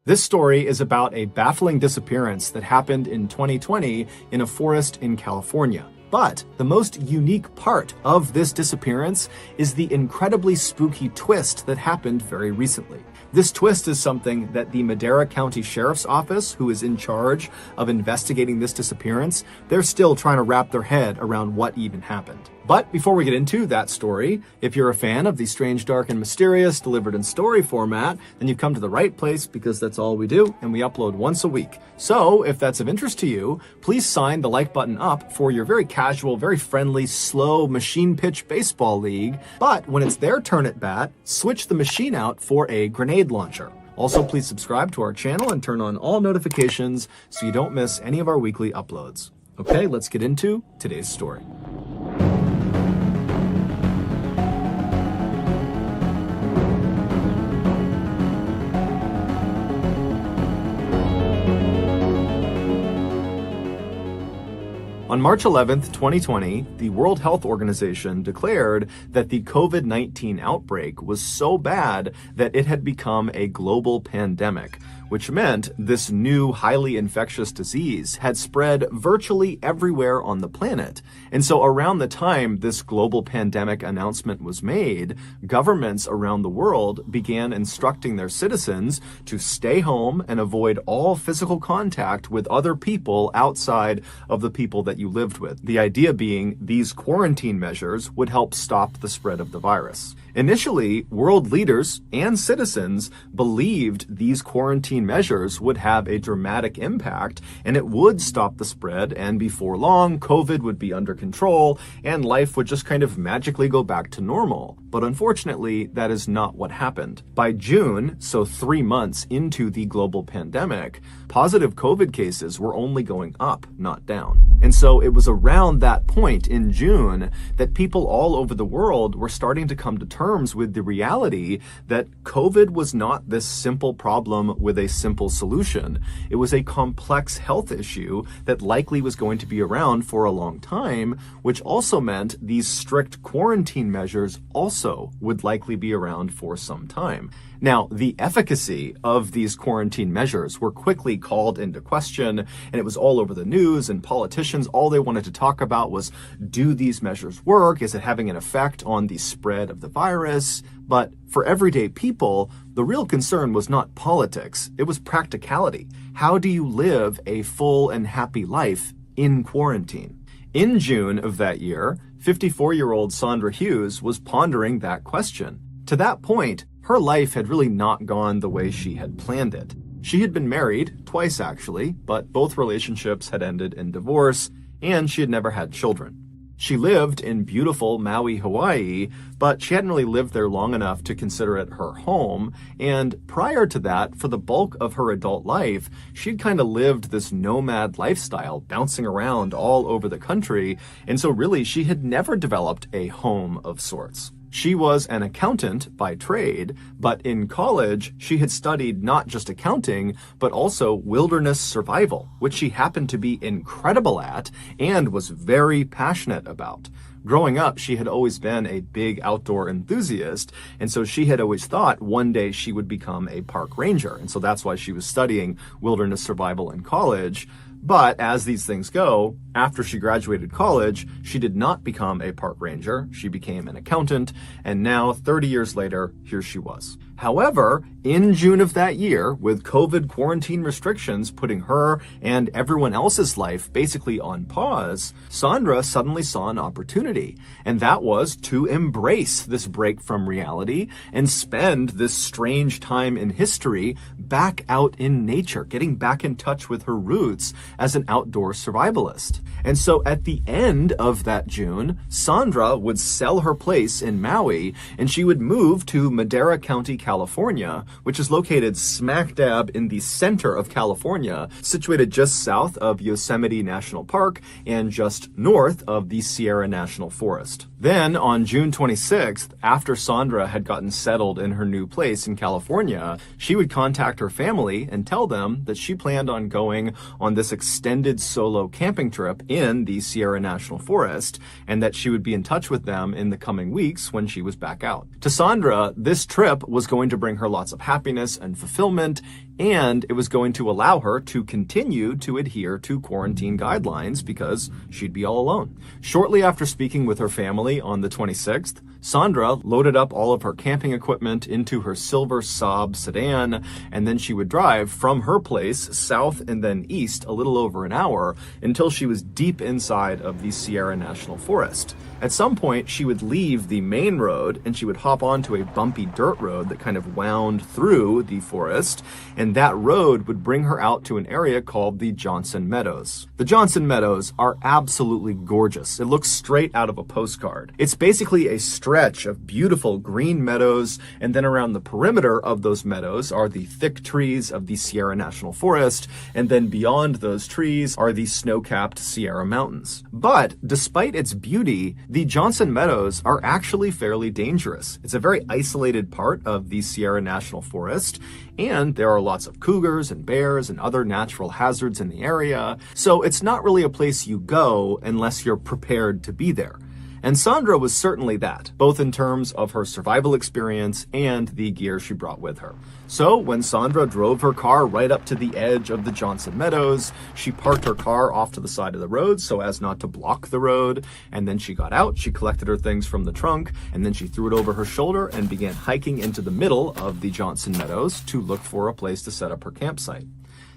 This story is about a baffling disappearance that happened in 2020 in a forest in California. But the most unique part of this disappearance is the incredibly spooky twist that happened very recently. This twist is something that the Madera County Sheriff's Office, who is in charge of investigating this disappearance, they're still trying to wrap their head around what even happened. But before we get into that story, if you're a fan of the strange, dark, and mysterious delivered in story format, then you've come to the right place because that's all we do, and we upload once a week. So if that's of interest to you, please sign the like button up for your very casual, very friendly, slow machine pitch baseball league. But when it's their turn at bat, switch the machine out for a grenade launcher. Also, please subscribe to our channel and turn on all notifications so you don't miss any of our weekly uploads. Okay, let's get into today's story. On March 11th, 2020, the World Health Organization declared that the COVID-19 outbreak was so bad that it had become a global pandemic, which meant this new highly infectious disease had spread virtually everywhere on the planet. And so around the time this global pandemic announcement was made, governments around the world began instructing their citizens to stay home and avoid all physical contact with other people outside of the people that you lived with. The idea being these quarantine measures would help stop the spread of the virus. Initially, world leaders and citizens believed these quarantine measures would have a dramatic impact and it would stop the spread, and before long, COVID would be under control and life would just kind of magically go back to normal. But unfortunately, that is not what happened. By June, so 3 months into the global pandemic, positive COVID cases were only going up, not down. And so it was around that point in June that people all over the world were starting to come to terms with the reality that COVID was not this simple problem with a simple solution. It was a complex health issue that likely was going to be around for a long time, which also meant these strict quarantine measures also would likely be around for some time. Now, the efficacy of these quarantine measures were quickly called into question, and it was all over the news, and politicians, all they wanted to talk about was, do these measures work? Is it having an effect on the spread of the virus? But for everyday people, the real concern was not politics, it was practicality. How do you live a full and happy life in quarantine? In June of that year, 54-year-old Sandra Hughes was pondering that question. To that point, her life had really not gone the way she had planned it. She had been married, twice actually, but both relationships had ended in divorce, and she had never had children. She lived in beautiful Maui, Hawaii, but she hadn't really lived there long enough to consider it her home, and prior to that, for the bulk of her adult life, she'd kind of lived this nomad lifestyle, bouncing around all over the country, and so really she had never developed a home of sorts. She was an accountant by trade, but in college, she had studied not just accounting, but also wilderness survival, which she happened to be incredible at and was very passionate about. Growing up, she had always been a big outdoor enthusiast, and so she had always thought one day she would become a park ranger, and so that's why she was studying wilderness survival in college. But as these things go, after she graduated college, she did not become a park ranger. She became an accountant, and now, 30 years later, here she was. However, in June of that year, with COVID quarantine restrictions putting her and everyone else's life basically on pause, Sandra suddenly saw an opportunity, and that was to embrace this break from reality and spend this strange time in history back out in nature, getting back in touch with her roots as an outdoor survivalist. And so at the end of that June, Sandra would sell her place in Maui and she would move to Madera County, California, which is located smack dab in the center of California, situated just south of Yosemite National Park and just north of the Sierra National Forest. Then on June 26th, after Sandra had gotten settled in her new place in California, she would contact her family and tell them that she planned on going on this extended solo camping trip in the Sierra National Forest, and that she would be in touch with them in the coming weeks when she was back out. To Sandra, this trip was going to bring her lots of happiness and fulfillment, and it was going to allow her to continue to adhere to quarantine guidelines because she'd be all alone. Shortly after speaking with her family on the 26th, Sandra loaded up all of her camping equipment into her silver Saab sedan, and then she would drive from her place south and then east a little over an hour until she was deep inside of the Sierra National Forest. At some point, she would leave the main road and she would hop onto a bumpy dirt road that kind of wound through the forest, and that road would bring her out to an area called the Johnson Meadows. The Johnson Meadows are absolutely gorgeous. It looks straight out of a postcard. It's basically a stretch of beautiful green meadows, and then around the perimeter of those meadows are the thick trees of the Sierra National Forest, and then beyond those trees are the snow-capped Sierra Mountains. But despite its beauty, the Johnson Meadows are actually fairly dangerous. It's a very isolated part of the Sierra National Forest, and there are lots of cougars and bears and other natural hazards in the area, so it's not really a place you go unless you're prepared to be there. And Sandra was certainly that, both in terms of her survival experience and the gear she brought with her. So when Sandra drove her car right up to the edge of the Johnson Meadows, she parked her car off to the side of the road so as not to block the road, and then she got out, she collected her things from the trunk, and then she threw it over her shoulder and began hiking into the middle of the Johnson Meadows to look for a place to set up her campsite.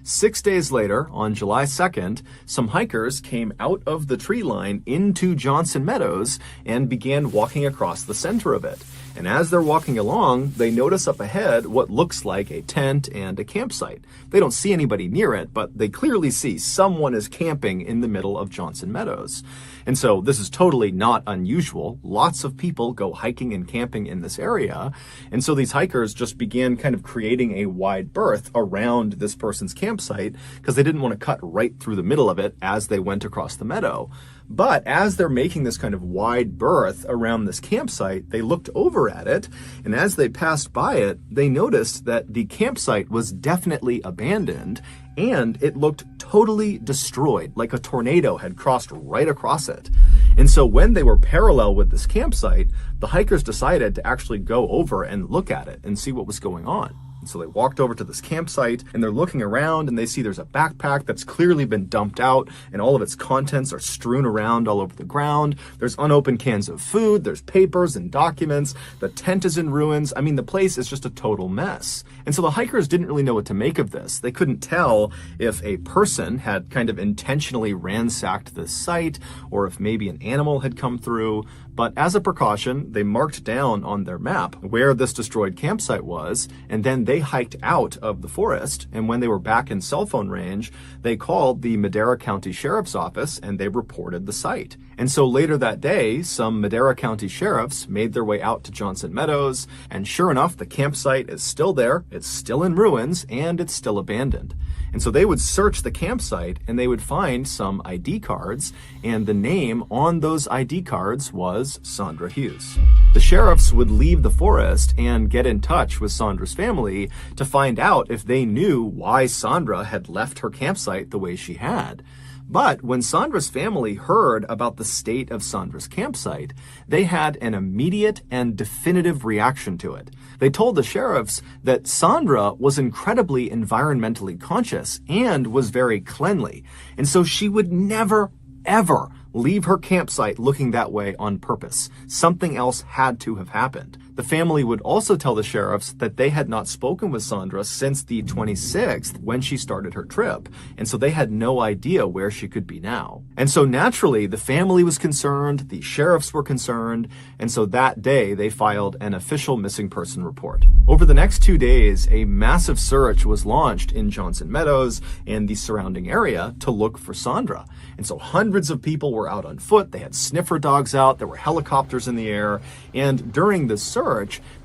6 days later, on July 2nd, some hikers came out of the tree line into Johnson Meadows and began walking across the center of it. And as they're walking along, they notice up ahead what looks like a tent and a campsite. They don't see anybody near it, but they clearly see someone is camping in the middle of Johnson Meadows. And so this is totally not unusual. Lots of people go hiking and camping in this area. And so these hikers just began kind of creating a wide berth around this person's campsite because they didn't want to cut right through the middle of it as they went across the meadow. But as they're making this kind of wide berth around this campsite, they looked over at it, and as they passed by it, they noticed that the campsite was definitely abandoned, and it looked totally destroyed, like a tornado had crossed right across it. And so when they were parallel with this campsite, the hikers decided to actually go over and look at it and see what was going on. And so they walked over to this campsite and they're looking around and they see there's a backpack that's clearly been dumped out and all of its contents are strewn around all over the ground. There's unopened cans of food, there's papers and documents, the tent is in ruins. I mean, the place is just a total mess. And so the hikers didn't really know what to make of this. They couldn't tell if a person had kind of intentionally ransacked this site or if maybe an animal had come through. But as a precaution, they marked down on their map where this destroyed campsite was, and then they hiked out of the forest, and when they were back in cell phone range, they called the Madera County Sheriff's Office and they reported the site. And so later that day, some Madera County sheriffs made their way out to Johnson Meadows, and sure enough, the campsite is still there, it's still in ruins, and it's still abandoned. And so they would search the campsite and they would find some ID cards, and the name on those ID cards was Sandra Hughes. The sheriffs would leave the forest and get in touch with Sandra's family to find out if they knew why Sandra had left her campsite the way she had. But when Sandra's family heard about the state of Sandra's campsite, they had an immediate and definitive reaction to it. They told the sheriffs that Sandra was incredibly environmentally conscious and was very cleanly, and so she would never, ever leave her campsite looking that way on purpose. Something else had to have happened. The family would also tell the sheriffs that they had not spoken with Sandra since the 26th when she started her trip, and so they had no idea where she could be now. And so naturally, the family was concerned, the sheriffs were concerned, and so that day they filed an official missing person report. Over the next 2 days, a massive search was launched in Johnson Meadows and the surrounding area to look for Sandra. And so hundreds of people were out on foot, they had sniffer dogs out, there were helicopters in the air, and during the search,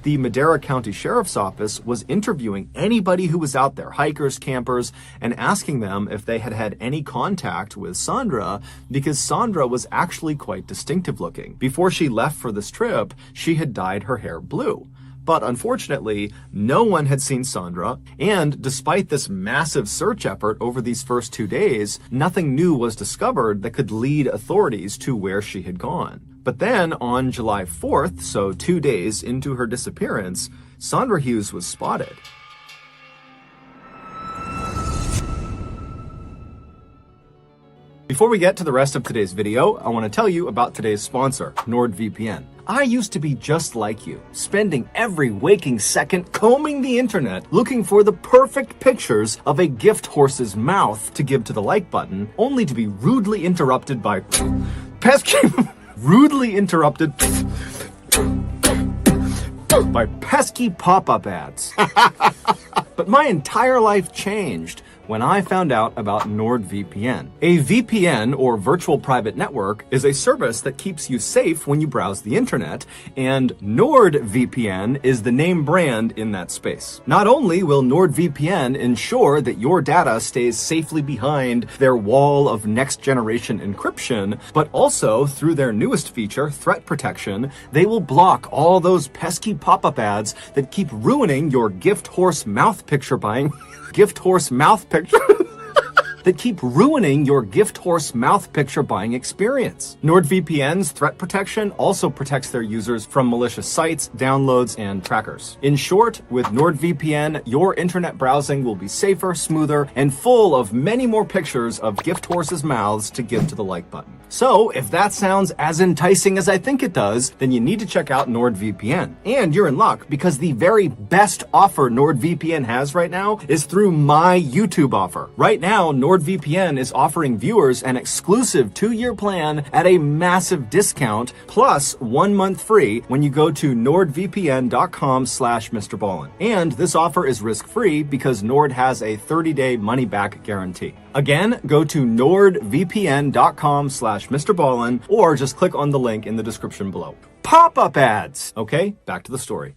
the Madera County Sheriff's Office was interviewing anybody who was out there, hikers, campers, and asking them if they had had any contact with Sandra, because Sandra was actually quite distinctive looking. Before she left for this trip, she had dyed her hair blue. But unfortunately, no one had seen Sandra, and despite this massive search effort over these first 2 days, nothing new was discovered that could lead authorities to where she had gone. But then on July 4th, so 2 days into her disappearance, Sandra Hughes was spotted. Before we get to the rest of today's video, I want to tell you about today's sponsor, NordVPN. I used to be just like you, spending every waking second combing the internet looking for the perfect pictures of a gift horse's mouth to give to the like button, only to be rudely interrupted by pesky pop-up ads. But my entire life changed when I found out about NordVPN. A VPN, or virtual private network, is a service that keeps you safe when you browse the internet, and NordVPN is the name brand in that space. Not only will NordVPN ensure that your data stays safely behind their wall of next-generation encryption, but also, through their newest feature, Threat Protection, they will block all those pesky pop-up ads that keep ruining your gift horse mouth picture buying that keep ruining your gift horse mouth picture buying experience. NordVPN's Threat Protection also protects their users from malicious sites, downloads, and trackers. In short, with NordVPN, your internet browsing will be safer, smoother, and full of many more pictures of gift horses' mouths to give to the like button. So, if that sounds as enticing as I think it does, then you need to check out NordVPN. And you're in luck, because the very best offer NordVPN has right now is through my YouTube offer. Right now, NordVPN is offering viewers an exclusive 2-year plan at a massive discount, plus 1 month free when you go to nordvpn.com/MrBallen. And this offer is risk-free because Nord has a 30-day money-back guarantee. Again, go to nordvpn.com/MrBallen or just click on the link in the description below. Pop-up ads! Okay, back to the story.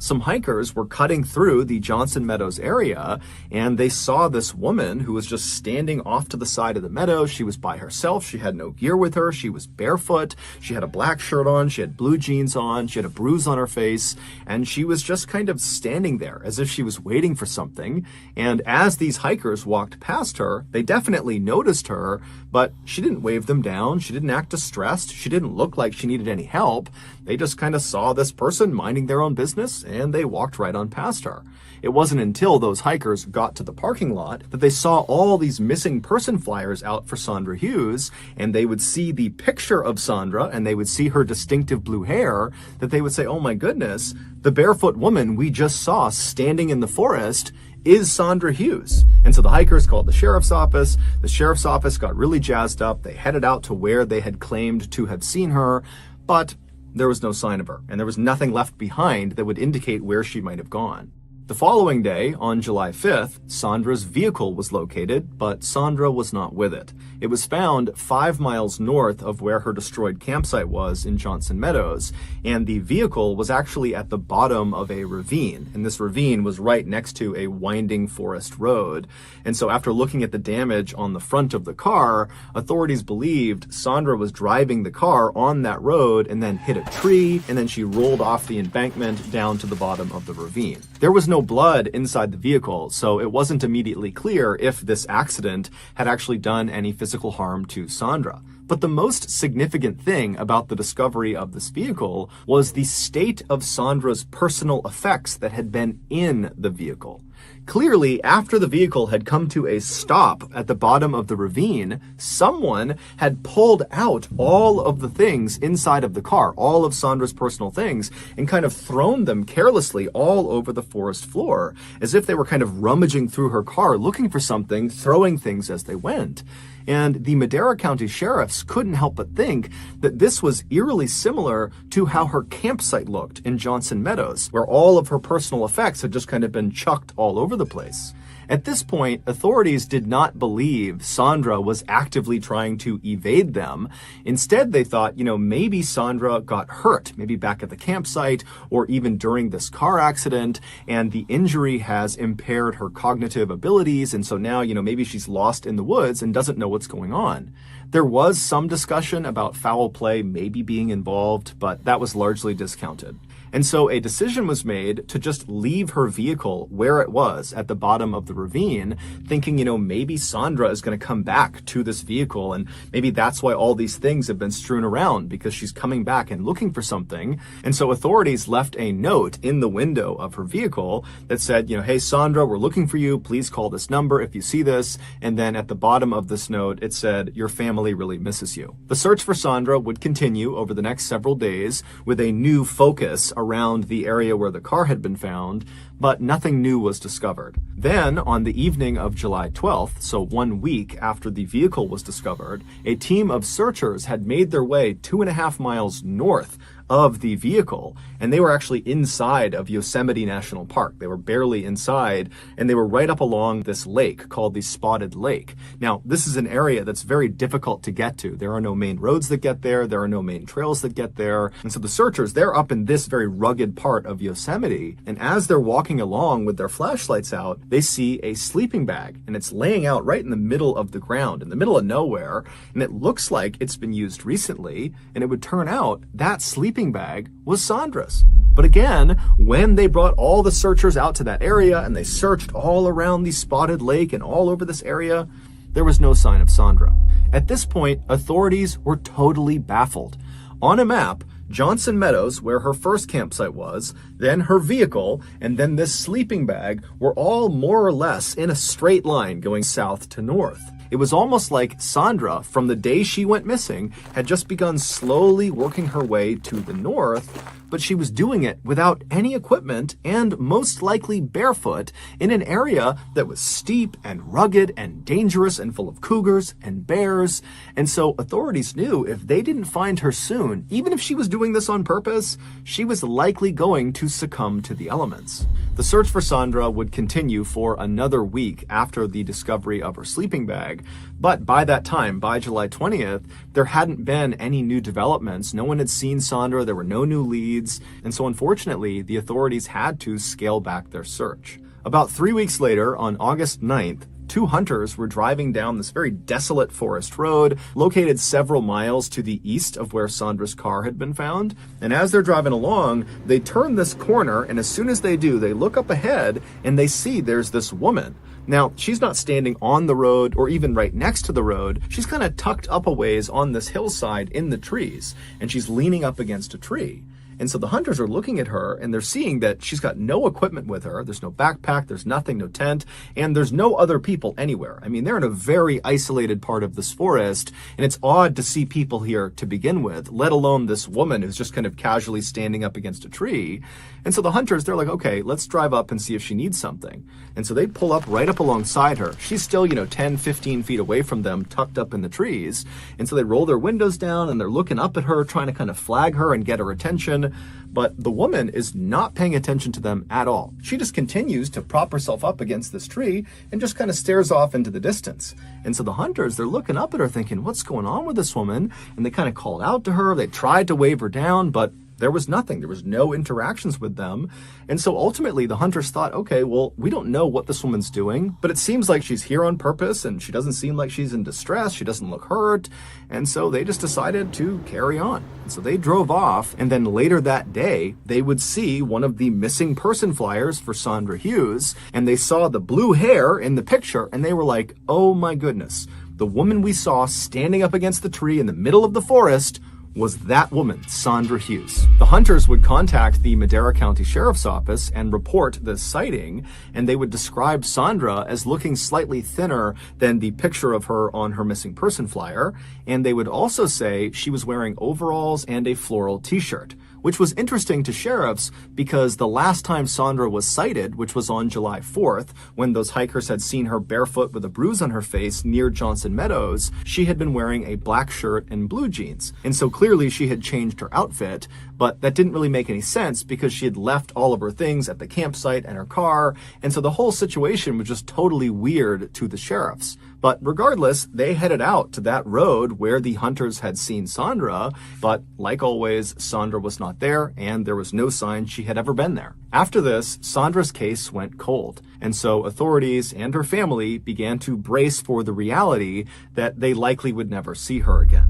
Some hikers were cutting through the Johnson Meadows area, and they saw this woman who was just standing off to the side of the meadow. She was by herself. She had no gear with her. She was barefoot. She had a black shirt on. She had blue jeans on. She had a bruise on her face, and she was just kind of standing there as if she was waiting for something. And as these hikers walked past her, they definitely noticed her, but she didn't wave them down. She didn't act distressed. She didn't look like she needed any help. They just kind of saw this person minding their own business, and they walked right on past her. It wasn't until those hikers got to the parking lot that they saw all these missing person flyers out for Sandra Hughes, and they would see the picture of Sandra, and they would see her distinctive blue hair, that they would say, oh my goodness, the barefoot woman we just saw standing in the forest is Sandra Hughes. And so the hikers called the sheriff's office. The sheriff's office got really jazzed up. They headed out to where they had claimed to have seen her, but there was no sign of her, and there was nothing left behind that would indicate where she might have gone. The following day, on July 5th, Sandra's vehicle was located, but Sandra was not with it. It was found 5 miles north of where her destroyed campsite was in Johnson Meadows, and the vehicle was actually at the bottom of a ravine, and this ravine was right next to a winding forest road. And so after looking at the damage on the front of the car, authorities believed Sandra was driving the car on that road and then hit a tree, and then she rolled off the embankment down to the bottom of the ravine. There was no blood inside the vehicle, so it wasn't immediately clear if this accident had actually done any physical harm to Sandra. But the most significant thing about the discovery of this vehicle was the state of Sandra's personal effects that had been in the vehicle. Clearly, after the vehicle had come to a stop at the bottom of the ravine, someone had pulled out all of the things inside of the car, all of Sandra's personal things, and kind of thrown them carelessly all over the forest floor, as if they were kind of rummaging through her car looking for something, throwing things as they went. And the Madera County sheriffs couldn't help but think that this was eerily similar to how her campsite looked in Johnson Meadows, where all of her personal effects had just kind of been chucked all over the place. At this point, authorities did not believe Sandra was actively trying to evade them. Instead, they thought, maybe Sandra got hurt, maybe back at the campsite or even during this car accident, and the injury has impaired her cognitive abilities, and so now, maybe she's lost in the woods and doesn't know what's going on. There was some discussion about foul play maybe being involved, but that was largely discounted. And so a decision was made to just leave her vehicle where it was at the bottom of the ravine, thinking, maybe Sandra is going to come back to this vehicle, and maybe that's why all these things have been strewn around, because she's coming back and looking for something. And so authorities left a note in the window of her vehicle that said, hey, Sandra, we're looking for you. Please call this number if you see this. And then at the bottom of this note, it said, your family really misses you. The search for Sandra would continue over the next several days with a new focus around the area where the car had been found, but nothing new was discovered. Then, on the evening of July 12th, so 1 week after the vehicle was discovered, a team of searchers had made their way 2.5 miles north of the vehicle, and they were actually inside of Yosemite National Park. They were barely inside, and they were right up along this lake called the Spotted Lake. Now, this is an area that's very difficult to get to. There are no main roads that get there. There are no main trails that get there. And so the searchers, they're up in this very rugged part of Yosemite, and as they're walking along with their flashlights out, they see a sleeping bag, and it's laying out right in the middle of the ground, in the middle of nowhere, and it looks like it's been used recently, and it would turn out that sleeping bag was Sandra's. But again, when they brought all the searchers out to that area and they searched all around the Spotted Lake and all over this area, there was no sign of Sandra. At this point, authorities were totally baffled. On a map, Johnson Meadows, where her first campsite was, then her vehicle, and then this sleeping bag were all more or less in a straight line going south to north. It was almost like Sandra, from the day she went missing, had just begun slowly working her way to the north, but she was doing it without any equipment and most likely barefoot in an area that was steep and rugged and dangerous and full of cougars and bears. And so authorities knew if they didn't find her soon, even if she was doing this on purpose, she was likely going to succumb to the elements. The search for Sandra would continue for another week after the discovery of her sleeping bag, but by that time, by July 20th, there hadn't been any new developments. No one had seen Sandra, there were no new leads, and so unfortunately, the authorities had to scale back their search. About 3 weeks later, on August 9th, 2 hunters were driving down this very desolate forest road, located several miles to the east of where Sandra's car had been found. And as they're driving along, they turn this corner, and as soon as they do, they look up ahead and they see there's this woman. Now, she's not standing on the road or even right next to the road. She's kind of tucked up a ways on this hillside in the trees, and she's leaning up against a tree. And so the hunters are looking at her and they're seeing that she's got no equipment with her. There's no backpack, there's nothing, no tent, and there's no other people anywhere. I mean, they're in a very isolated part of this forest, and it's odd to see people here to begin with, let alone this woman who's just kind of casually standing up against a tree. And so the hunters, they're like, okay, let's drive up and see if she needs something. And so they pull up right up alongside her. She's still, 10, 15 feet away from them, tucked up in the trees. And so they roll their windows down and they're looking up at her, trying to kind of flag her and get her attention. But the woman is not paying attention to them at all. She just continues to prop herself up against this tree and just kind of stares off into the distance. And so the hunters, they're looking up at her thinking, what's going on with this woman? And they kind of called out to her. They tried to wave her down, but there was nothing. There was no interactions with them. And so ultimately the hunters thought, okay, well, we don't know what this woman's doing, but it seems like she's here on purpose and she doesn't seem like she's in distress. She doesn't look hurt. And so they just decided to carry on. And so they drove off. And then later that day, they would see one of the missing person flyers for Sandra Hughes. And they saw the blue hair in the picture. And they were like, oh my goodness, the woman we saw standing up against the tree in the middle of the forest was that woman, Sandra Hughes. The hunters would contact the Madera County Sheriff's Office and report this sighting, and they would describe Sandra as looking slightly thinner than the picture of her on her missing person flyer, and they would also say she was wearing overalls and a floral t-shirt, which was interesting to sheriffs because the last time Sandra was sighted, which was on July 4th, when those hikers had seen her barefoot with a bruise on her face near Johnson Meadows, she had been wearing a black shirt and blue jeans. And so clearly she had changed her outfit, but that didn't really make any sense because she had left all of her things at the campsite and her car, and so the whole situation was just totally weird to the sheriffs. But regardless, they headed out to that road where the hunters had seen Sandra, but like always, Sandra was not there, and there was no sign she had ever been there. After this, Sandra's case went cold, and so authorities and her family began to brace for the reality that they likely would never see her again.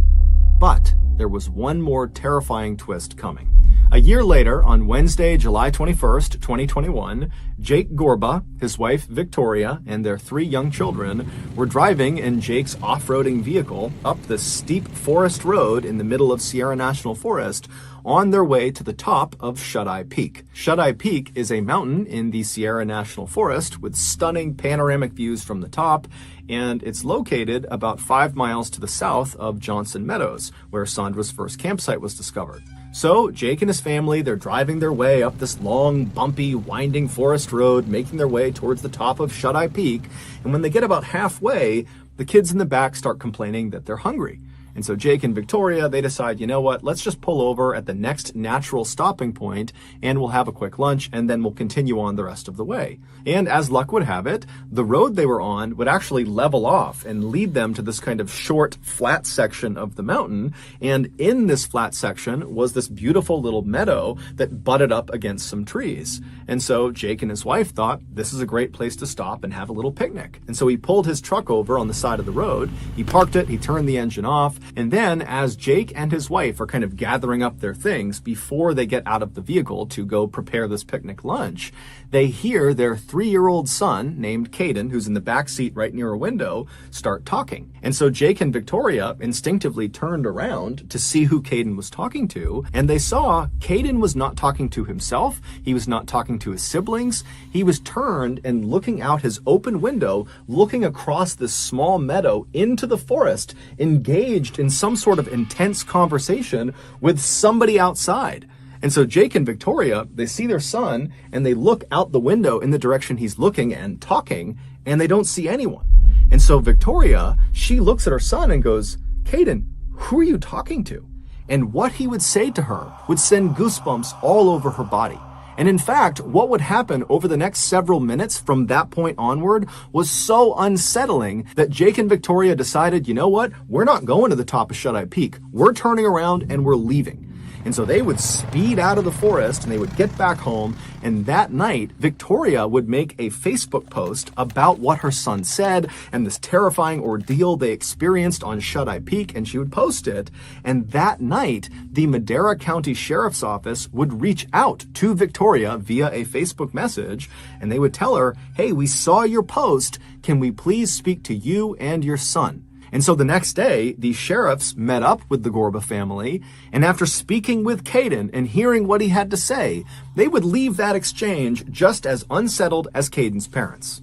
But there was one more terrifying twist coming. A year later, on Wednesday, July 21st, 2021, Jake Gorba, his wife Victoria, and their 3 young children were driving in Jake's off-roading vehicle up the steep forest road in the middle of Sierra National Forest on their way to the top of Shut-Eye Peak. Shut-Eye Peak is a mountain in the Sierra National Forest with stunning panoramic views from the top, and it's located about 5 miles to the south of Johnson Meadows, where Sandra's first campsite was discovered. So Jake and his family, they're driving their way up this long, bumpy, winding forest road, making their way towards the top of Shut-Eye Peak. And when they get about halfway, the kids in the back start complaining that they're hungry. And so Jake and Victoria, they decide, you know what, let's just pull over at the next natural stopping point and we'll have a quick lunch and then we'll continue on the rest of the way. And as luck would have it, the road they were on would actually level off and lead them to this kind of short, flat section of the mountain. And in this flat section was this beautiful little meadow that butted up against some trees. And so Jake and his wife thought this is a great place to stop and have a little picnic. And so he pulled his truck over on the side of the road, he parked it, he turned the engine off, and then as Jake and his wife are kind of gathering up their things before they get out of the vehicle to go prepare this picnic lunch, they hear their 3-year-old son, named Caden, who's in the back seat right near a window, start talking. And so Jake and Victoria instinctively turned around to see who Caden was talking to, and they saw Caden was not talking to himself, he was not talking to his siblings, he was turned and looking out his open window, looking across this small meadow into the forest, engaged in some sort of intense conversation with somebody outside. And so Jake and Victoria, they see their son and they look out the window in the direction he's looking and talking, and they don't see anyone. And so Victoria, she looks at her son and goes, "Caden, who are you talking to?" And what he would say to her would send goosebumps all over her body. And in fact, what would happen over the next several minutes from that point onward was so unsettling that Jake and Victoria decided, you know what, we're not going to the top of Shut-Eye Peak. We're turning around and we're leaving. And so they would speed out of the forest and they would get back home. And that night, Victoria would make a Facebook post about what her son said and this terrifying ordeal they experienced on Shut-Eye Peak, and she would post it. And that night, the Madera County Sheriff's Office would reach out to Victoria via a Facebook message, and they would tell her, "Hey, we saw your post. Can we please speak to you and your son?" And so the next day, the sheriffs met up with the Gorba family, and after speaking with Caden and hearing what he had to say, they would leave that exchange just as unsettled as Caden's parents.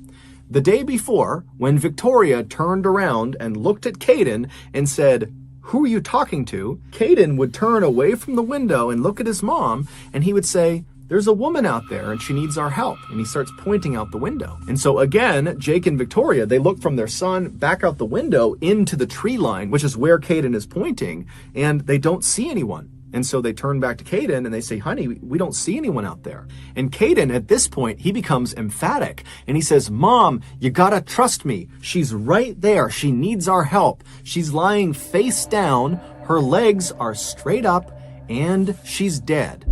The day before, when Victoria turned around and looked at Caden and said, "Who are you talking to?" Caden would turn away from the window and look at his mom, and he would say, "There's a woman out there and she needs our help." And he starts pointing out the window. And so again, Jake and Victoria, they look from their son back out the window into the tree line, which is where Caden is pointing, and they don't see anyone. And so they turn back to Caden and they say, "Honey, we don't see anyone out there." And Caden, at this point, he becomes emphatic and he says, "Mom, you gotta trust me. She's right there. She needs our help. She's lying face down. Her legs are straight up and she's dead."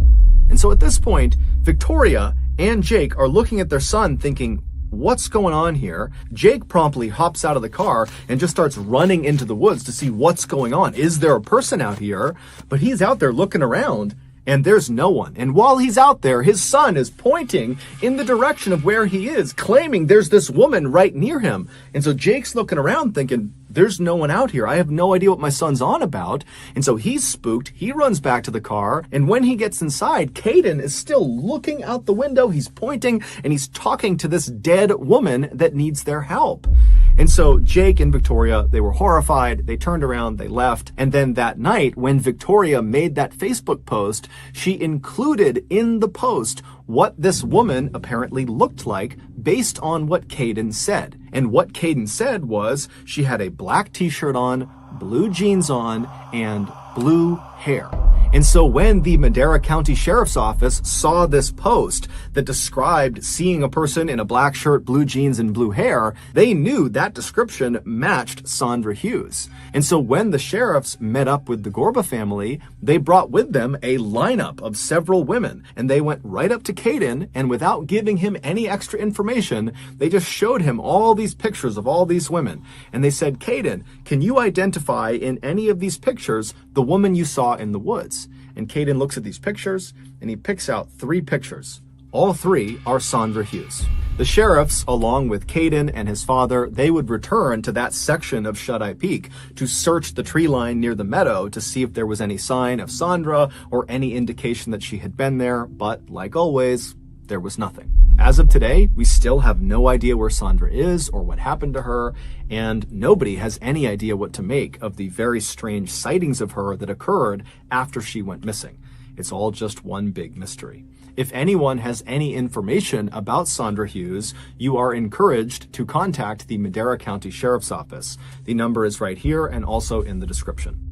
And so at this point, Victoria and Jake are looking at their son thinking, what's going on here? Jake promptly hops out of the car and just starts running into the woods to see what's going on. Is there a person out here? But he's out there looking around and there's no one. And while he's out there, his son is pointing in the direction of where he is, claiming there's this woman right near him. And so Jake's looking around thinking, there's no one out here. I have no idea what my son's on about. And so he's spooked. He runs back to the car. And when he gets inside, Caden is still looking out the window. He's pointing and he's talking to this dead woman that needs their help. And so Jake and Victoria, they were horrified. They turned around, they left. And then that night, when Victoria made that Facebook post, she included in the post what this woman apparently looked like based on what Caden said. And what Caden said was she had a black t-shirt on, blue jeans on, and blue hair. And so when the Madera County Sheriff's Office saw this post that described seeing a person in a black shirt, blue jeans, and blue hair, they knew that description matched Sandra Hughes. And so when the sheriffs met up with the Gorba family, they brought with them a lineup of several women, and they went right up to Caden, and without giving him any extra information, they just showed him all these pictures of all these women. And they said, "Caden, can you identify in any of these pictures the woman you saw in the woods?" and Caden looks at these pictures, and he picks out 3 pictures. All 3 are Sandra Hughes. The sheriffs, along with Caden and his father, they would return to that section of Shut-Eye Peak to search the tree line near the meadow to see if there was any sign of Sandra or any indication that she had been there, but like always, there was nothing. As of today, we still have no idea where Sandra is or what happened to her, and nobody has any idea what to make of the very strange sightings of her that occurred after she went missing. It's all just one big mystery. If anyone has any information about Sandra Hughes, you are encouraged to contact the Madera County Sheriff's Office. The number is right here and also in the description.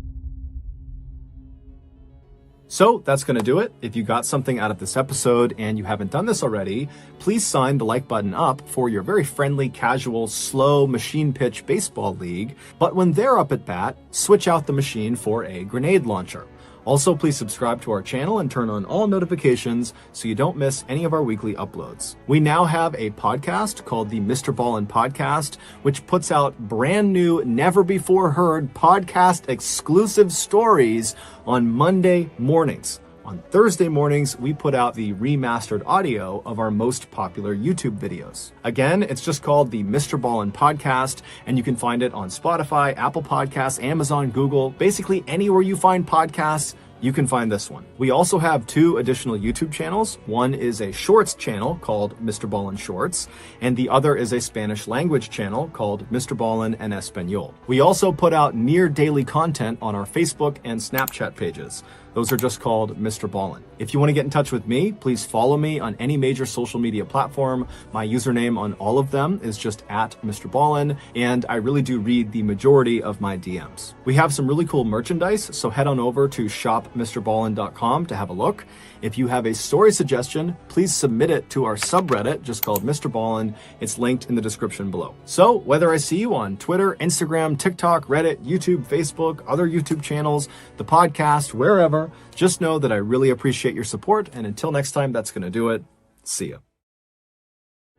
So that's going to do it. If you got something out of this episode and you haven't done this already, please sign the like button up for your very friendly, casual, slow machine pitch baseball league. But when they're up at bat, switch out the machine for a grenade launcher. Also, please subscribe to our channel and turn on all notifications so you don't miss any of our weekly uploads. We now have a podcast called the MrBallen's Podcast, which puts out brand new, never before heard podcast exclusive stories on Monday mornings. On Thursday mornings, we put out the remastered audio of our most popular YouTube videos. Again, it's just called the MrBallen's Podcast, and you can find it on Spotify, Apple Podcasts, Amazon, Google, basically anywhere you find podcasts, you can find this one. We also have 2 additional YouTube channels. One is a shorts channel called MrBallen's Shorts, and the other is a Spanish language channel called MrBallen en Español. We also put out near daily content on our Facebook and Snapchat pages. Those are just called MrBallen. If you want to get in touch with me, please follow me on any major social media platform. My username on all of them is just @MrBallen, and I really do read the majority of my DMs. We have some really cool merchandise, so head on over to shopmrballen.com to have a look. If you have a story suggestion, please submit it to our subreddit, just called MrBallen. It's linked in the description below. So whether I see you on Twitter, Instagram, TikTok, Reddit, YouTube, Facebook, other YouTube channels, the podcast, wherever, just know that I really appreciate your support. And until next time, that's going to do it. See ya.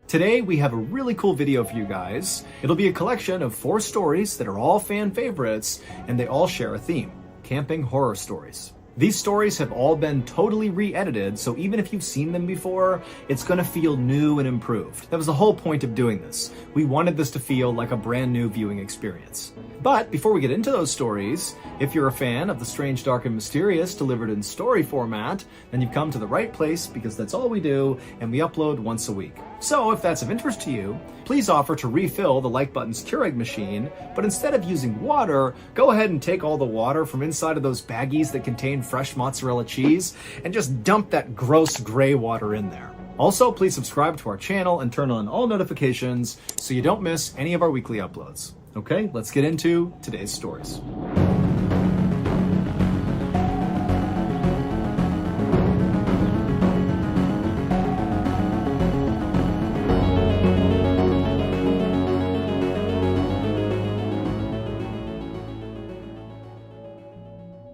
Today, we have a really cool video for you guys. It'll be a collection of 4 stories that are all fan favorites, and they all share a theme: camping horror stories. These stories have all been totally re-edited, so even if you've seen them before, it's gonna feel new and improved. That was the whole point of doing this. We wanted this to feel like a brand new viewing experience. But before we get into those stories, if you're a fan of the strange, dark, and mysterious delivered in story format, then you've come to the right place, because that's all we do, and we upload once a week. So if that's of interest to you, please offer to refill the like button's Keurig machine, but instead of using water, go ahead and take all the water from inside of those baggies that contain fresh mozzarella cheese and just dump that gross gray water in there. Also, please subscribe to our channel and turn on all notifications so you don't miss any of our weekly uploads. Okay, let's get into today's stories.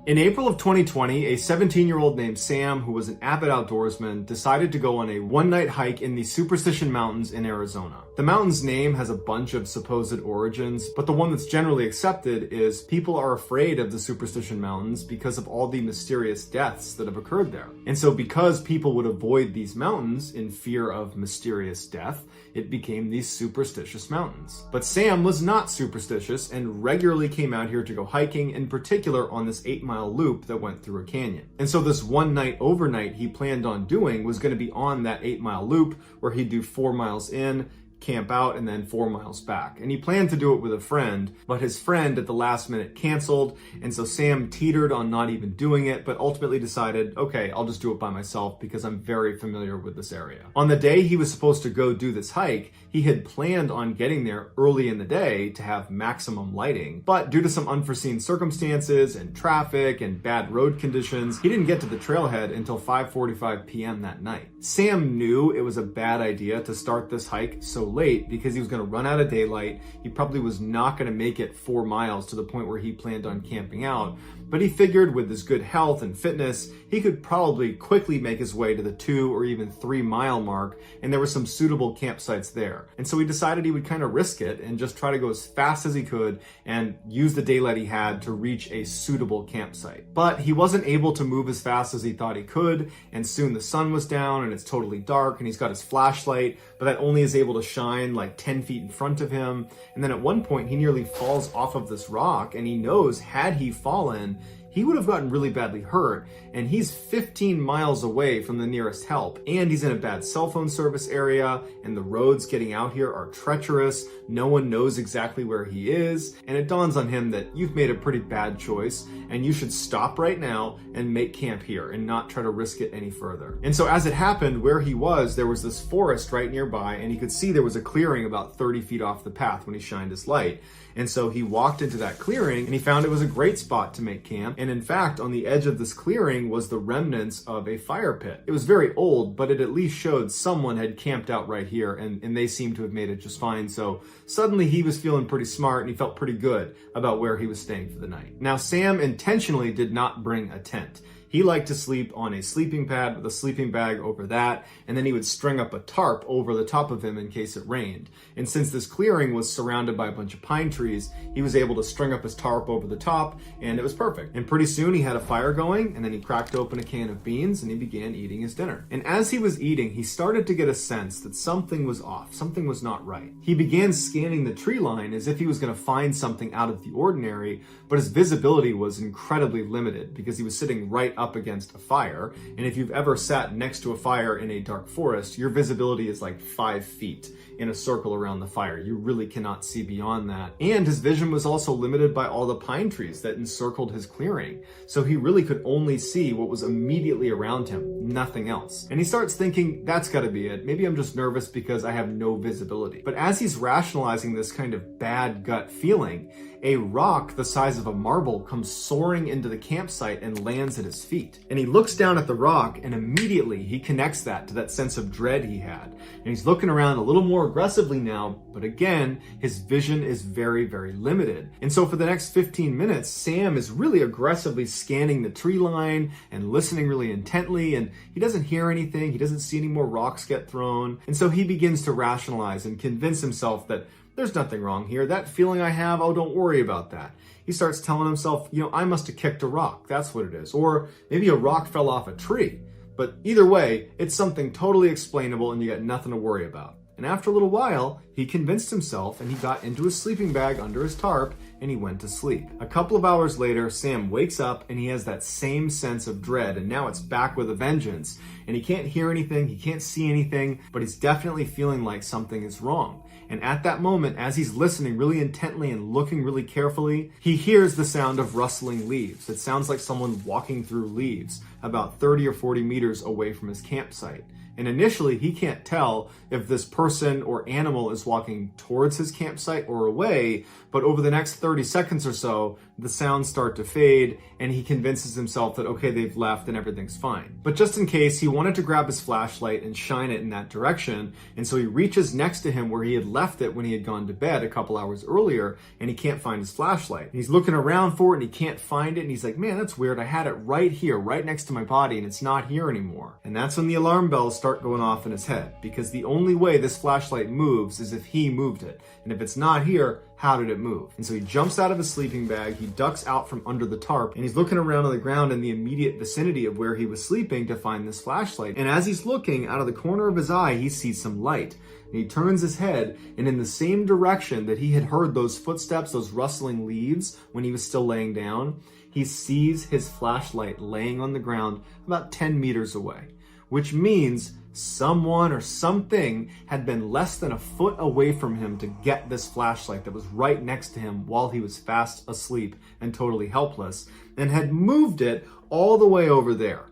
In April of 2020, a 17-year-old named Sam, who was an avid outdoorsman, decided to go on a one-night hike in the Superstition Mountains in Arizona. The mountain's name has a bunch of supposed origins, but the one that's generally accepted is people are afraid of the Superstition Mountains because of all the mysterious deaths that have occurred there. And so because people would avoid these mountains in fear of mysterious death, it became these Superstitious Mountains. But Sam was not superstitious and regularly came out here to go hiking, in particular on this 8-mile loop that went through a canyon. And so this one night overnight he planned on doing was going to be on that 8-mile loop where he'd do 4 miles in, camp out, and then 4 miles back. And he planned to do it with a friend, but his friend at the last minute canceled, and so Sam teetered on not even doing it, but ultimately decided, okay, I'll just do it by myself because I'm very familiar with this area. On the day he was supposed to go do this hike, he had planned on getting there early in the day to have maximum lighting, but due to some unforeseen circumstances and traffic and bad road conditions, he didn't get to the trailhead until 5:45 p.m. that night. Sam knew it was a bad idea to start this hike so late because he was going to run out of daylight. He probably was not going to make it 4 miles to the point where he planned on camping out. But he figured with his good health and fitness, he could probably quickly make his way to the 2 or even 3 mile mark, and there were some suitable campsites there. And so he decided he would kind of risk it and just try to go as fast as he could and use the daylight he had to reach a suitable campsite. But he wasn't able to move as fast as he thought he could, and soon the sun was down and it's totally dark, and he's got his flashlight, but that only is able to shine like 10 feet in front of him. And then at one point he nearly falls off of this rock, and he knows had he fallen, he would have gotten really badly hurt, and he's 15 miles away from the nearest help, and he's in a bad cell phone service area, and the roads getting out here are treacherous. No one knows exactly where he is, and it dawns on him that you've made a pretty bad choice, and you should stop right now and make camp here and not try to risk it any further. And so as it happened, where he was, there was this forest right nearby, and he could see there was a clearing about 30 feet off the path when he shined his light. And so he walked into that clearing, and he found it was a great spot to make camp. And in fact, on the edge of this clearing was the remnants of a fire pit. It was very old, but it at least showed someone had camped out right here, and they seemed to have made it just fine. So suddenly he was feeling pretty smart, and he felt pretty good about where he was staying for the night. Now, Sam intentionally did not bring a tent. He liked to sleep on a sleeping pad with a sleeping bag over that, and then he would string up a tarp over the top of him in case it rained. And since this clearing was surrounded by a bunch of pine trees, he was able to string up his tarp over the top, and it was perfect. And pretty soon he had a fire going, and then he cracked open a can of beans, and he began eating his dinner. And as he was eating, he started to get a sense that something was off, something was not right. He began scanning the tree line as if he was going to find something out of the ordinary, but his visibility was incredibly limited because he was sitting right up against a fire. And if you've ever sat next to a fire in a dark forest, your visibility is like 5 feet in a circle around the fire. You really cannot see beyond that. And his vision was also limited by all the pine trees that encircled his clearing. So he really could only see what was immediately around him, nothing else. And he starts thinking, that's gotta be it. Maybe I'm just nervous because I have no visibility. But as he's rationalizing this kind of bad gut feeling, a rock the size of a marble comes soaring into the campsite and lands at his feet. And he looks down at the rock, and immediately he connects that to that sense of dread he had. And he's looking around a little more aggressively now, but again, his vision is very, very limited. And so for the next 15 minutes, Sam is really aggressively scanning the tree line and listening really intently, and he doesn't hear anything. He doesn't see any more rocks get thrown. And so he begins to rationalize and convince himself that there's nothing wrong here. That feeling I have, oh, don't worry about that. He starts telling himself, I must have kicked a rock. That's what it is. Or maybe a rock fell off a tree. But either way, it's something totally explainable and you got nothing to worry about. And after a little while, he convinced himself and he got into his sleeping bag under his tarp and he went to sleep. A couple of hours later, Sam wakes up and he has that same sense of dread, and now it's back with a vengeance. And he can't hear anything, he can't see anything, but he's definitely feeling like something is wrong. And at that moment, as he's listening really intently and looking really carefully, he hears the sound of rustling leaves. It sounds like someone walking through leaves about 30 or 40 meters away from his campsite. And initially, he can't tell if this person or animal is walking towards his campsite or away, but over the next 30 seconds or so, the sounds start to fade, and he convinces himself that, okay, they've left and everything's fine. But just in case, he wanted to grab his flashlight and shine it in that direction, and so he reaches next to him where he had left it when he had gone to bed a couple hours earlier, and he can't find his flashlight. And he's looking around for it, and he can't find it, and he's like, man, that's weird. I had it right here, right next to my body, and it's not here anymore. And that's when the alarm bells start going off in his head, because the only way this flashlight moves is if he moved it. And if it's not here, how did it move? And so he jumps out of his sleeping bag, he ducks out from under the tarp, and he's looking around on the ground in the immediate vicinity of where he was sleeping to find this flashlight. And as he's looking, out of the corner of his eye, he sees some light. And he turns his head, and in the same direction that he had heard those footsteps, those rustling leaves, when he was still laying down, he sees his flashlight laying on the ground about 10 meters away, which means someone or something had been less than a foot away from him to get this flashlight that was right next to him while he was fast asleep and totally helpless, and had moved it all the way over there.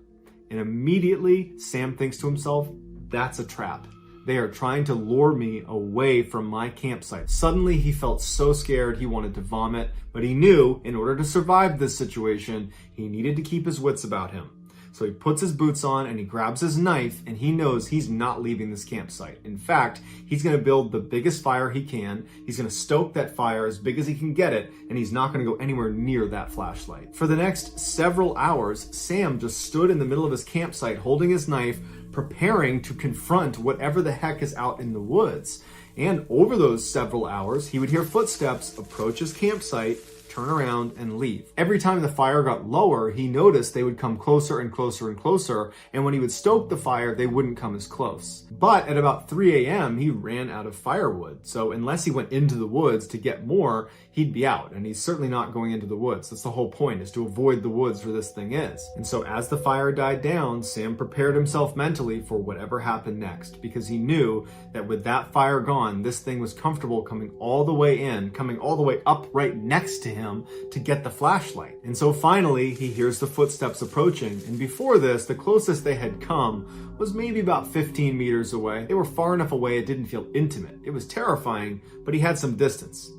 And immediately, Sam thinks to himself, that's a trap. They are trying to lure me away from my campsite. Suddenly, he felt so scared he wanted to vomit, but he knew in order to survive this situation, he needed to keep his wits about him. So he puts his boots on and he grabs his knife, and he knows he's not leaving this campsite. In fact, he's going to build the biggest fire he can. He's going to stoke that fire as big as he can get it, and he's not going to go anywhere near that flashlight. For the next several hours, Sam just stood in the middle of his campsite holding his knife, preparing to confront whatever the heck is out in the woods. And over those several hours, he would hear footsteps approach his campsite, turn around, and leave. Every time the fire got lower, he noticed they would come closer and closer and closer, and when he would stoke the fire, they wouldn't come as close. But at about 3 a.m., he ran out of firewood, so unless he went into the woods to get more, he'd be out, and he's certainly not going into the woods. That's the whole point, is to avoid the woods where this thing is. And so as the fire died down, Sam prepared himself mentally for whatever happened next, because he knew that with that fire gone, this thing was comfortable coming all the way in, coming all the way up right next to him to get the flashlight. And so finally, he hears the footsteps approaching, and before this, the closest they had come was maybe about 15 meters away. They were far enough away it didn't feel intimate. It was terrifying, but he had some distance.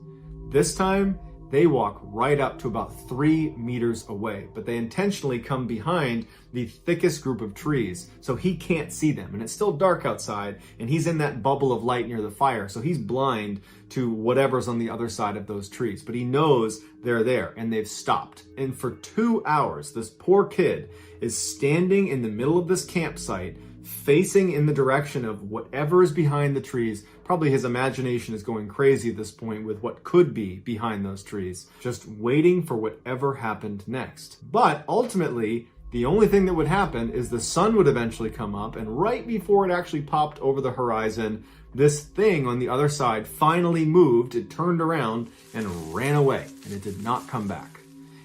This time, they walk right up to about 3 meters away, but they intentionally come behind the thickest group of trees, so he can't see them. And it's still dark outside, and he's in that bubble of light near the fire, so he's blind to whatever's on the other side of those trees. But he knows they're there, and they've stopped. And for 2 hours, this poor kid is standing in the middle of this campsite, facing in the direction of whatever is behind the trees. Probably his imagination is going crazy at this point with what could be behind those trees, just waiting for whatever happened next. But ultimately, the only thing that would happen is the sun would eventually come up, and right before it actually popped over the horizon, this thing on the other side finally moved, it turned around and ran away, and it did not come back.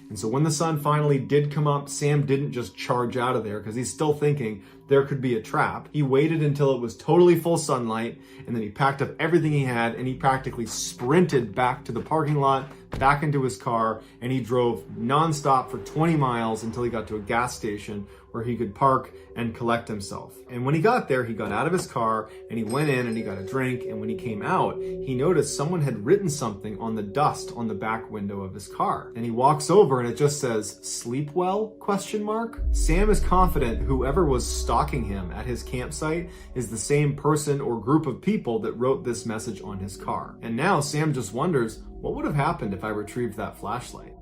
And so when the sun finally did come up, Sam didn't just charge out of there because he's still thinking there could be a trap. He waited until it was totally full sunlight, and then he packed up everything he had, and he practically sprinted back to the parking lot, back into his car, and he drove nonstop for 20 miles until he got to a gas station where he could park and collect himself. And when he got there, he got out of his car and he went in and he got a drink, and when he came out, he noticed someone had written something on the dust on the back window of his car. And he walks over and it just says, "Sleep well?" ? Sam is confident whoever was stalking him at his campsite is the same person or group of people that wrote this message on his car. And now Sam just wonders, what would have happened if I retrieved that flashlight?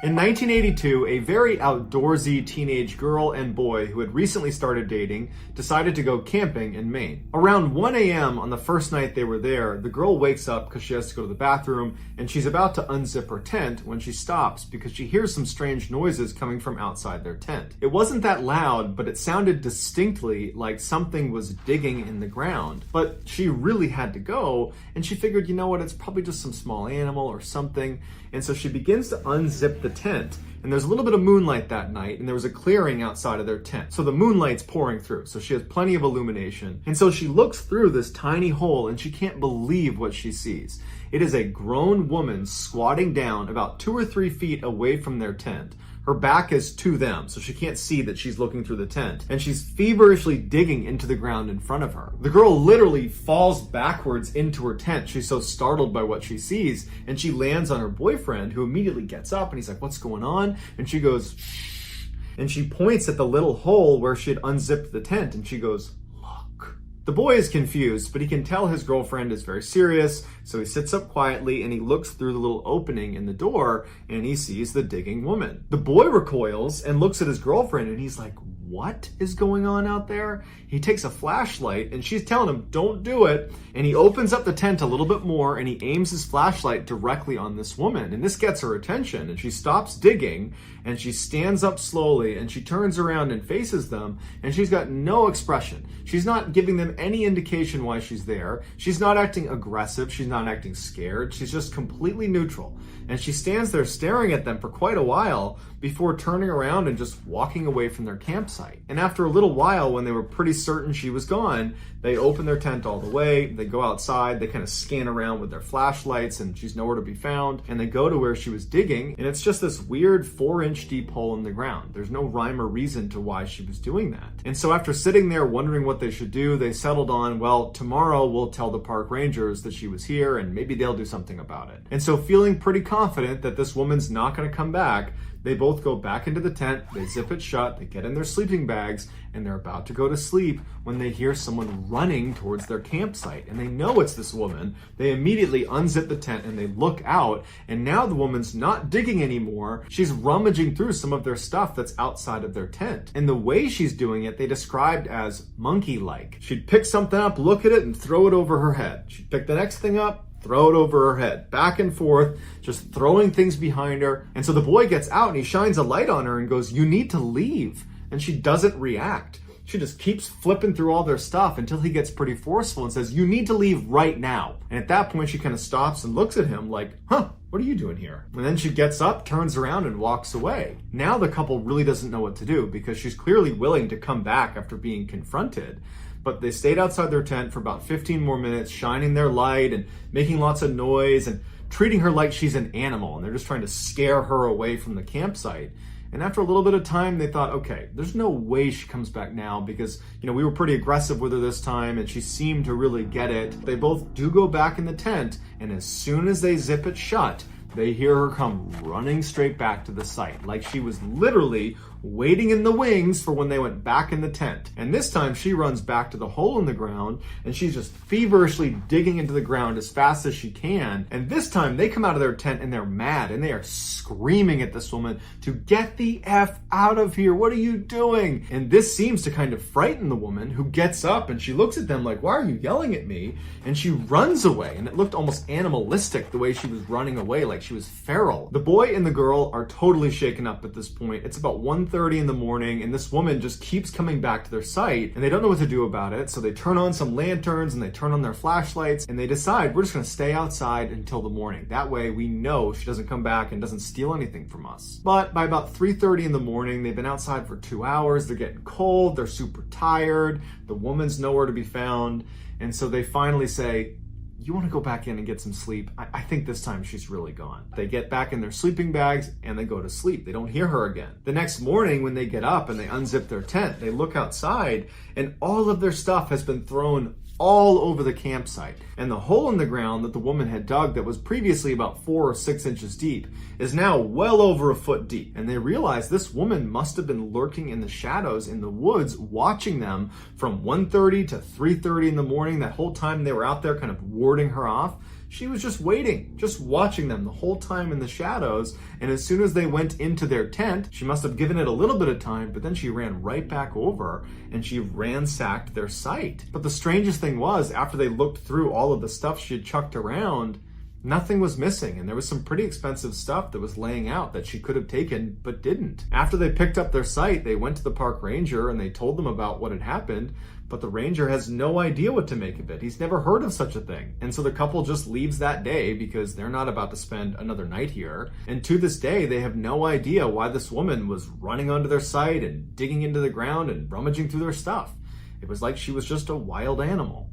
In 1982, a very outdoorsy teenage girl and boy who had recently started dating decided to go camping in Maine. Around 1 a.m. on the first night they were there, the girl wakes up because she has to go to the bathroom, and she's about to unzip her tent when she stops because she hears some strange noises coming from outside their tent. It wasn't that loud, but it sounded distinctly like something was digging in the ground. But she really had to go, and she figured, you know what, it's probably just some small animal or something. And so she begins to unzip the tent, and there's a little bit of moonlight that night, and there was a clearing outside of their tent. So the moonlight's pouring through, so she has plenty of illumination. And so she looks through this tiny hole, and she can't believe what she sees. It is a grown woman squatting down about 2 or 3 feet away from their tent. Her back is to them, so she can't see that she's looking through the tent, and she's feverishly digging into the ground in front of her. The girl literally falls backwards into her tent. She's so startled by what she sees, and she lands on her boyfriend, who immediately gets up, and he's like, "What's going on?" And she goes, "Shh," and she points at the little hole where she had unzipped the tent, and she goes, "Look." The boy is confused, but he can tell his girlfriend is very serious, so he sits up quietly and he looks through the little opening in the door and he sees the digging woman. The boy recoils and looks at his girlfriend and he's like, "What is going on out there?" He takes a flashlight and she's telling him, "Don't do it." And he opens up the tent a little bit more and he aims his flashlight directly on this woman. And this gets her attention and she stops digging and she stands up slowly and she turns around and faces them, and she's got no expression. She's not giving them any indication why she's there. She's not acting aggressive. She's not acting scared. She's just completely neutral. And she stands there staring at them for quite a while before turning around and just walking away from their campsite. campsite. And after a little while, when they were pretty certain she was gone, they open their tent all the way, they go outside, they kind of scan around with their flashlights, and she's nowhere to be found, and they go to where she was digging, and it's just this weird 4-inch deep hole in the ground. There's no rhyme or reason to why she was doing that. And so after sitting there wondering what they should do, they settled on, well, tomorrow we'll tell the park rangers that she was here, and maybe they'll do something about it. And so feeling pretty confident that this woman's not going to come back, they both go back into the tent, they zip it shut, they get in their sleeping bags, and they're about to go to sleep when they hear someone running towards their campsite. And they know it's this woman. They immediately unzip the tent and they look out, and now the woman's not digging anymore. She's rummaging through some of their stuff that's outside of their tent. And the way she's doing it, they described as monkey-like. She'd pick something up, look at it, and throw it over her head. She'd pick the next thing up, throw it over her head, back and forth, just throwing things behind her. And so the boy gets out and he shines a light on her and goes, "You need to leave." And she doesn't react. She just keeps flipping through all their stuff until he gets pretty forceful and says, "You need to leave right now." And at that point, she kind of stops and looks at him like, what are you doing here? And then she gets up, turns around, and walks away. Now the couple really doesn't know what to do because she's clearly willing to come back after being confronted. But they stayed outside their tent for about 15 more minutes, shining their light and making lots of noise and treating her like she's an animal. And they're just trying to scare her away from the campsite. And after a little bit of time, they thought, okay, there's no way she comes back now because, we were pretty aggressive with her this time and she seemed to really get it. They both do go back in the tent, and as soon as they zip it shut, they hear her come running straight back to the site, like she was literally waiting in the wings for when they went back in the tent. And this time she runs back to the hole in the ground and she's just feverishly digging into the ground as fast as she can. And this time they come out of their tent and they're mad and they are screaming at this woman to get the F out of here. What are you doing? And this seems to kind of frighten the woman, who gets up and she looks at them like, "Why are you yelling at me?" And she runs away, and it looked almost animalistic the way she was running away, like she was feral. The boy and the girl are totally shaken up at this point. It's about 1:30 in the morning, and this woman just keeps coming back to their site, and they don't know what to do about it. So they turn on some lanterns and they turn on their flashlights, and they decide, we're just going to stay outside until the morning. That way we know she doesn't come back and doesn't steal anything from us. But by about 3:30 in the morning, they've been outside for 2 hours. They're getting cold. They're super tired. The woman's nowhere to be found. And so they finally say, "You want to go back in and get some sleep? I think this time she's really gone." They get back in their sleeping bags and they go to sleep. They don't hear her again. The next morning when they get up and they unzip their tent, they look outside and all of their stuff has been thrown all over the campsite. And the hole in the ground that the woman had dug that was previously about 4 or 6 inches deep is now well over a foot deep. And they realize this woman must have been lurking in the shadows in the woods, watching them from 1:30 to 3:30 in the morning. That whole time they were out there kind of warding her off. She was just waiting, just watching them the whole time in the shadows. And as soon as they went into their tent, she must have given it a little bit of time, but then she ran right back over and she ransacked their site. But the strangest thing was, after they looked through all of the stuff she had chucked around, nothing was missing, and there was some pretty expensive stuff that was laying out that she could have taken but didn't. After they picked up their site, they went to the park ranger and they told them about what had happened, but the ranger has no idea what to make of it. He's never heard of such a thing. And so the couple just leaves that day because they're not about to spend another night here. And to this day, they have no idea why this woman was running onto their site and digging into the ground and rummaging through their stuff. It was like she was just a wild animal.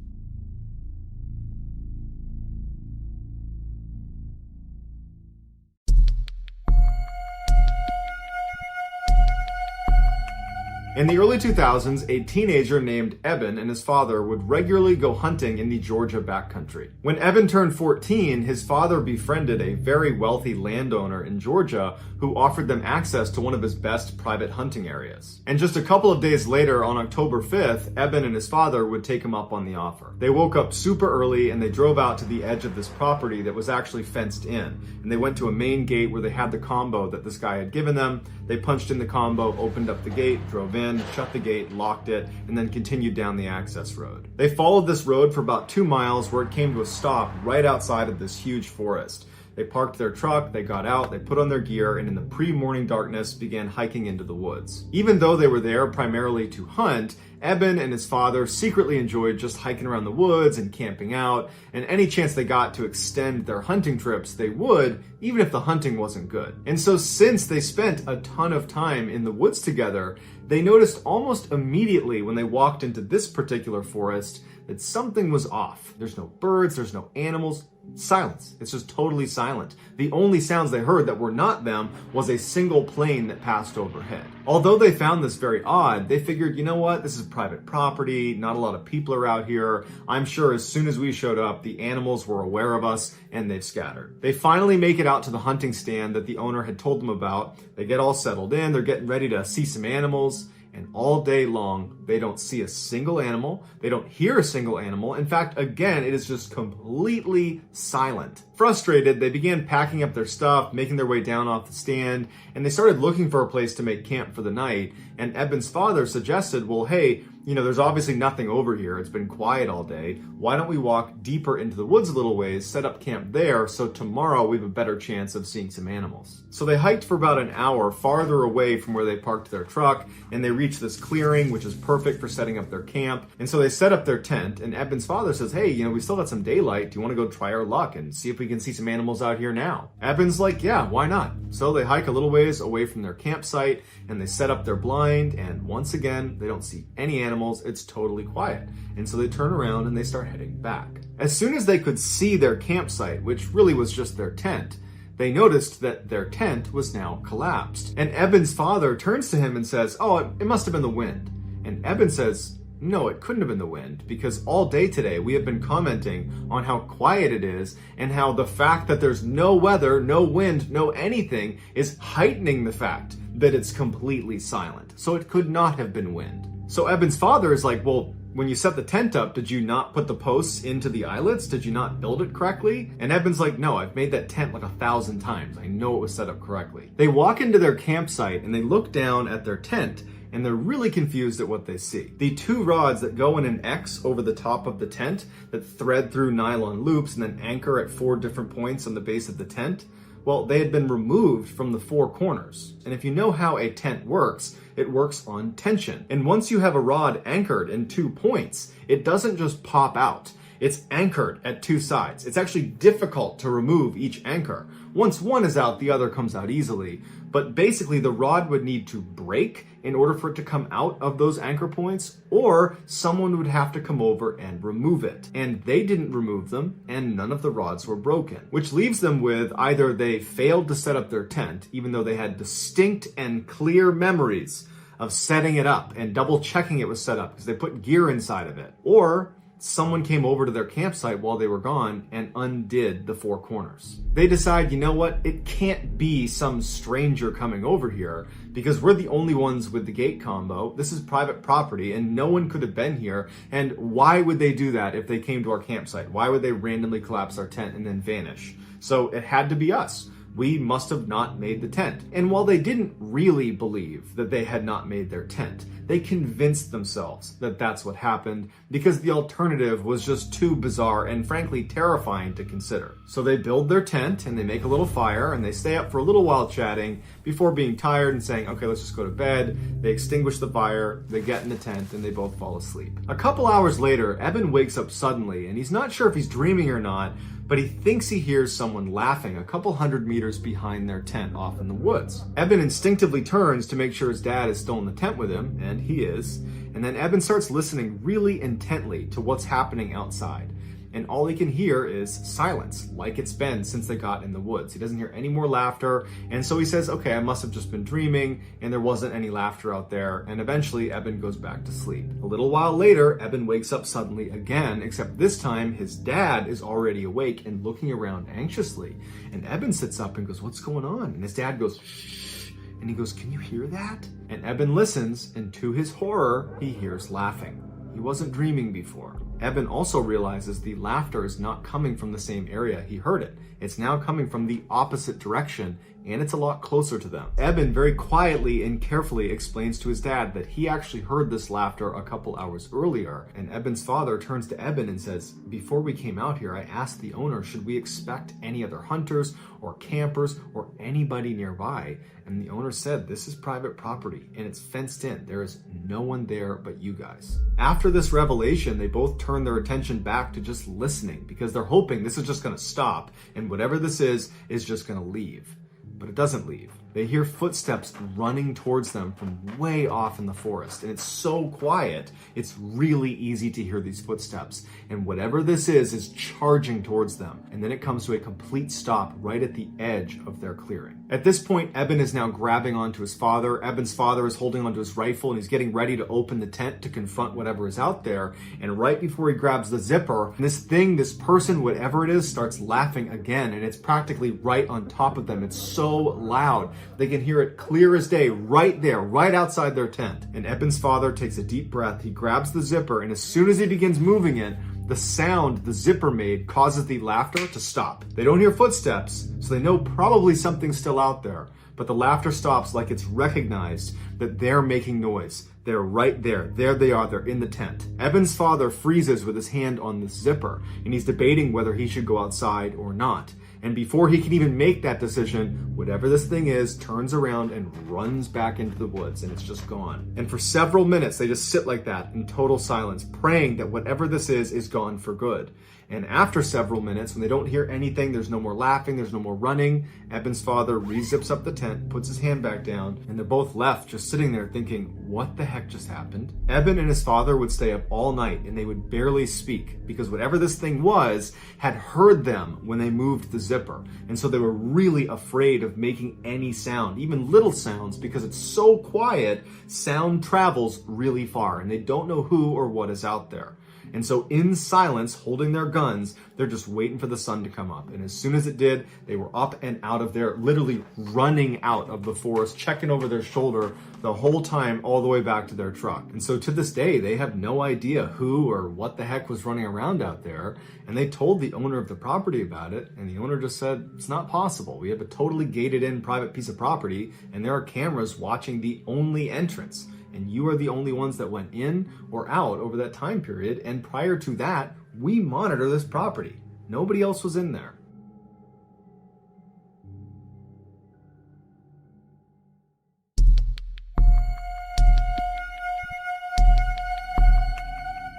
In the early 2000s, a teenager named Eben and his father would regularly go hunting in the Georgia backcountry. When Eben turned 14, his father befriended a very wealthy landowner in Georgia who offered them access to one of his best private hunting areas. And just a couple of days later, on October 5th, Eben and his father would take him up on the offer. They woke up super early and they drove out to the edge of this property that was actually fenced in. And they went to a main gate where they had the combo that this guy had given them. They punched in the combo, opened up the gate, drove in, shut the gate, locked it, and then continued down the access road. They followed this road for about 2 miles where it came to a stop right outside of this huge forest. They parked their truck, they got out, they put on their gear, and in the pre-morning darkness began hiking into the woods. Even though they were there primarily to hunt, Eben and his father secretly enjoyed just hiking around the woods and camping out, and any chance they got to extend their hunting trips, they would, even if the hunting wasn't good. And so since they spent a ton of time in the woods together, they noticed almost immediately when they walked into this particular forest that something was off. There's no birds, there's no animals, silence. It's just totally silent. The only sounds they heard that were not them was a single plane that passed overhead. Although they found this very odd, they figured, you know what, this is private property, not a lot of people are out here. I'm sure as soon as we showed up, the animals were aware of us and they've scattered. They finally make it out to the hunting stand that the owner had told them about. They get all settled in, they're getting ready to see some animals. And all day long, they don't see a single animal. They don't hear a single animal. In fact, again, it is just completely silent. Frustrated, they began packing up their stuff, making their way down off the stand, and they started looking for a place to make camp for the night. And Eben's father suggested, well, hey, there's obviously nothing over here. It's been quiet all day. Why don't we walk deeper into the woods a little ways, set up camp there, so tomorrow we have a better chance of seeing some animals. So they hiked for about an hour farther away from where they parked their truck, and they reached this clearing, which is perfect for setting up their camp. And so they set up their tent, and Eben's father says, hey, we still got some daylight. Do you want to go try our luck and see if we can see some animals out here now? Eben's like, yeah, why not? So they hike a little ways away from their campsite, and they set up their blind, and once again, they don't see any animals. It's totally quiet. And so they turn around and they start heading back. As soon as they could see their campsite, which really was just their tent, they noticed that their tent was now collapsed. And Eben's father turns to him and says, oh, it must have been the wind. And Eben says, no, it couldn't have been the wind, because all day today we have been commenting on how quiet it is and how the fact that there's no weather, no wind, no anything is heightening the fact that it's completely silent. So it could not have been wind. So Eben's father is like, well, when you set the tent up, did you not put the posts into the eyelets? Did you not build it correctly? And Eben's like, no, I've made that tent like 1,000 times. I know it was set up correctly. They walk into their campsite and they look down at their tent and they're really confused at what they see. The two rods that go in an X over the top of the tent that thread through nylon loops and then anchor at 4 different points on the base of the tent, well, they had been removed from the 4 corners. And if you know how a tent works, it works on tension. And once you have a rod anchored in 2 points, it doesn't just pop out. It's anchored at 2 sides. It's actually difficult to remove each anchor. Once one is out, the other comes out easily. But basically, the rod would need to break in order for it to come out of those anchor points, or someone would have to come over and remove it. And they didn't remove them, and none of the rods were broken. Which leaves them with either they failed to set up their tent, even though they had distinct and clear memories of setting it up and double checking it was set up because they put gear inside of it, or someone came over to their campsite while they were gone and undid the 4 corners. They decide, you know what, it can't be some stranger coming over here because we're the only ones with the gate combo. This is private property and no one could have been here. And why would they do that if they came to our campsite? Why would they randomly collapse our tent and then vanish? So it had to be us. We must have not made the tent. And while they didn't really believe that they had not made their tent, they convinced themselves that that's what happened because the alternative was just too bizarre and frankly terrifying to consider. So they build their tent and they make a little fire and they stay up for a little while chatting before being tired and saying, okay, let's just go to bed. They extinguish the fire, they get in the tent, and they both fall asleep. A couple hours later, Eben wakes up suddenly and he's not sure if he's dreaming or not, but he thinks he hears someone laughing a couple hundred meters behind their tent off in the woods. Eben instinctively turns to make sure his dad is still in the tent with him, and he is. And then Eben starts listening really intently to what's happening outside. And all he can hear is silence, like it's been since they got in the woods. He doesn't hear any more laughter, and so he says, okay, I must have just been dreaming, and there wasn't any laughter out there, and eventually Eben goes back to sleep. A little while later, Eben wakes up suddenly again, except this time his dad is already awake and looking around anxiously. And Eben sits up and goes, what's going on? And his dad goes, shh, and he goes, can you hear that? And Eben listens, and to his horror, he hears laughing. He wasn't dreaming before. Eben also realizes the laughter is not coming from the same area he heard it. It's now coming from the opposite direction, and it's a lot closer to them. Eben very quietly and carefully explains to his dad that he actually heard this laughter a couple hours earlier, and Eben's father turns to Eben and says, before we came out here, I asked the owner, should we expect any other hunters or campers or anybody nearby? And the owner said, this is private property and it's fenced in. There is no one there but you guys. After this revelation, they both turn their attention back to just listening because they're hoping this is just gonna stop and whatever this is just gonna leave. But it doesn't leave. They hear footsteps running towards them from way off in the forest. And it's so quiet, it's really easy to hear these footsteps. And whatever this is charging towards them. And then it comes to a complete stop right at the edge of their clearing. At this point, Eben is now grabbing onto his father. Eben's father is holding onto his rifle and he's getting ready to open the tent to confront whatever is out there. And right before he grabs the zipper, this person, whatever it is, starts laughing again. And it's practically right on top of them. It's so loud. They can hear it clear as day right there, right outside their tent. And Eben's father takes a deep breath. He grabs the zipper, and as soon as he begins moving it, the sound the zipper made causes the laughter to stop. They don't hear footsteps, so they know probably something's still out there. But the laughter stops like it's recognized that they're making noise. They're right there. There they are. They're in the tent. Eben's father freezes with his hand on the zipper, and he's debating whether he should go outside or not. And before he can even make that decision, whatever this thing is turns around and runs back into the woods, and it's just gone. And for several minutes, they just sit like that in total silence, praying that whatever this is gone for good. And after several minutes, when they don't hear anything, there's no more laughing, there's no more running, Eben's father re-zips up the tent, puts his hand back down, and they're both left just sitting there thinking, what the heck just happened? Eben and his father would stay up all night, and they would barely speak, because whatever this thing was had heard them when they moved the zipper. And so they were really afraid of making any sound, even little sounds, because it's so quiet, sound travels really far, and they don't know who or what is out there. And so in silence, holding their guns, they're just waiting for the sun to come up. And as soon as it did, they were up and out of there, literally running out of the forest, checking over their shoulder the whole time, all the way back to their truck. And so to this day, they have no idea who or what the heck was running around out there. And they told the owner of the property about it. And the owner just said, it's not possible. We have a totally gated in private piece of property, and there are cameras watching the only entrance. And you are the only ones that went in or out over that time period. And prior to that, we monitor this property. Nobody else was in there.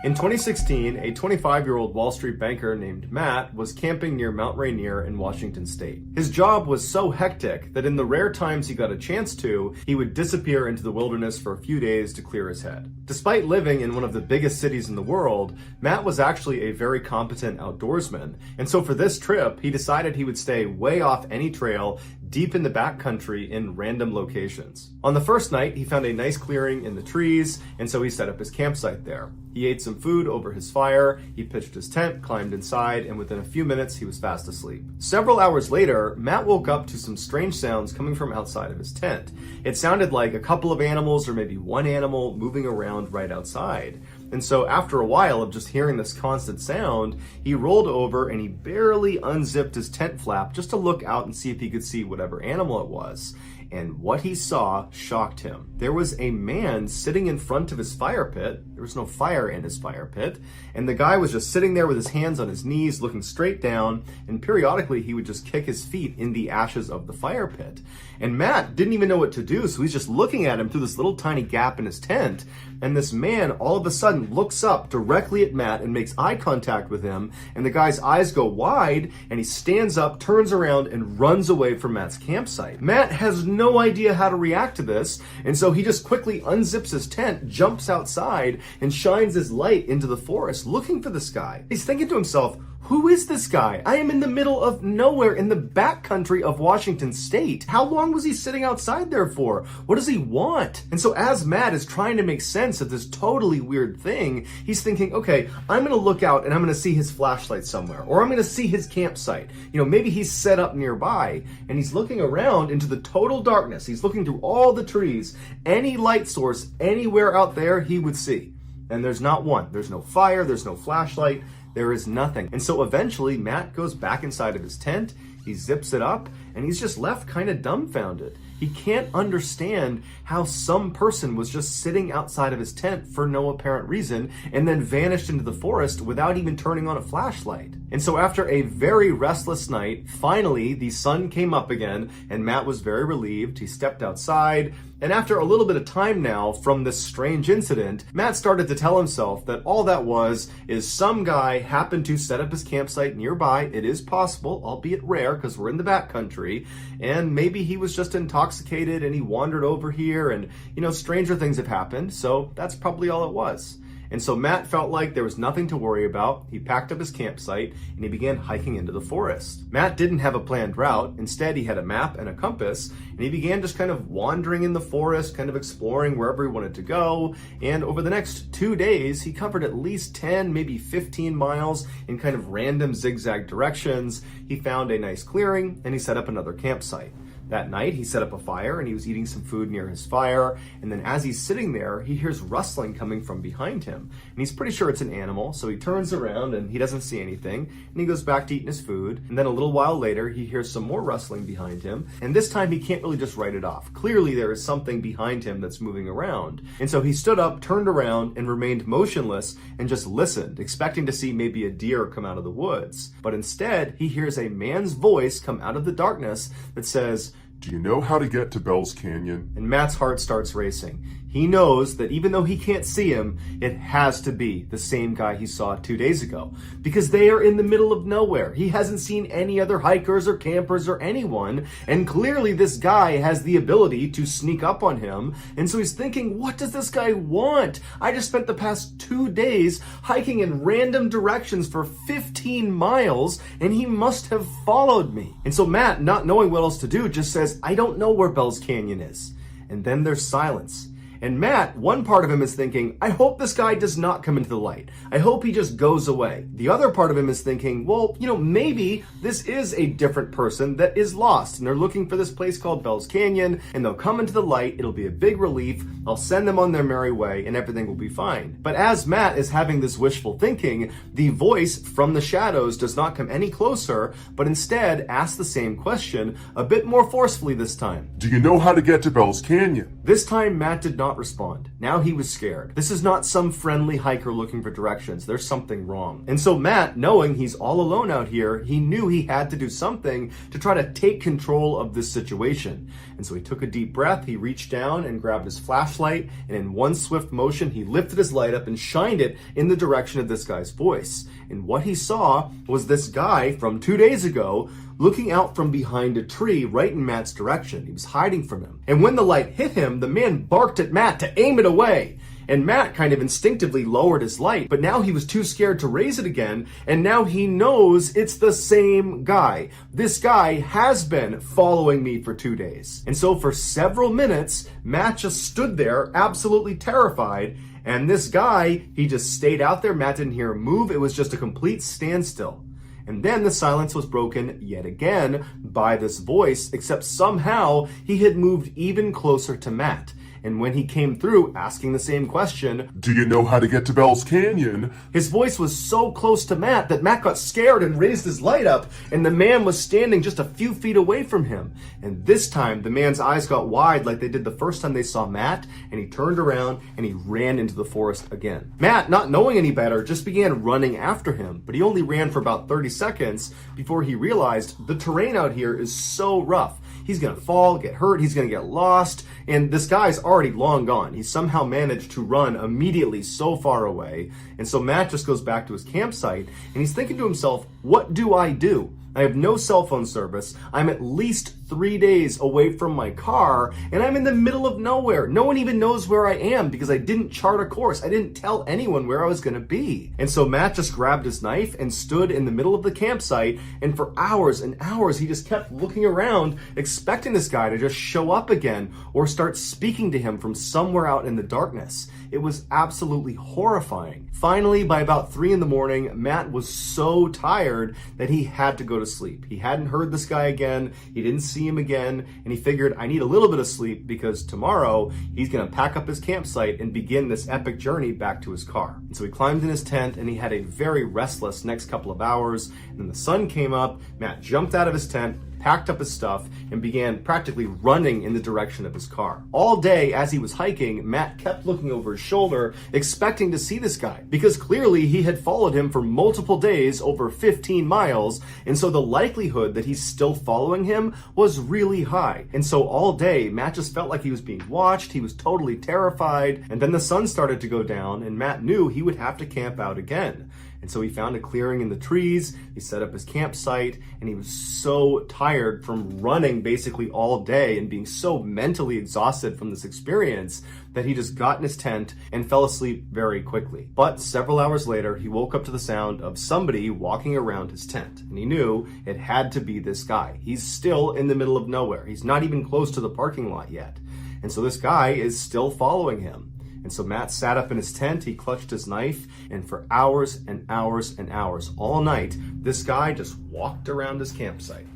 In 2016, a 25-year-old Wall Street banker named Matt was camping near Mount Rainier in Washington state. His job was so hectic that in the rare times he got a chance to, he would disappear into the wilderness for a few days to clear his head. Despite living in one of the biggest cities in the world, Matt was actually a very competent outdoorsman. And so for this trip, he decided he would stay way off any trail, deep in the backcountry in random locations. On the first night, he found a nice clearing in the trees, and so he set up his campsite there. He ate some food over his fire, he pitched his tent, climbed inside, and within a few minutes, he was fast asleep. Several hours later, Matt woke up to some strange sounds coming from outside of his tent. It sounded like a couple of animals or maybe one animal moving around right outside. And so after a while of just hearing this constant sound, he rolled over and he barely unzipped his tent flap just to look out and see if he could see whatever animal it was. And what he saw shocked him. There was a man sitting in front of his fire pit. There was no fire in his fire pit. And the guy was just sitting there with his hands on his knees, looking straight down. And periodically he would just kick his feet in the ashes of the fire pit. And Matt didn't even know what to do. So he's just looking at him through this little tiny gap in his tent. And this man all of a sudden looks up directly at Matt and makes eye contact with him. And the guy's eyes go wide and he stands up, turns around and runs away from Matt's campsite. Matt has no idea how to react to this. And so he just quickly unzips his tent, jumps outside and shines his light into the forest looking for this guy. He's thinking to himself, who is this guy? I am in the middle of nowhere in the backcountry of Washington state. How long was he sitting outside there for? What does he want? And so as Matt is trying to make sense of this totally weird thing, he's thinking, okay, I'm going to look out and I'm going to see his flashlight somewhere, or I'm going to see his campsite. You know, maybe he's set up nearby, and he's looking around into the total darkness. He's looking through all the trees, any light source anywhere out there he would see. And there's not one. There's no fire. There's no flashlight. There is nothing. And so eventually Matt goes back inside of his tent, he zips it up, and he's just left kind of dumbfounded. He can't understand how some person was just sitting outside of his tent for no apparent reason and then vanished into the forest without even turning on a flashlight. And so after a very restless night, finally the sun came up again and Matt was very relieved. He stepped outside, and after a little bit of time now from this strange incident, Matt started to tell himself that all that was is some guy happened to set up his campsite nearby. It is possible, albeit rare because we're in the backcountry, and maybe he was just intoxicated and he wandered over here, and stranger things have happened, so that's probably all it was. And so Matt felt like there was nothing to worry about. He packed up his campsite and he began hiking into the forest. Matt didn't have a planned route. Instead, he had a map and a compass, and he began just kind of wandering in the forest, kind of exploring wherever he wanted to go. And over the next 2 days, he covered at least 10, maybe 15 miles in kind of random zigzag directions. He found a nice clearing and he set up another campsite. That night, he set up a fire and he was eating some food near his fire. And then as he's sitting there, he hears rustling coming from behind him. And he's pretty sure it's an animal, so he turns around and he doesn't see anything. And he goes back to eating his food. And then a little while later, he hears some more rustling behind him. And this time, he can't really just write it off. Clearly, there is something behind him that's moving around. And so he stood up, turned around, and remained motionless and just listened, expecting to see maybe a deer come out of the woods. But instead, he hears a man's voice come out of the darkness that says, "Do you know how to get to Bell's Canyon?" And Matt's heart starts racing. He knows that even though he can't see him, it has to be the same guy he saw 2 days ago, because they are in the middle of nowhere. He hasn't seen any other hikers or campers or anyone, and clearly this guy has the ability to sneak up on him. And so he's thinking, what does this guy want? I just spent the past 2 days hiking in random directions for 15 miles, and he must have followed me. And so Matt, not knowing what else to do, just says, "I don't know where Bell's Canyon is." And then there's silence. And Matt, one part of him is thinking, I hope this guy does not come into the light. I hope he just goes away. The other part of him is thinking, well, maybe this is a different person that is lost and they're looking for this place called Bell's Canyon, and they'll come into the light. It'll be a big relief. I'll send them on their merry way and everything will be fine. But as Matt is having this wishful thinking, the voice from the shadows does not come any closer, but instead asks the same question a bit more forcefully this time. "Do you know how to get to Bell's Canyon?" This time, Matt did not respond. Now he was scared. This is not some friendly hiker looking for directions. There's something wrong. And so Matt, knowing he's all alone out here, he knew he had to do something to try to take control of this situation. And so he took a deep breath, he reached down and grabbed his flashlight, and in one swift motion, he lifted his light up and shined it in the direction of this guy's voice. And what he saw was this guy from 2 days ago looking out from behind a tree right in Matt's direction. He was hiding from him. And when the light hit him, the man barked at Matt to aim it away. And Matt kind of instinctively lowered his light, but now he was too scared to raise it again, and now he knows it's the same guy. This guy has been following me for 2 days. And so for several minutes, Matt just stood there absolutely terrified, and this guy, he just stayed out there. Matt didn't hear him move. It was just a complete standstill. And then the silence was broken yet again by this voice, except somehow he had moved even closer to Matt. And when he came through asking the same question, "Do you know how to get to Bell's Canyon?" his voice was so close to Matt that Matt got scared and raised his light up, and the man was standing just a few feet away from him. And this time, the man's eyes got wide like they did the first time they saw Matt, and he turned around and he ran into the forest again. Matt, not knowing any better, just began running after him, but he only ran for about 30 seconds before he realized the terrain out here is so rough. He's gonna fall, get hurt, he's gonna get lost, and this guy's already long gone. He somehow managed to run immediately so far away. And so Matt just goes back to his campsite and he's thinking to himself, what do I do? I have no cell phone service. I'm at least 3 days away from my car, and I'm in the middle of nowhere. No one even knows where I am because I didn't chart a course. I didn't tell anyone where I was going to be. And so Matt just grabbed his knife and stood in the middle of the campsite, and for hours and hours, he just kept looking around, expecting this guy to just show up again or start speaking to him from somewhere out in the darkness. It was absolutely horrifying. Finally, by about 3 a.m, Matt was so tired that he had to go to sleep. He hadn't heard this guy again. He didn't see him again. And he figured, I need a little bit of sleep because tomorrow he's going to pack up his campsite and begin this epic journey back to his car. And so he climbed in his tent and he had a very restless next couple of hours. And then the sun came up. Matt jumped out of his tent, packed up his stuff and began practically running in the direction of his car. All day as he was hiking, Matt kept looking over his shoulder, expecting to see this guy, because clearly he had followed him for multiple days, over 15 miles, and so the likelihood that he's still following him was really high. And so all day, Matt just felt like he was being watched. He was totally terrified. And then the sun started to go down, and Matt knew he would have to camp out again. And so he found a clearing in the trees, he set up his campsite, and he was so tired from running basically all day and being so mentally exhausted from this experience that he just got in his tent and fell asleep very quickly. But several hours later, he woke up to the sound of somebody walking around his tent, and he knew it had to be this guy. He's still in the middle of nowhere. He's not even close to the parking lot yet. And so this guy is still following him. And so Matt sat up in his tent, he clutched his knife, and for hours and hours and hours, all night, this guy just walked around his campsite.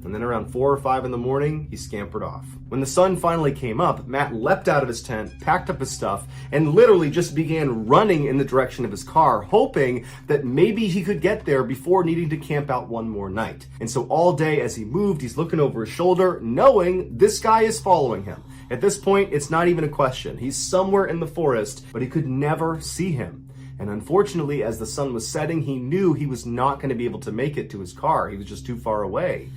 And then around 4 or 5 in the morning, he scampered off. When the sun finally came up, Matt leapt out of his tent, packed up his stuff, and literally just began running in the direction of his car, hoping that maybe he could get there before needing to camp out one more night. And so all day as he moved, he's looking over his shoulder, knowing this guy is following him. At this point, it's not even a question. He's somewhere in the forest, but he could never see him. And unfortunately, as the sun was setting, he knew he was not going to be able to make it to his car. He was just too far away.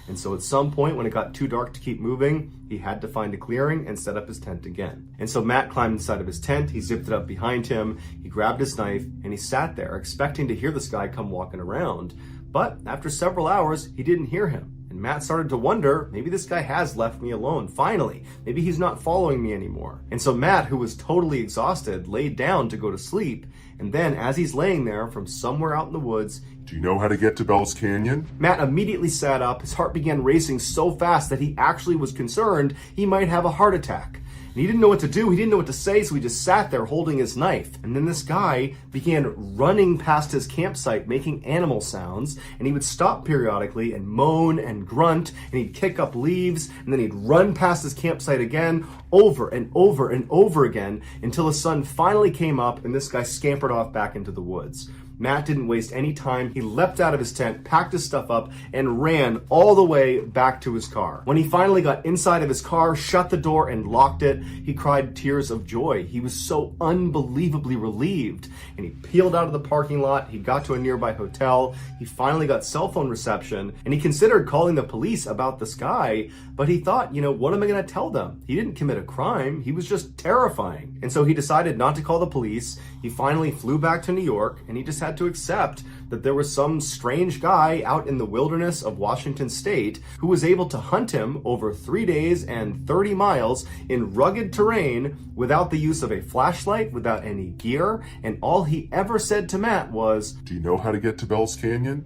And so at some point, when it got too dark to keep moving, he had to find a clearing and set up his tent again. And so Matt climbed inside of his tent, he zipped it up behind him, he grabbed his knife, and he sat there expecting to hear this guy come walking around. But after several hours, he didn't hear him. And Matt started to wonder, maybe this guy has left me alone, finally. Maybe he's not following me anymore. And so Matt, who was totally exhausted, laid down to go to sleep. And then as he's laying there from somewhere out in the woods, Do you know how to get to Bell's Canyon? Matt immediately sat up. His heart began racing so fast that he actually was concerned he might have a heart attack. And he didn't know what to do. He didn't know what to say, so he just sat there holding his knife. And then this guy began running past his campsite, making animal sounds. And he would stop periodically and moan and grunt, and he'd kick up leaves, and then he'd run past his campsite again, over and over and over again, until the sun finally came up and this guy scampered off back into the woods. Matt didn't waste any time. He leapt out of his tent, packed his stuff up, and ran all the way back to his car. When he finally got inside of his car, shut the door, and locked it, he cried tears of joy. He was so unbelievably relieved. And he peeled out of the parking lot. He got to a nearby hotel. He finally got cell phone reception, and he considered calling the police about this guy, but he thought, what am I going to tell them? He didn't commit a crime. He was just terrifying. And so he decided not to call the police. He finally flew back to New York, and he just had to accept that there was some strange guy out in the wilderness of Washington state who was able to hunt him over 3 days and 30 miles in rugged terrain without the use of a flashlight, without any gear, and all he ever said to Matt was, Do you know how to get to Bell's Canyon?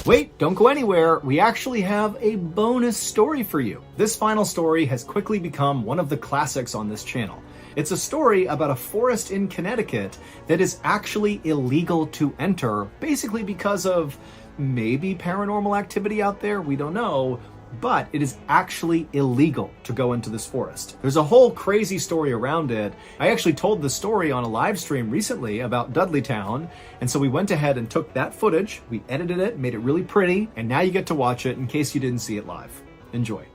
Wait, don't go anywhere. We actually have a bonus story for you. This final story has quickly become one of the classics on this channel. It's a story about a forest in Connecticut that is actually illegal to enter, basically because of maybe paranormal activity out there, we don't know, but it is actually illegal to go into this forest. There's a whole crazy story around it. I actually told the story on a live stream recently about Dudleytown, and so we went ahead and took that footage, we edited it, made it really pretty, and now you get to watch it in case you didn't see it live. Enjoy.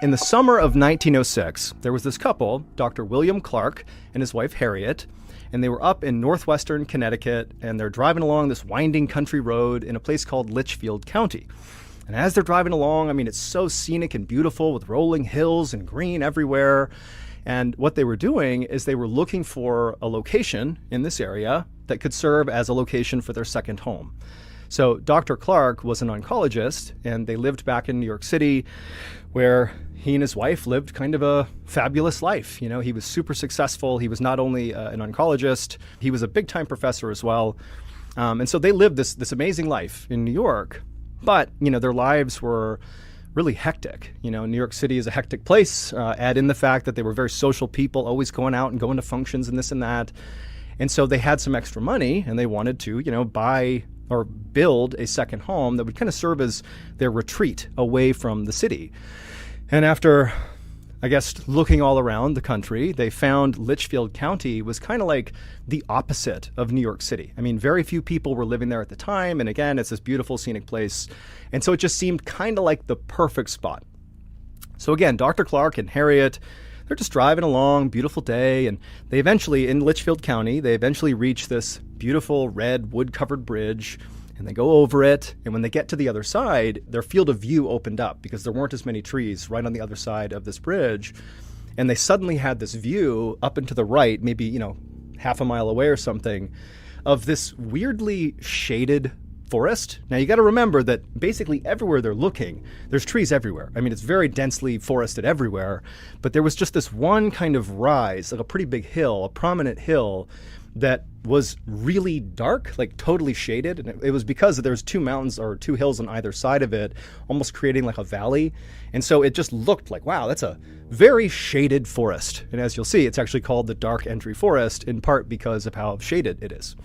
In the summer of 1906, there was this couple, Dr. William Clark and his wife Harriet, and they were up in northwestern Connecticut, and they're driving along this winding country road in a place called Litchfield County. And as they're driving along, it's so scenic and beautiful with rolling hills and green everywhere. And what they were doing is they were looking for a location in this area that could serve as a location for their second home. So Dr. Clark was an oncologist, and they lived back in New York City, where he and his wife lived kind of a fabulous life. He was super successful. He was not only an oncologist, he was a big-time professor as well. And so they lived this amazing life in New York. But, their lives were really hectic. New York City is a hectic place. Add in the fact that they were very social people, always going out and going to functions and this and that. And so they had some extra money, and they wanted to, buy or build a second home that would kind of serve as their retreat away from the city. And after I guess looking all around the country, they found Litchfield County was kind of like the opposite of New York City. I mean, very few people were living there at the time. And again, it's this beautiful scenic place. And so it just seemed kind of like the perfect spot. So again, Dr. Clark and Harriet, they're just driving along, beautiful day. And they eventually, in Litchfield County, they eventually reach this beautiful red wood-covered bridge. And they go over it, and when they get to the other side, their field of view opened up because there weren't as many trees right on the other side of this bridge. And they suddenly had this view up and to the right, maybe, half a mile away or something, of this weirdly shaded forest. Now, you got to remember that basically everywhere they're looking, there's trees everywhere. I mean, it's very densely forested everywhere, but there was just this one kind of rise, like a pretty big hill, a prominent hill, that was really dark, like totally shaded. And it was because there's two mountains or two hills on either side of it, almost creating like a valley. And so it just looked like, wow, that's a very shaded forest. And as you'll see, it's actually called the Dark Entry Forest, in part because of how shaded it is.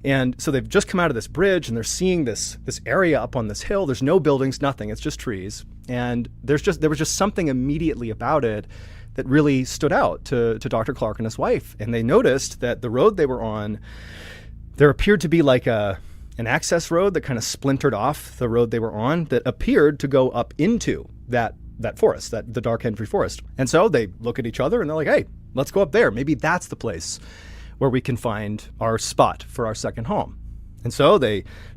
And so they've just come out of this bridge and they're seeing this area up on this hill. There's no buildings, nothing. It's just trees. And there was just something immediately about it that really stood out to Dr. Clark and his wife. And they noticed that the road they were on, there appeared to be like an access road that kind of splintered off the road they were on that appeared to go up into that forest, the Dark Entry Forest. And so they look at each other and they're like, hey, let's go up there. Maybe that's the place where we can find our spot for our second home. And so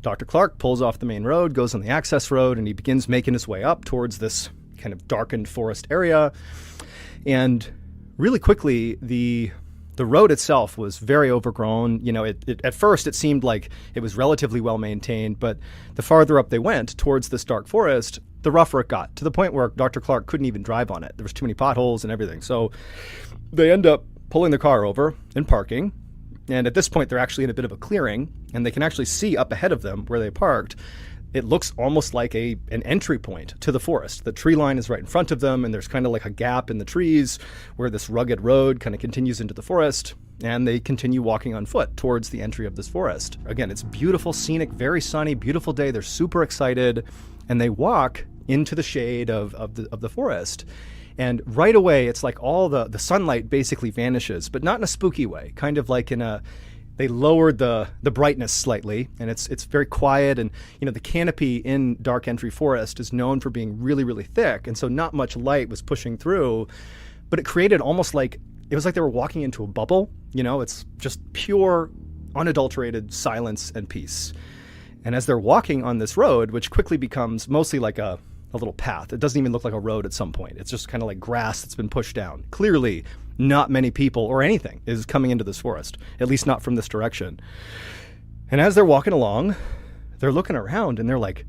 Dr. Clark pulls off the main road, goes on the access road, and he begins making his way up towards this kind of darkened forest area. And really quickly, the road itself was very overgrown. At first it seemed like it was relatively well maintained, but the farther up they went towards this dark forest, the rougher it got, to the point where Dr. Clark couldn't even drive on it. There was too many potholes and everything. So they end up pulling the car over and parking. And at this point, they're actually in a bit of a clearing, and they can actually see up ahead of them where they parked. It looks almost like an entry point to the forest. The tree line is right in front of them, and there's kind of like a gap in the trees where this rugged road kind of continues into the forest, and they continue walking on foot towards the entry of this forest. Again, it's beautiful, scenic, very sunny, beautiful day. They're super excited, and they walk into the shade of the forest. And right away, it's like all the sunlight basically vanishes, but not in a spooky way, kind of like they lowered the brightness slightly, and it's very quiet. And, the canopy in Dark Entry Forest is known for being really, really thick. And so not much light was pushing through, but it created almost like, it was like they were walking into a bubble. It's just pure, unadulterated silence and peace. And as they're walking on this road, which quickly becomes mostly like a little path, it doesn't even look like a road at some point. It's just kind of like grass that's been pushed down. Clearly, not many people or anything is coming into this forest, at least not from this direction. And as they're walking along, they're looking around and they're like,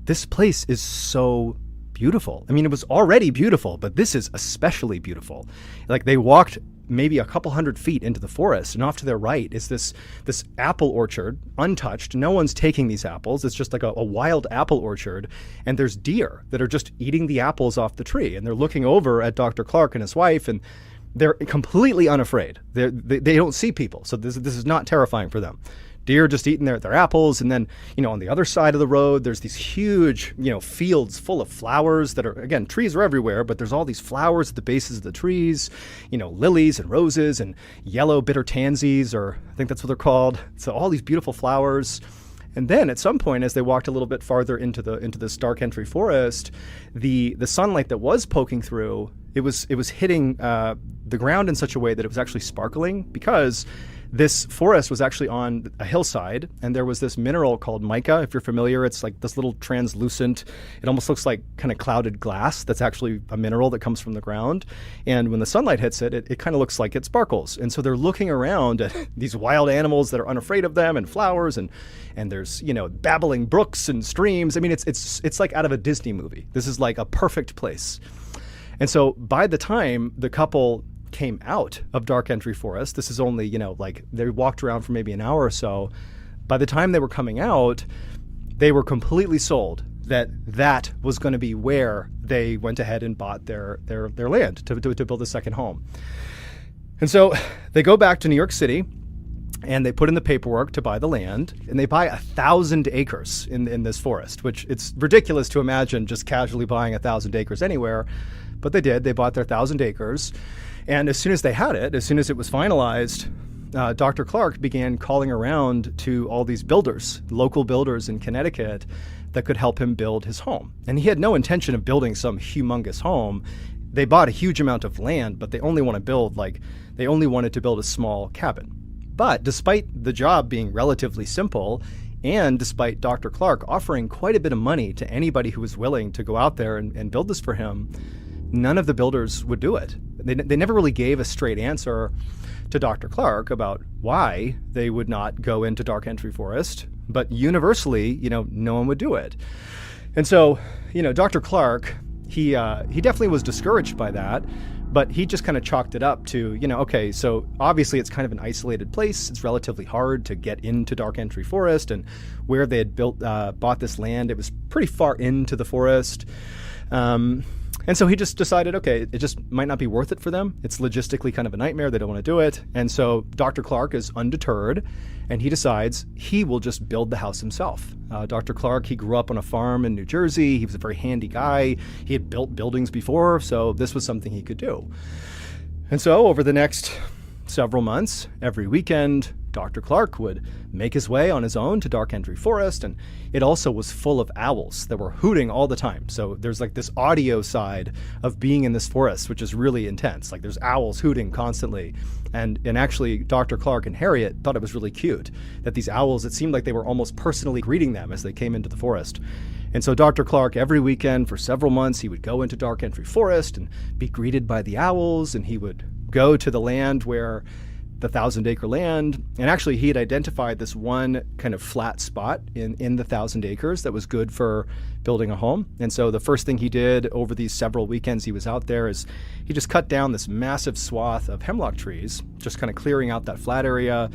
this place is so beautiful. I mean, it was already beautiful, but this is especially beautiful. Like, they walked maybe a couple hundred feet into the forest, and off to their right is this apple orchard, untouched. No one's taking these apples. It's just like a wild apple orchard, and there's deer that are just eating the apples off the tree, and they're looking over at Dr. Clark and his wife, and they're completely unafraid. They don't see people, so this is not terrifying for them. Deer just eating their apples. And then, on the other side of the road, there's these huge, fields full of flowers that are, again, trees are everywhere, but there's all these flowers at the bases of the trees, lilies and roses and yellow bitter tansies, or I think that's what they're called. So all these beautiful flowers. And then at some point, as they walked a little bit farther into this Dark Entry Forest, the sunlight that was poking through, it was hitting the ground in such a way that it was actually sparkling, because this forest was actually on a hillside, and there was this mineral called mica. If you're familiar, it's like this little translucent, it almost looks like kind of clouded glass. That's actually a mineral that comes from the ground. And when the sunlight hits it, it kind of looks like it sparkles. And so they're looking around at these wild animals that are unafraid of them, and flowers, and there's, babbling brooks and streams. I mean, it's like out of a Disney movie. This is like a perfect place. And so by the time the couple came out of Dark Entry Forest, this is only, like they walked around for maybe an hour or so. By the time they were coming out, they were completely sold that was going to be where they went ahead and bought their land to build a second home. And so they go back to New York City, and they put in the paperwork to buy the land, and they buy 1,000 acres in this forest, which it's ridiculous to imagine just casually buying 1,000 acres anywhere. But they did. They bought their 1,000 acres. And as soon as they had it, as soon as it was finalized, Dr. Clark began calling around to all these builders, local builders in Connecticut, that could help him build his home. And he had no intention of building some humongous home. They bought a huge amount of land, but they only wanted to build a small cabin. But despite the job being relatively simple, and despite Dr. Clark offering quite a bit of money to anybody who was willing to go out there and build this for him, none of the builders would do it. They never really gave a straight answer to Dr. Clark about why they would not go into dark entry forest, but universally, no one would do it. And so, Dr. Clark, he definitely was discouraged by that, but he just kind of chalked it up to, okay, so obviously it's kind of an isolated place. It's relatively hard to get into dark entry forest, and where they had bought this land, it was pretty far into the forest. And so he just decided, okay, it just might not be worth it for them. It's logistically kind of a nightmare. They don't want to do it. And so Dr. Clark is undeterred, and he decides he will just build the house himself. Dr. Clark, he grew up on a farm in New Jersey. He was a very handy guy. He had built buildings before, so this was something he could do. And so over the next several months, every weekend, Dr. Clark would make his way on his own to dark entry forest, and it also was full of owls that were hooting all the time. So there's like this audio side of being in this forest, which is really intense. Like there's owls hooting constantly. And actually, Dr. Clark and Harriet thought it was really cute that these owls, it seemed like they were almost personally greeting them as they came into the forest. And so Dr. Clark, every weekend for several months, he would go into dark entry forest and be greeted by the owls, and he would go to the land where the 1,000-acre land. And actually, he had identified this one kind of flat spot in the 1,000 acres that was good for building a home. And so the first thing he did over these several weekends he was out there is he just cut down this massive swath of hemlock trees, just kind of clearing out that flat area.